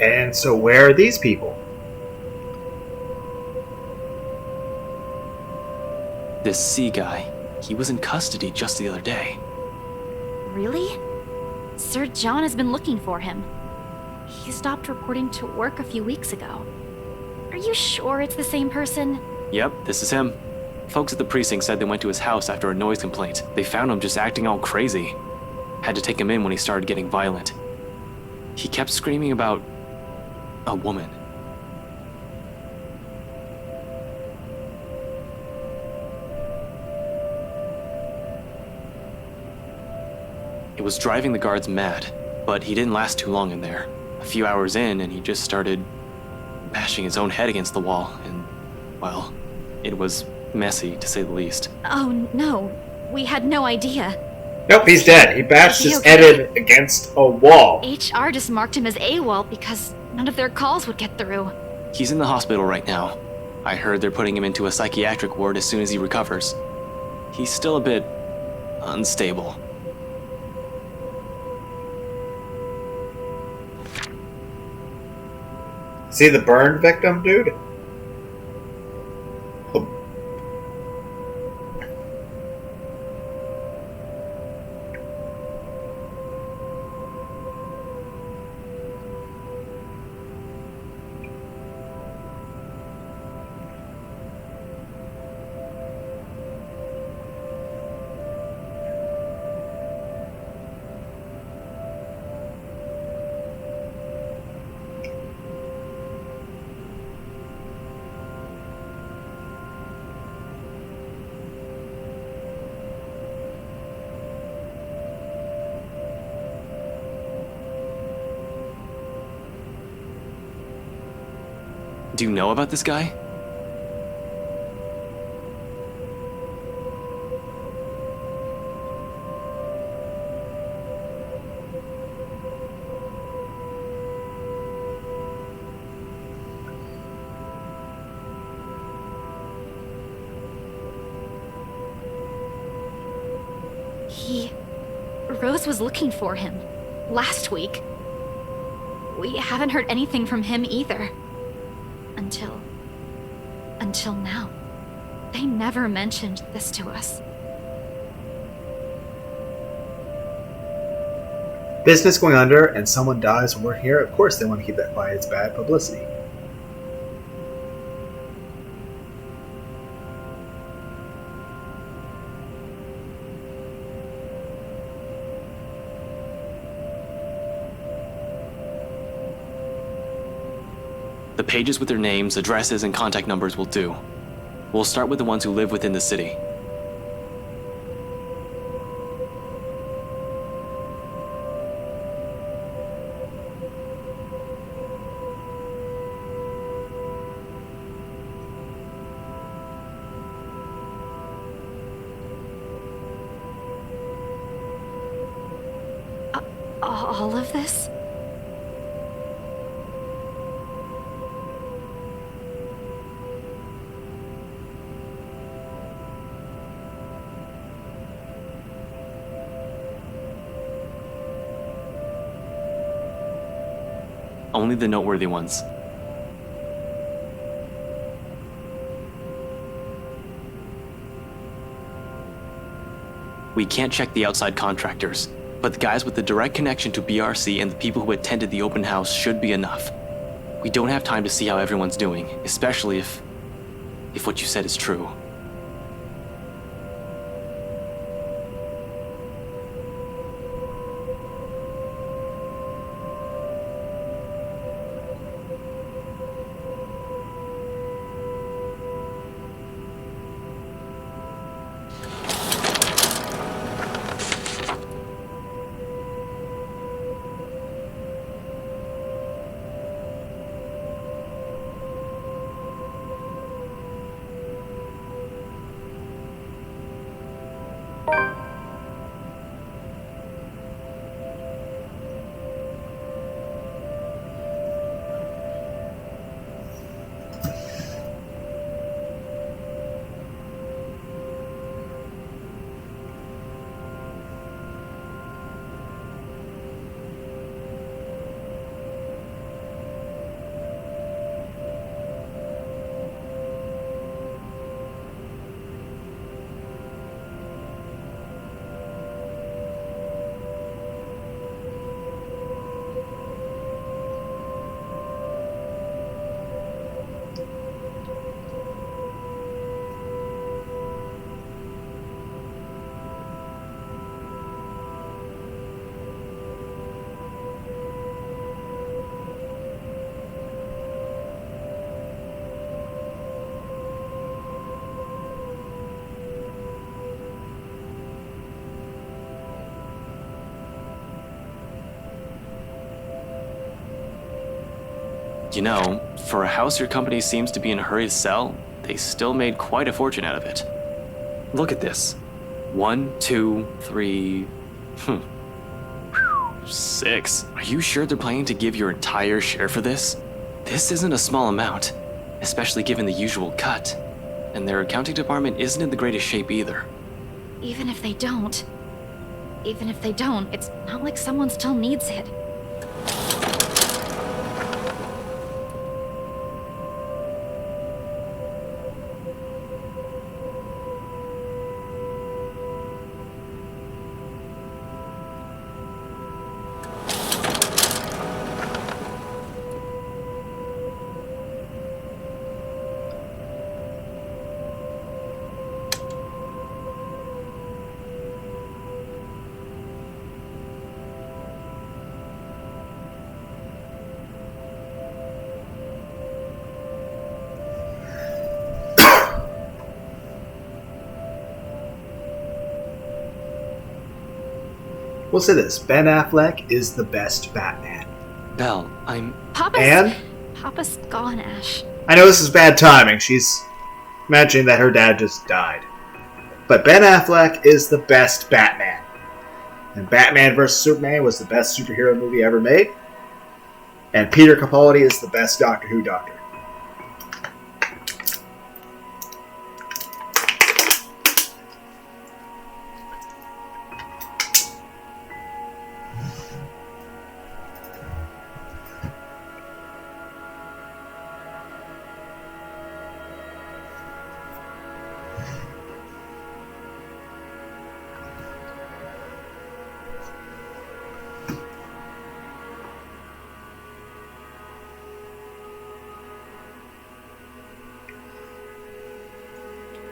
And so where are these people? This C guy, he was in custody just the other day. Really? Sir John has been looking for him. He stopped reporting to work a few weeks ago. Are you sure it's the same person? Yep, this is him. Folks at the precinct said they went to his house after a noise complaint. They found him just acting all crazy. Had to take him in when he started getting violent. He kept screaming about a woman. It was driving the guards mad, but he didn't last too long in there. A few hours in, and he just started bashing his own head against the wall, and, well, it was messy, to say the least. Oh no, we had no idea. Nope, he's dead. He bashed his head in against a wall. HR just marked him as AWOL because none of their calls would get through. He's in the hospital right now. I heard they're putting him into a psychiatric ward as soon as he recovers. He's still a bit unstable. See the burn victim, dude? Do you know about this guy? Rose was looking for him last week. We haven't heard anything from him either. Until now. They never mentioned this to us. Business going under and someone dies when we're here, of course they want to keep that quiet. It's bad publicity. The pages with their names, addresses, and contact numbers will do. We'll start with the ones who live within the city. All of this? Only the noteworthy ones. We can't check the outside contractors, but the guys with the direct connection to BRC and the people who attended the open house should be enough. We don't have time to see how everyone's doing, especially if what you said is true. You know, for a house your company seems to be in a hurry to sell, they still made quite a fortune out of it. Look at this. 1, 2, 3... 6. Are you sure they're planning to give your entire share for this? This isn't a small amount, especially given the usual cut. And their accounting department isn't in the greatest shape either. Even if they don't, it's not like someone still needs it. We'll say this, Ben Affleck is the best Batman. Belle, I'm... Papa's gone, Ash. I know this is bad timing. She's imagining that her dad just died. But Ben Affleck is the best Batman. And Batman vs. Superman was the best superhero movie ever made. And Peter Capaldi is the best Doctor Who Doctor.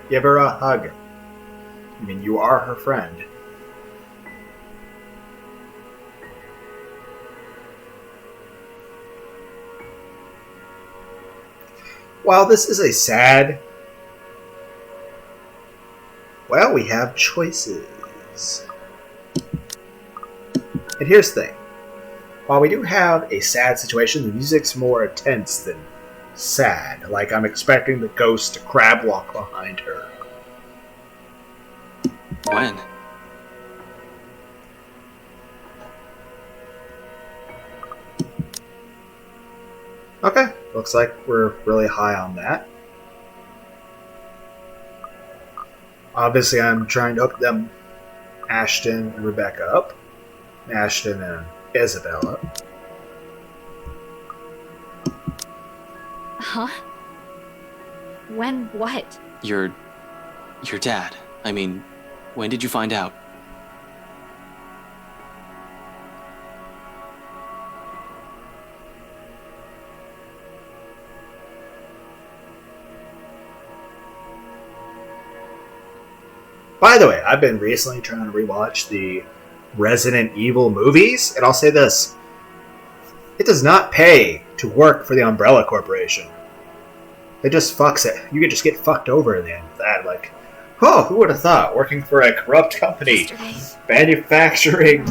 Give her a hug. I mean, you are her friend. While this is a sad... Well, we have choices. And here's the thing. While we do have a sad situation, the music's more tense than sad. Like, I'm expecting the ghost to crab walk behind her. When? Okay, looks like we're really high on that. Obviously, I'm trying to hook them, Ashton and Rebecca up. Ashton and Isabel up. Huh? When what? Your dad. I mean, when did you find out? By the way, I've been recently trying to rewatch the Resident Evil movies, and I'll say this. It does not pay to work for the Umbrella Corporation. It just fucks it. You could just get fucked over in the end of that. Like, oh, who would have thought? Working for a corrupt company, manufacturing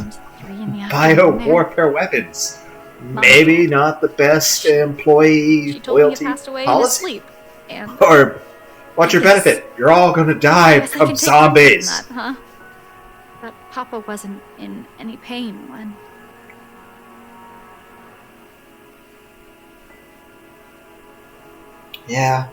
bio-warfare weapons. Maybe not the best employee loyalty policy. Or, what's your benefit? You're all gonna die from zombies. That, huh? But Papa wasn't in any pain when... Yeah.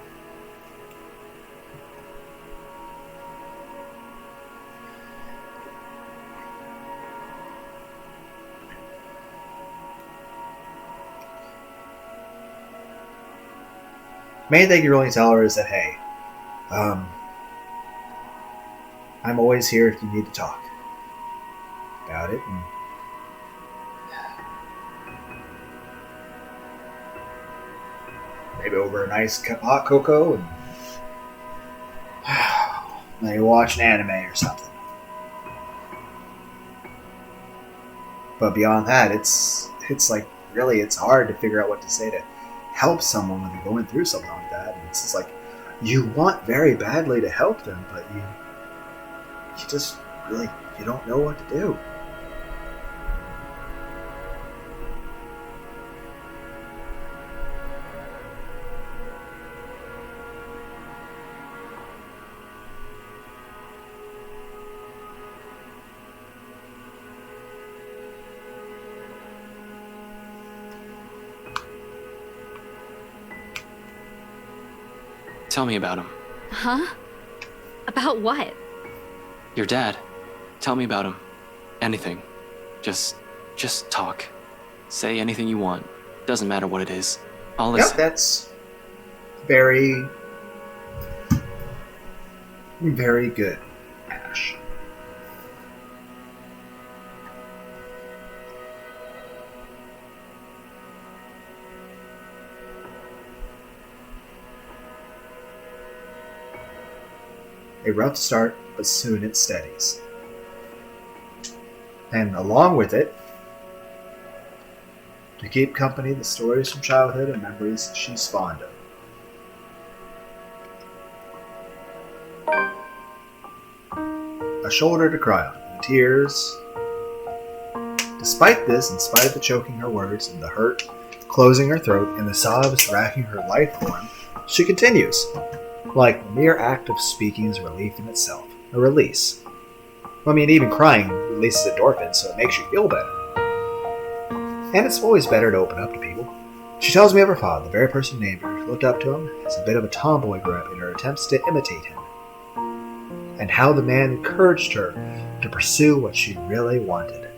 Main thing you really tell her is that, hey, I'm always here if you need to talk about it. And maybe over a nice cup of hot cocoa and maybe watch an anime or something. But beyond that, it's like, really, it's hard to figure out what to say to help someone when they're going through something like that. And it's just like, you want very badly to help them, but you just really, you don't know what to do. Tell me about him. Huh? About what? Your dad. Tell me about him. Anything. Just talk. Say anything you want. Doesn't matter what it is. I'll listen. Yep, that's very, very good, Ash. A rough start, but soon it steadies. And along with it, to keep company, the stories from childhood and memories she's fond of. A shoulder to cry on, and the tears. Despite this, in spite of the choking her words and the hurt closing her throat and the sobs racking her life form, she continues. Like the mere act of speaking is relief in itself, a release. I mean, even crying releases endorphins, so it makes you feel better. And it's always better to open up to people. She tells me of her father, the very person named her, looked up to him as a bit of a tomboy grew up in her attempts to imitate him, and how the man encouraged her to pursue what she really wanted.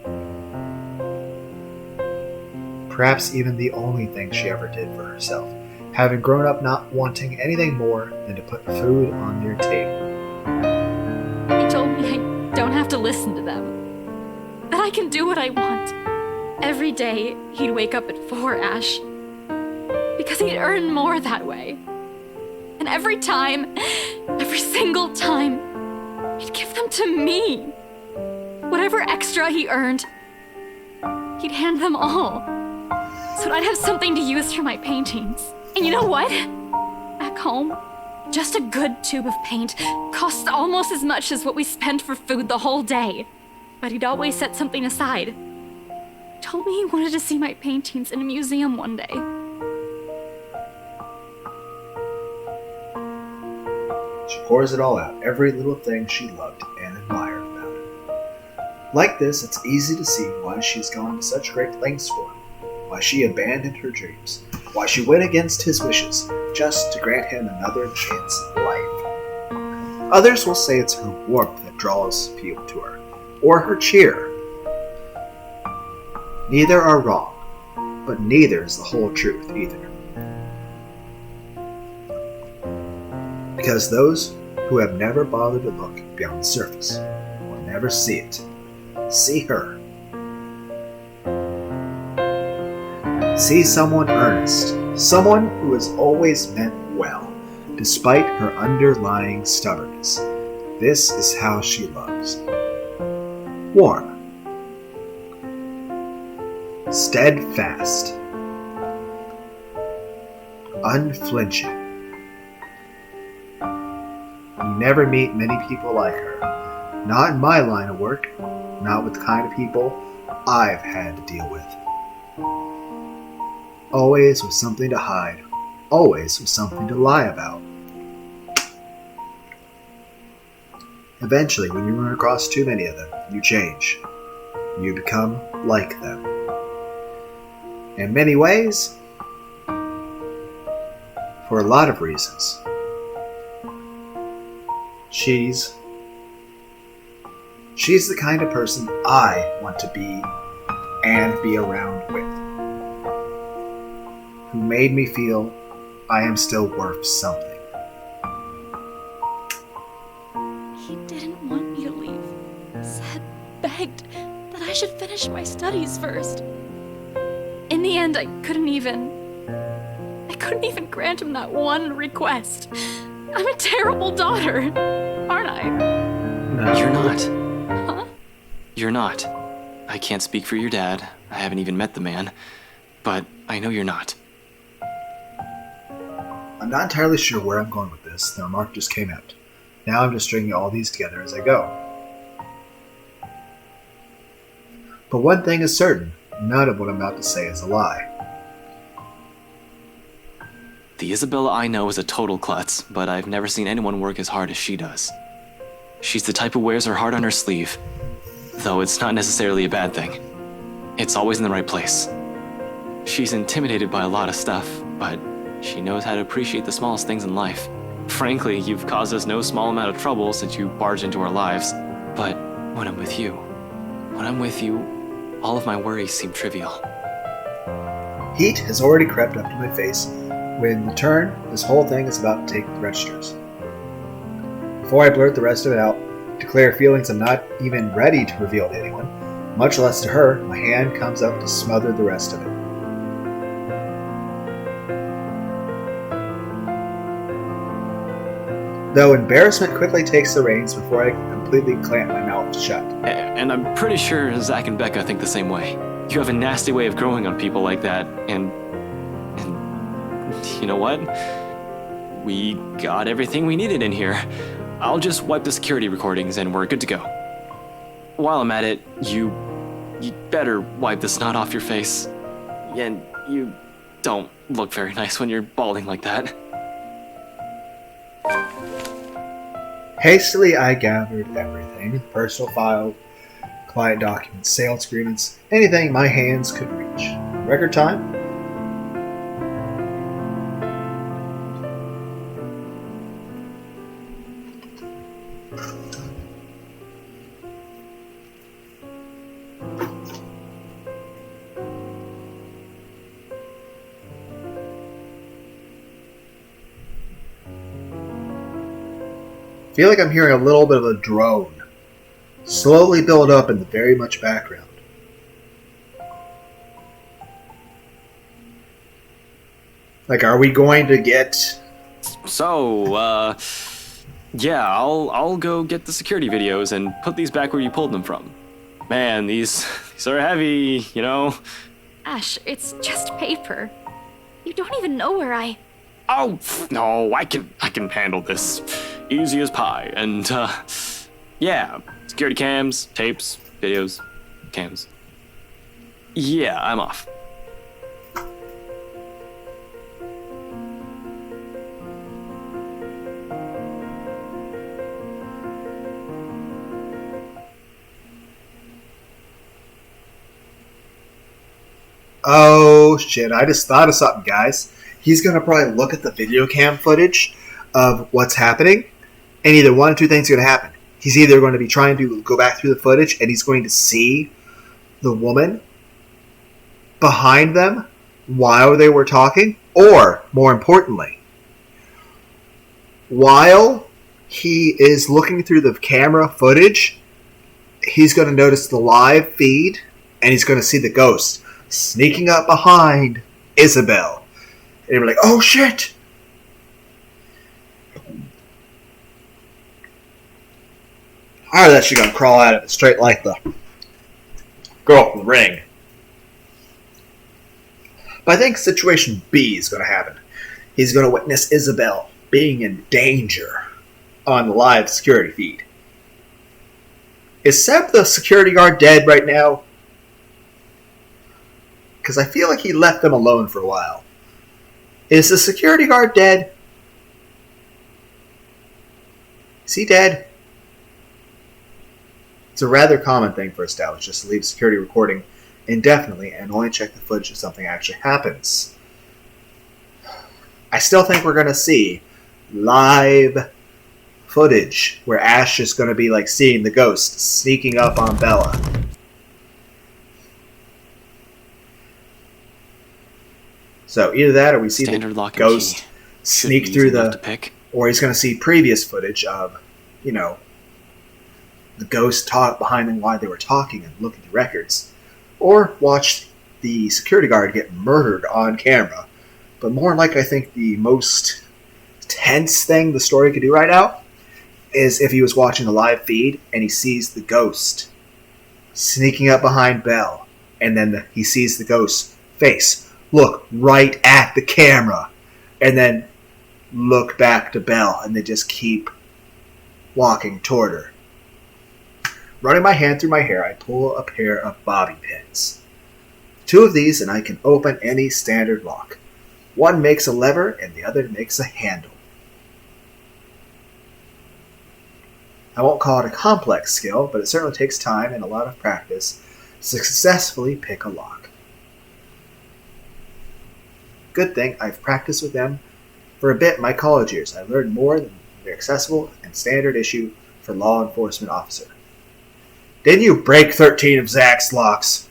Perhaps even the only thing she ever did for herself, having grown up not wanting anything more than to put food on their table. He told me I don't have to listen to them, that I can do what I want. Every day, he'd wake up at 4, Ash, because he'd earn more that way. And every time, every single time, he'd give them to me. Whatever extra he earned, he'd hand them all, so I'd have something to use for my paintings. And you know what? Back home, just a good tube of paint costs almost as much as what we spent for food the whole day. But he'd always set something aside. Told me he wanted to see my paintings in a museum one day. She pours it all out, every little thing she loved and admired about him. Like this, it's easy to see why she's gone to such great lengths for him, why she abandoned her dreams, why she went against his wishes just to grant him another chance at life. Others will say it's her warmth that draws people to her, or her cheer. Neither are wrong, but neither is the whole truth either. Because those who have never bothered to look beyond the surface will never see it. See her. See someone earnest, someone who has always meant well, despite her underlying stubbornness. This is how she loves. Warm. Steadfast. Unflinching. You never meet many people like her. Not in my line of work, not with the kind of people I've had to deal with. Always with something to hide, always with something to lie about. Eventually, when you run across too many of them, you change. You become like them. In many ways, for a lot of reasons. She's the kind of person I want to be and be around with. Who made me feel I am still worth something. He didn't want me to leave. Said, begged that I should finish my studies first. In the end, I couldn't even grant him that one request. I'm a terrible daughter, aren't I? No. You're not. Huh? You're not. I can't speak for your dad. I haven't even met the man. But I know you're not. I'm not entirely sure where I'm going with this. The remark just came out. Now I'm just stringing all these together as I go. But one thing is certain. None of what I'm about to say is a lie. The Isabella I know is a total klutz, but I've never seen anyone work as hard as she does. She's the type who wears her heart on her sleeve, though it's not necessarily a bad thing. It's always in the right place. She's intimidated by a lot of stuff, but she knows how to appreciate the smallest things in life. Frankly, you've caused us no small amount of trouble since you barged into our lives. But when I'm with you, all of my worries seem trivial. Heat has already crept up to my face when the turn this whole thing is about to take the registers. Before I blurt the rest of it out, declare feelings I'm not even ready to reveal to anyone, much less to her, my hand comes up to smother the rest of it. Though embarrassment quickly takes the reins before I completely clamp my mouth shut. And I'm pretty sure Zach and Becca think the same way. You have a nasty way of growing on people like that, and you know what? We got everything we needed in here. I'll just wipe the security recordings and we're good to go. While I'm at it, you better wipe the snot off your face. And you don't look very nice when you're bawling like that. Hastily, I gathered everything. Personal file, client documents, sales agreements, anything my hands could reach. Record time? I feel like I'm hearing a little bit of a drone slowly build up in the very much background. Like, are we going to get... So, yeah, I'll go get the security videos and put these back where you pulled them from. Man, these are heavy, you know? Ash, it's just paper. You don't even know where I... Oh, no, I can handle this. Easy as pie. And, yeah, security cams, tapes, videos, cams. Yeah, I'm off. Oh, shit, I just thought of something, guys. He's going to probably look at the video cam footage of what's happening, and either one or two things are going to happen. He's either going to be trying to go back through the footage, and he's going to see the woman behind them while they were talking, or, more importantly, while he is looking through the camera footage, he's going to notice the live feed, and he's going to see the ghost sneaking up behind Isabel. And we're like, oh shit! How that she gonna crawl out of it straight like the girl from the ring. But I think situation B is gonna happen. He's gonna witness Isabel being in danger on the live security feed. Is Seb the security guard dead right now? Because I feel like he left them alone for a while. Is the security guard dead? Is he dead? It's a rather common thing for establishers just to leave security recording indefinitely and only check the footage if something actually happens. I still think we're going to see live footage where Ash is going to be like seeing the ghost sneaking up on Bella. So either that, or we see Standard the ghost sneak through the, or he's going to see previous footage of, you know, the ghost talk behind them while they were talking and look at the records, or watch the security guard get murdered on camera. But more like, I think the most tense thing the story could do right now is if he was watching the live feed and he sees the ghost sneaking up behind Belle, and then he sees the ghost's face look right at the camera, and then look back to Belle, and they just keep walking toward her. Running my hand through my hair, I pull a pair of bobby pins. 2 of these, and I can open any standard lock. One makes a lever, and the other makes a handle. I won't call it a complex skill, but it certainly takes time and a lot of practice to successfully pick a lock. Good thing I've practiced with them For a bit in my college years, I learned more than the accessible and standard issue for law enforcement officer. Didn't you break 13 of Zach's locks?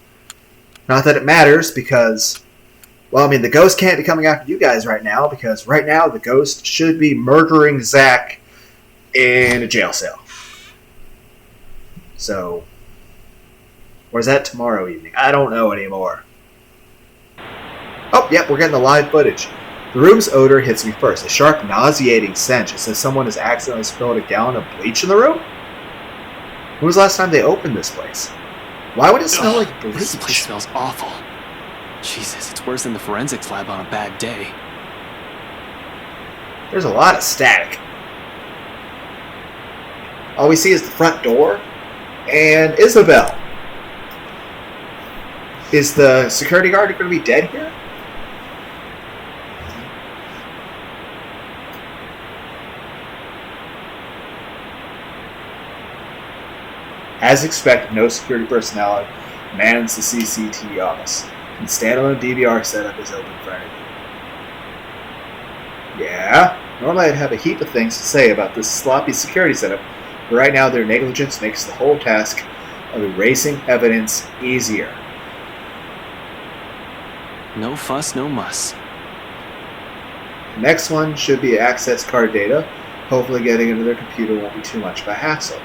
Not that it matters, because, well, I mean, the ghost can't be coming after you guys right now, because right now the ghost should be murdering Zach in a jail cell. So, or is that tomorrow evening? I don't know anymore. Oh, yep, we're getting the live footage. The room's odor hits me first, a sharp, nauseating stench. It says someone has accidentally spilled a gallon of bleach in the room? When was the last time they opened this place? Why would it smell like bleach? This place smells awful. Jesus, it's worse than the forensics lab on a bad day. There's a lot of static. All we see is the front door and Isabel. Is the security guard going to be dead here? As expected, no security personnel mans the CCTV office. The standalone DVR setup is open for anything. Yeah, normally I'd have a heap of things to say about this sloppy security setup, but right now their negligence makes the whole task of erasing evidence easier. No fuss, no muss. The next one should be access card data. Hopefully getting into their computer won't be too much of a hassle.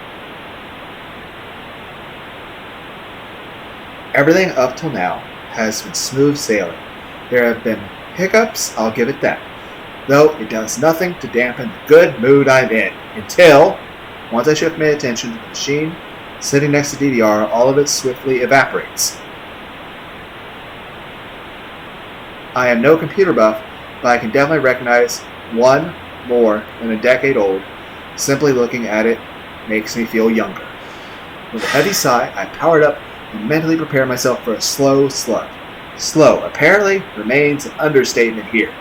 Everything up till now has been smooth sailing. There have been hiccups, I'll give it that. Though it does nothing to dampen the good mood I'm in. Until, once I shift my attention to the machine sitting next to DVR, all of it swiftly evaporates. I am no computer buff, but I can definitely recognize one more than a decade old. Simply looking at it makes me feel younger. With a heavy sigh, I powered up and mentally prepare myself for a slow slug. Slow, apparently, remains an understatement here.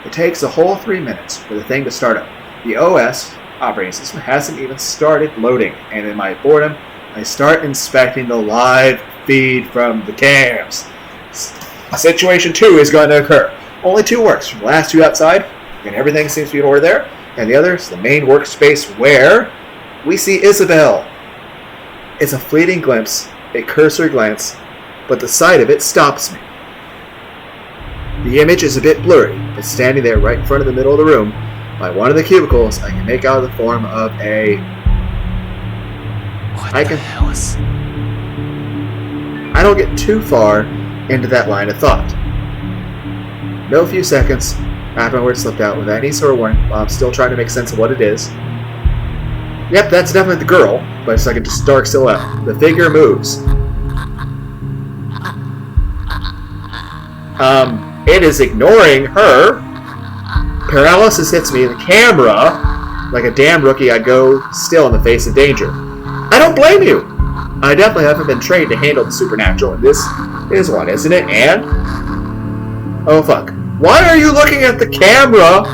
It takes a whole 3 minutes for the thing to start up. The OS, operating system, hasn't even started loading, and in my boredom, I start inspecting the live feed from the cams. Situation 2 is going to occur. Only 2 works. From the last 2 outside, and everything seems to be in order there, and the other is the main workspace where we see Isabel. It's a fleeting glimpse, a cursory glance, but the sight of it stops me. The image is a bit blurry, but standing there right in front of the middle of the room, by one of the cubicles, I can make out the form of a... What the hell is... I don't get too far into that line of thought. No few seconds after my word slipped out without any sort of warning, while I'm still trying to make sense of what it is. Yep, that's definitely the girl, but it's like a just dark silhouette. The figure moves. It is ignoring her. Paralysis hits me in the camera. Like a damn rookie, I go still in the face of danger. I don't blame you. I definitely haven't been trained to handle the supernatural, and this is one, isn't it? And... oh, fuck. Why are you looking at the camera?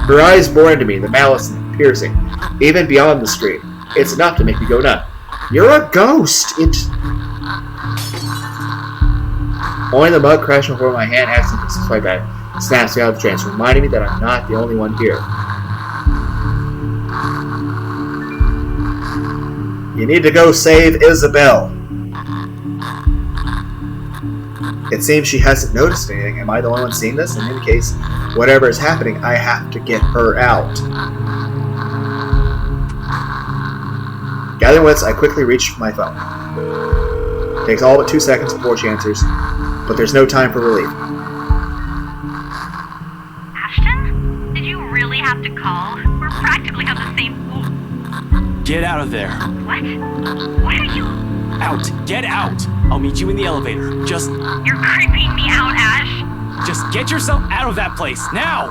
Her eyes bore into me, the malice and the piercing. Even beyond the screen. It's enough to make me go nuts. You're a ghost! Only the mug crashing before my hand accidentally swipe back snaps me out of the trance, reminding me that I'm not the only one here. You need to go save Isabel. It seems she hasn't noticed anything. Am I the only one seeing this? In any case, whatever is happening, I have to get her out. Gathering wits, I quickly reach for my phone. It takes all but 2 seconds before she answers, but there's no time for relief. Ashton? Did you really have to call? We're practically on the same floor. Get out of there. What? Why are you... Out! Get out! I'll meet you in the elevator. Just... You're creeping me out, Ash. Just get yourself out of that place, now!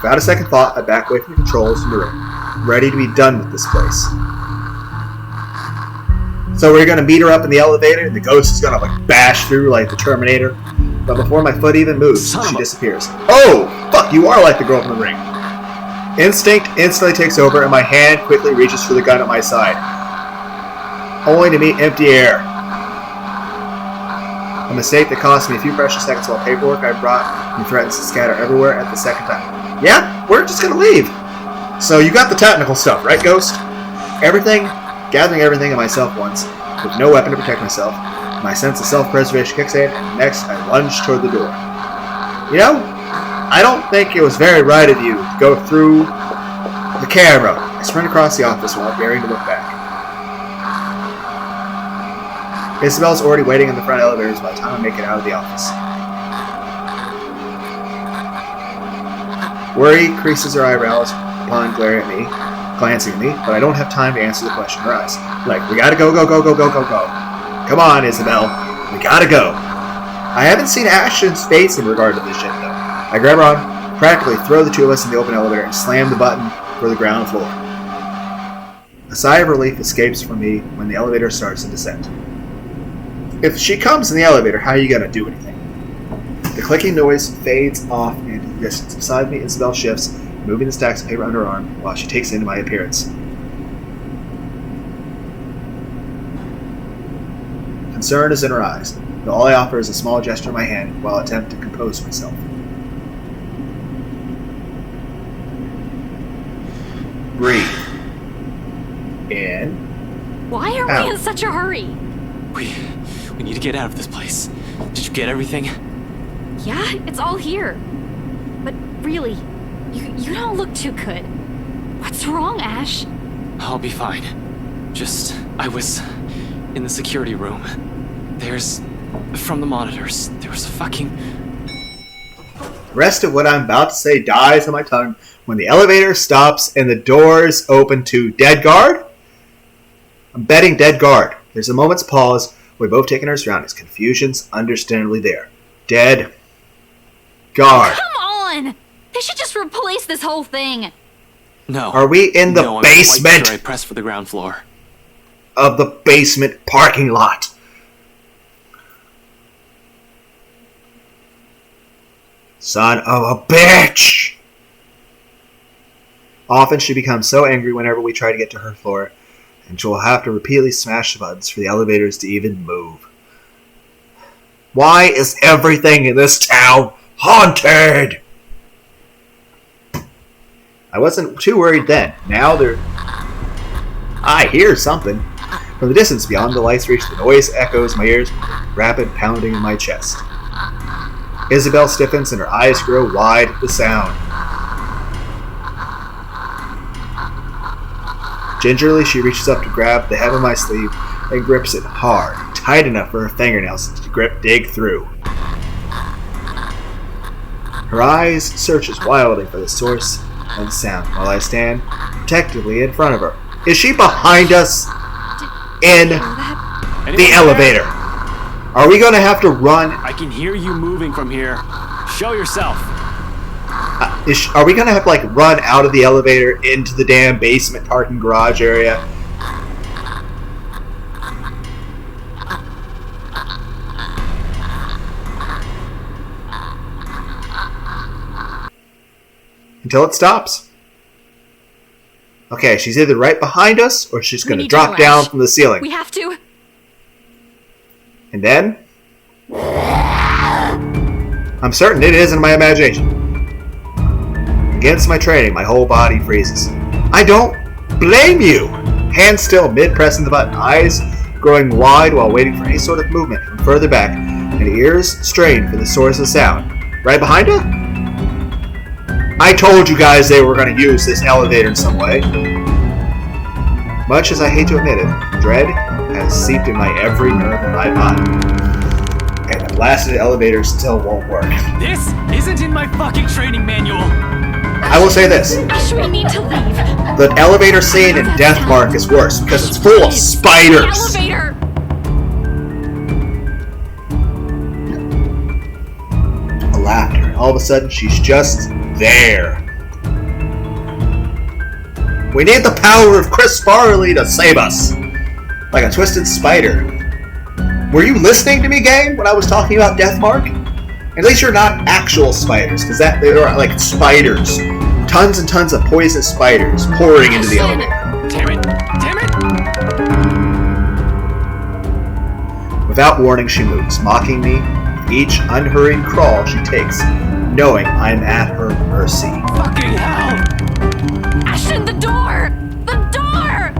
Without a second thought, I back away from the controls in the room, ready to be done with this place. So we're gonna meet her up in the elevator, and the ghost is gonna like bash through like the Terminator. But before my foot even moves, she disappears. Oh! Fuck, you are like the girl from the ring. Instinct instantly takes over, and my hand quickly reaches for the gun at my side. Only to meet empty air. A mistake that cost me a few precious seconds while paperwork I brought and threatens to scatter everywhere at the second time. Yeah, we're just gonna leave. So you got the technical stuff, right, Ghost? Gathering everything in myself once, with no weapon to protect myself. My sense of self-preservation kicks in, and next I lunge toward the door. You know, I don't think it was very right of you to go through the camera. I sprint across the office without daring to look back. Isabel's already waiting in the front elevators by the time I make it out of the office. Worry creases her eyebrows upon glancing at me, but I don't have time to answer the question in her eyes. Like, we gotta go. Come on, Isabel. We gotta go. I haven't seen Ashton's face in regard to this shit, though. I grab her arm, practically throw the two of us in the open elevator, and slam the button for the ground floor. A sigh of relief escapes from me when the elevator starts to descend. If she comes in the elevator, how are you gonna do anything? The clicking noise fades off into the distance. Beside me, Isabel shifts, moving the stacks of paper under her arm while she takes in my appearance. Concern is in her eyes, though all I offer is a small gesture in my hand while I attempt to compose myself. Breathe. In. Why are out. we in such a hurry? We need to get out of this place. Did you get everything? Yeah, it's all here. But really, you don't look too good. What's wrong, Ash? I'll be fine. I was in the security room. From the monitors, there was a fucking... The rest of what I'm about to say dies on my tongue when the elevator stops and the doors open to dead guard? I'm betting dead guard. There's a moment's pause. We both take in our surroundings. Confusion's understandably there. Dead guard. Come on! They should just replace this whole thing. No. Are we in the basement? I'm quite sure I pressed for the ground floor. Of the basement parking lot. Son of a bitch! Often she becomes so angry whenever we try to get to her floor, and she'll have to repeatedly smash the buttons for the elevators to even move. Why is everything in this town haunted? I wasn't too worried then. Now I hear something. From the distance beyond the lights reach, the noise echoes my ears, rapid pounding in my chest. Isabel stiffens and her eyes grow wide at the sound. Gingerly, she reaches up to grab the hem of my sleeve and grips it hard, tight enough for her fingernails to dig through. Her eyes searches wildly for the source of the sound while I stand protectively in front of her. Is she behind us? In the elevator. Are we going to have to run? I can hear you moving from here. Show yourself. Are we going to have to, run out of the elevator into the damn basement parking garage area? Until it stops. Okay, she's either right behind us, or she's going to drop down from the ceiling. We have to. And then... I'm certain it isn't my imagination. Against my training, my whole body freezes. I don't blame you! Hands still mid-pressing the button, eyes growing wide while waiting for any sort of movement from further back, and ears strained for the source of sound. Right behind her? I told you guys they were going to use this elevator in some way. Much as I hate to admit it, dread has seeped in my every nerve in my body. And the blasted elevator still won't work. This isn't in my fucking training manual! I will say this. Ash, we need to leave. The elevator scene in Death Mark is worse because it's full of spiders. The elevator! A laughter, and all of a sudden she's just there. We need the power of Chris Farley to save us. Like a twisted spider. Were you listening to me, game, when I was talking about Death Mark? At least you're not actual spiders, because they are like spiders. Tons and tons of poisonous spiders pouring into the elevator. Damn it! Damn it! Without warning, she moves, mocking me with each unhurrying crawl she takes, knowing I'm at her mercy. Fucking hell! Ashton, the door! The door!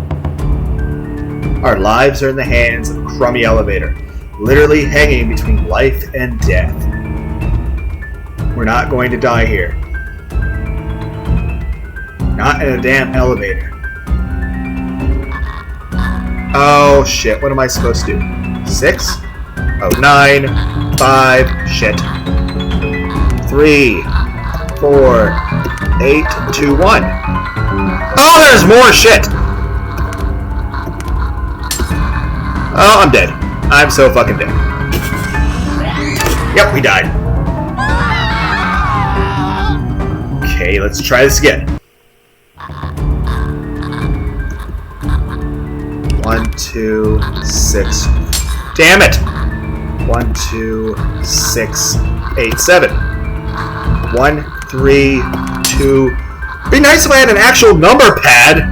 Our lives are in the hands of a crummy elevator, literally hanging between life and death. We're not going to die here. Not in a damn elevator. Oh shit, what am I supposed to do? 6? Oh, 9, 5, shit. 3, 4, 8, 2, 1. Oh, there's more shit! Oh, I'm dead. I'm so fucking dead. Yep, we died. Okay, let's try this again. 1, 2, 6. Damn it! 1, 2, 6, 8, 7. 1, 3, 2. Be nice if I had an actual number pad.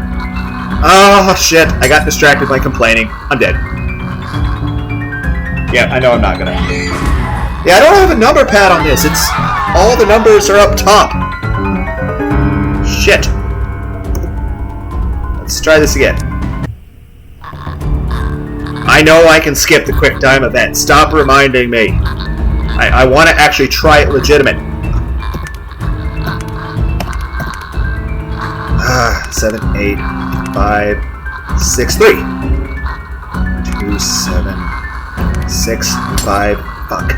Oh shit! I got distracted by complaining. I'm dead. Yeah, I know I'm not gonna. Yeah, I don't have a number pad on this. It's all the numbers are up top. Shit. Let's try this again. I know I can skip the quick time event. Stop reminding me. I want to actually try it legitimate. 7, 8, 5, 6, 3. 2, 7, 6, 5, fuck.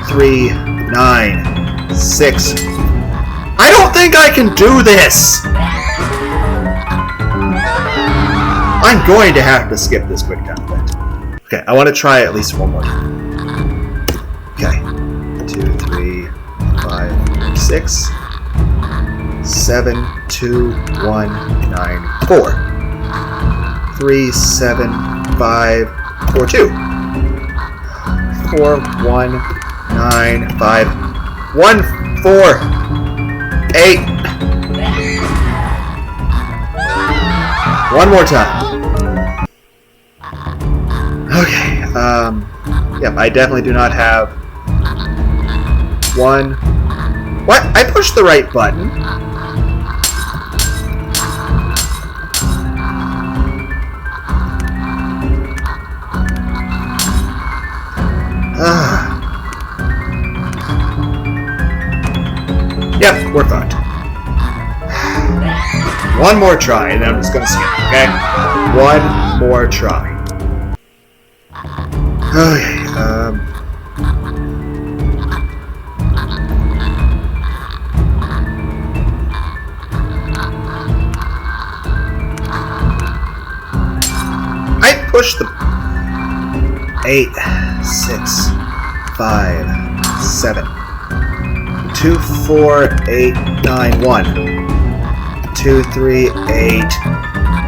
3, 9, 6. I don't think I can do this! I'm going to have to skip this quick time event. Okay, I want to try at least one more time. Okay. 2, 3, 5, 6, 7, 2, 1, 9, 4. 3, 7, 5, 4, 2. 4, 1, 9, 5, 1, 4, 8. One more time. Okay, yep, I definitely do not have one. What? I pushed the right button. Yep, we're fucked. One more try, and then I'm just gonna skip, okay? One more try. Okay, I pushed the 8, 6, 5, 7, 2, 4, 8, 9, 1, 2, 3, 8,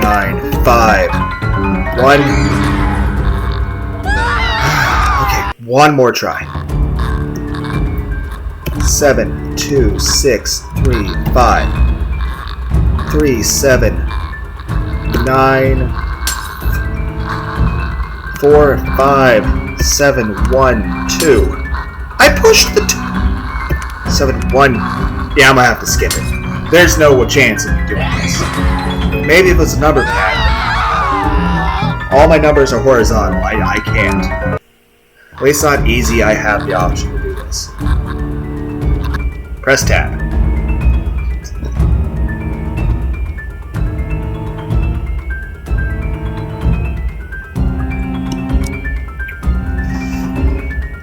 9, 5, 1. Okay, one more try. 7, 2, 6, 3, 5, 3, 7, 9, 4, 5, 7, 1, 2. I pushed the 7, 1. Yeah, I'm gonna have to skip it. There's no chance of me doing this. Maybe if it was a number pad. All my numbers are horizontal. I can't. At least not easy. I have the option to do this. Press tab.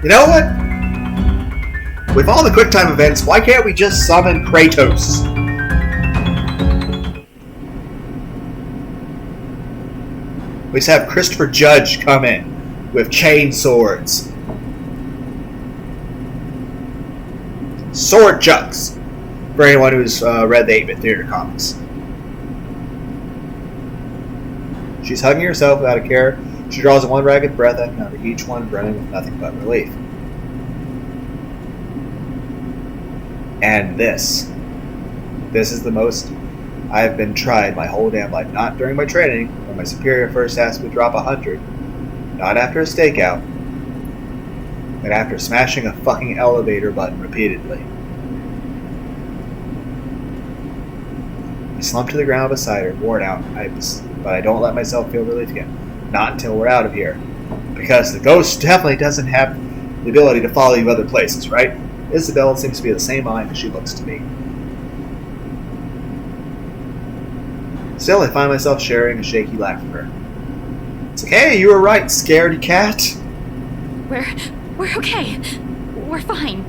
You know what? With all the QuickTime events, why can't we just summon Kratos? We just have Christopher Judge come in with chain swords. Sword chucks! For anyone who's read the 8-Bit Theater comics. She's hugging herself without a care. She draws one ragged breath after another, each one brimming with nothing but relief. And this is the most I have been tried my whole damn life. Not during my training, when my superior first asked me to drop 100. Not after a stakeout. And after smashing a fucking elevator button repeatedly, I slump to the ground beside her, worn out, but I don't let myself feel relief again. Not until we're out of here. Because the ghost definitely doesn't have the ability to follow you other places, right? Isabel seems to be the same mind as she looks to me. Still, I find myself sharing a shaky laugh with her. It's like, hey, you were right, scaredy cat. We're okay. We're fine.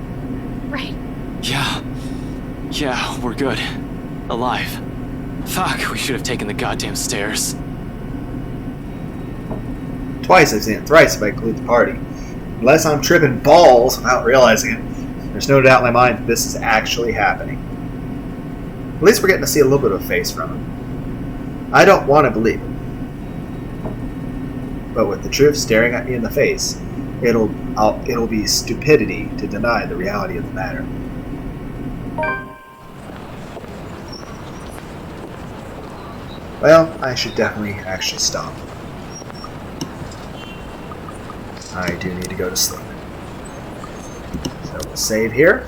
Right? Yeah, we're good. Alive. Fuck, we should have taken the goddamn stairs. Twice I've seen it, thrice if I include the party. Unless I'm tripping balls without realizing it, there's no doubt in my mind that this is actually happening. At least we're getting to see a little bit of a face from him. I don't want to believe it. But with the truth staring at me in the face, it'll be stupidity to deny the reality of the matter. Well, I should definitely actually stop. I do need to go to sleep. So we'll save here.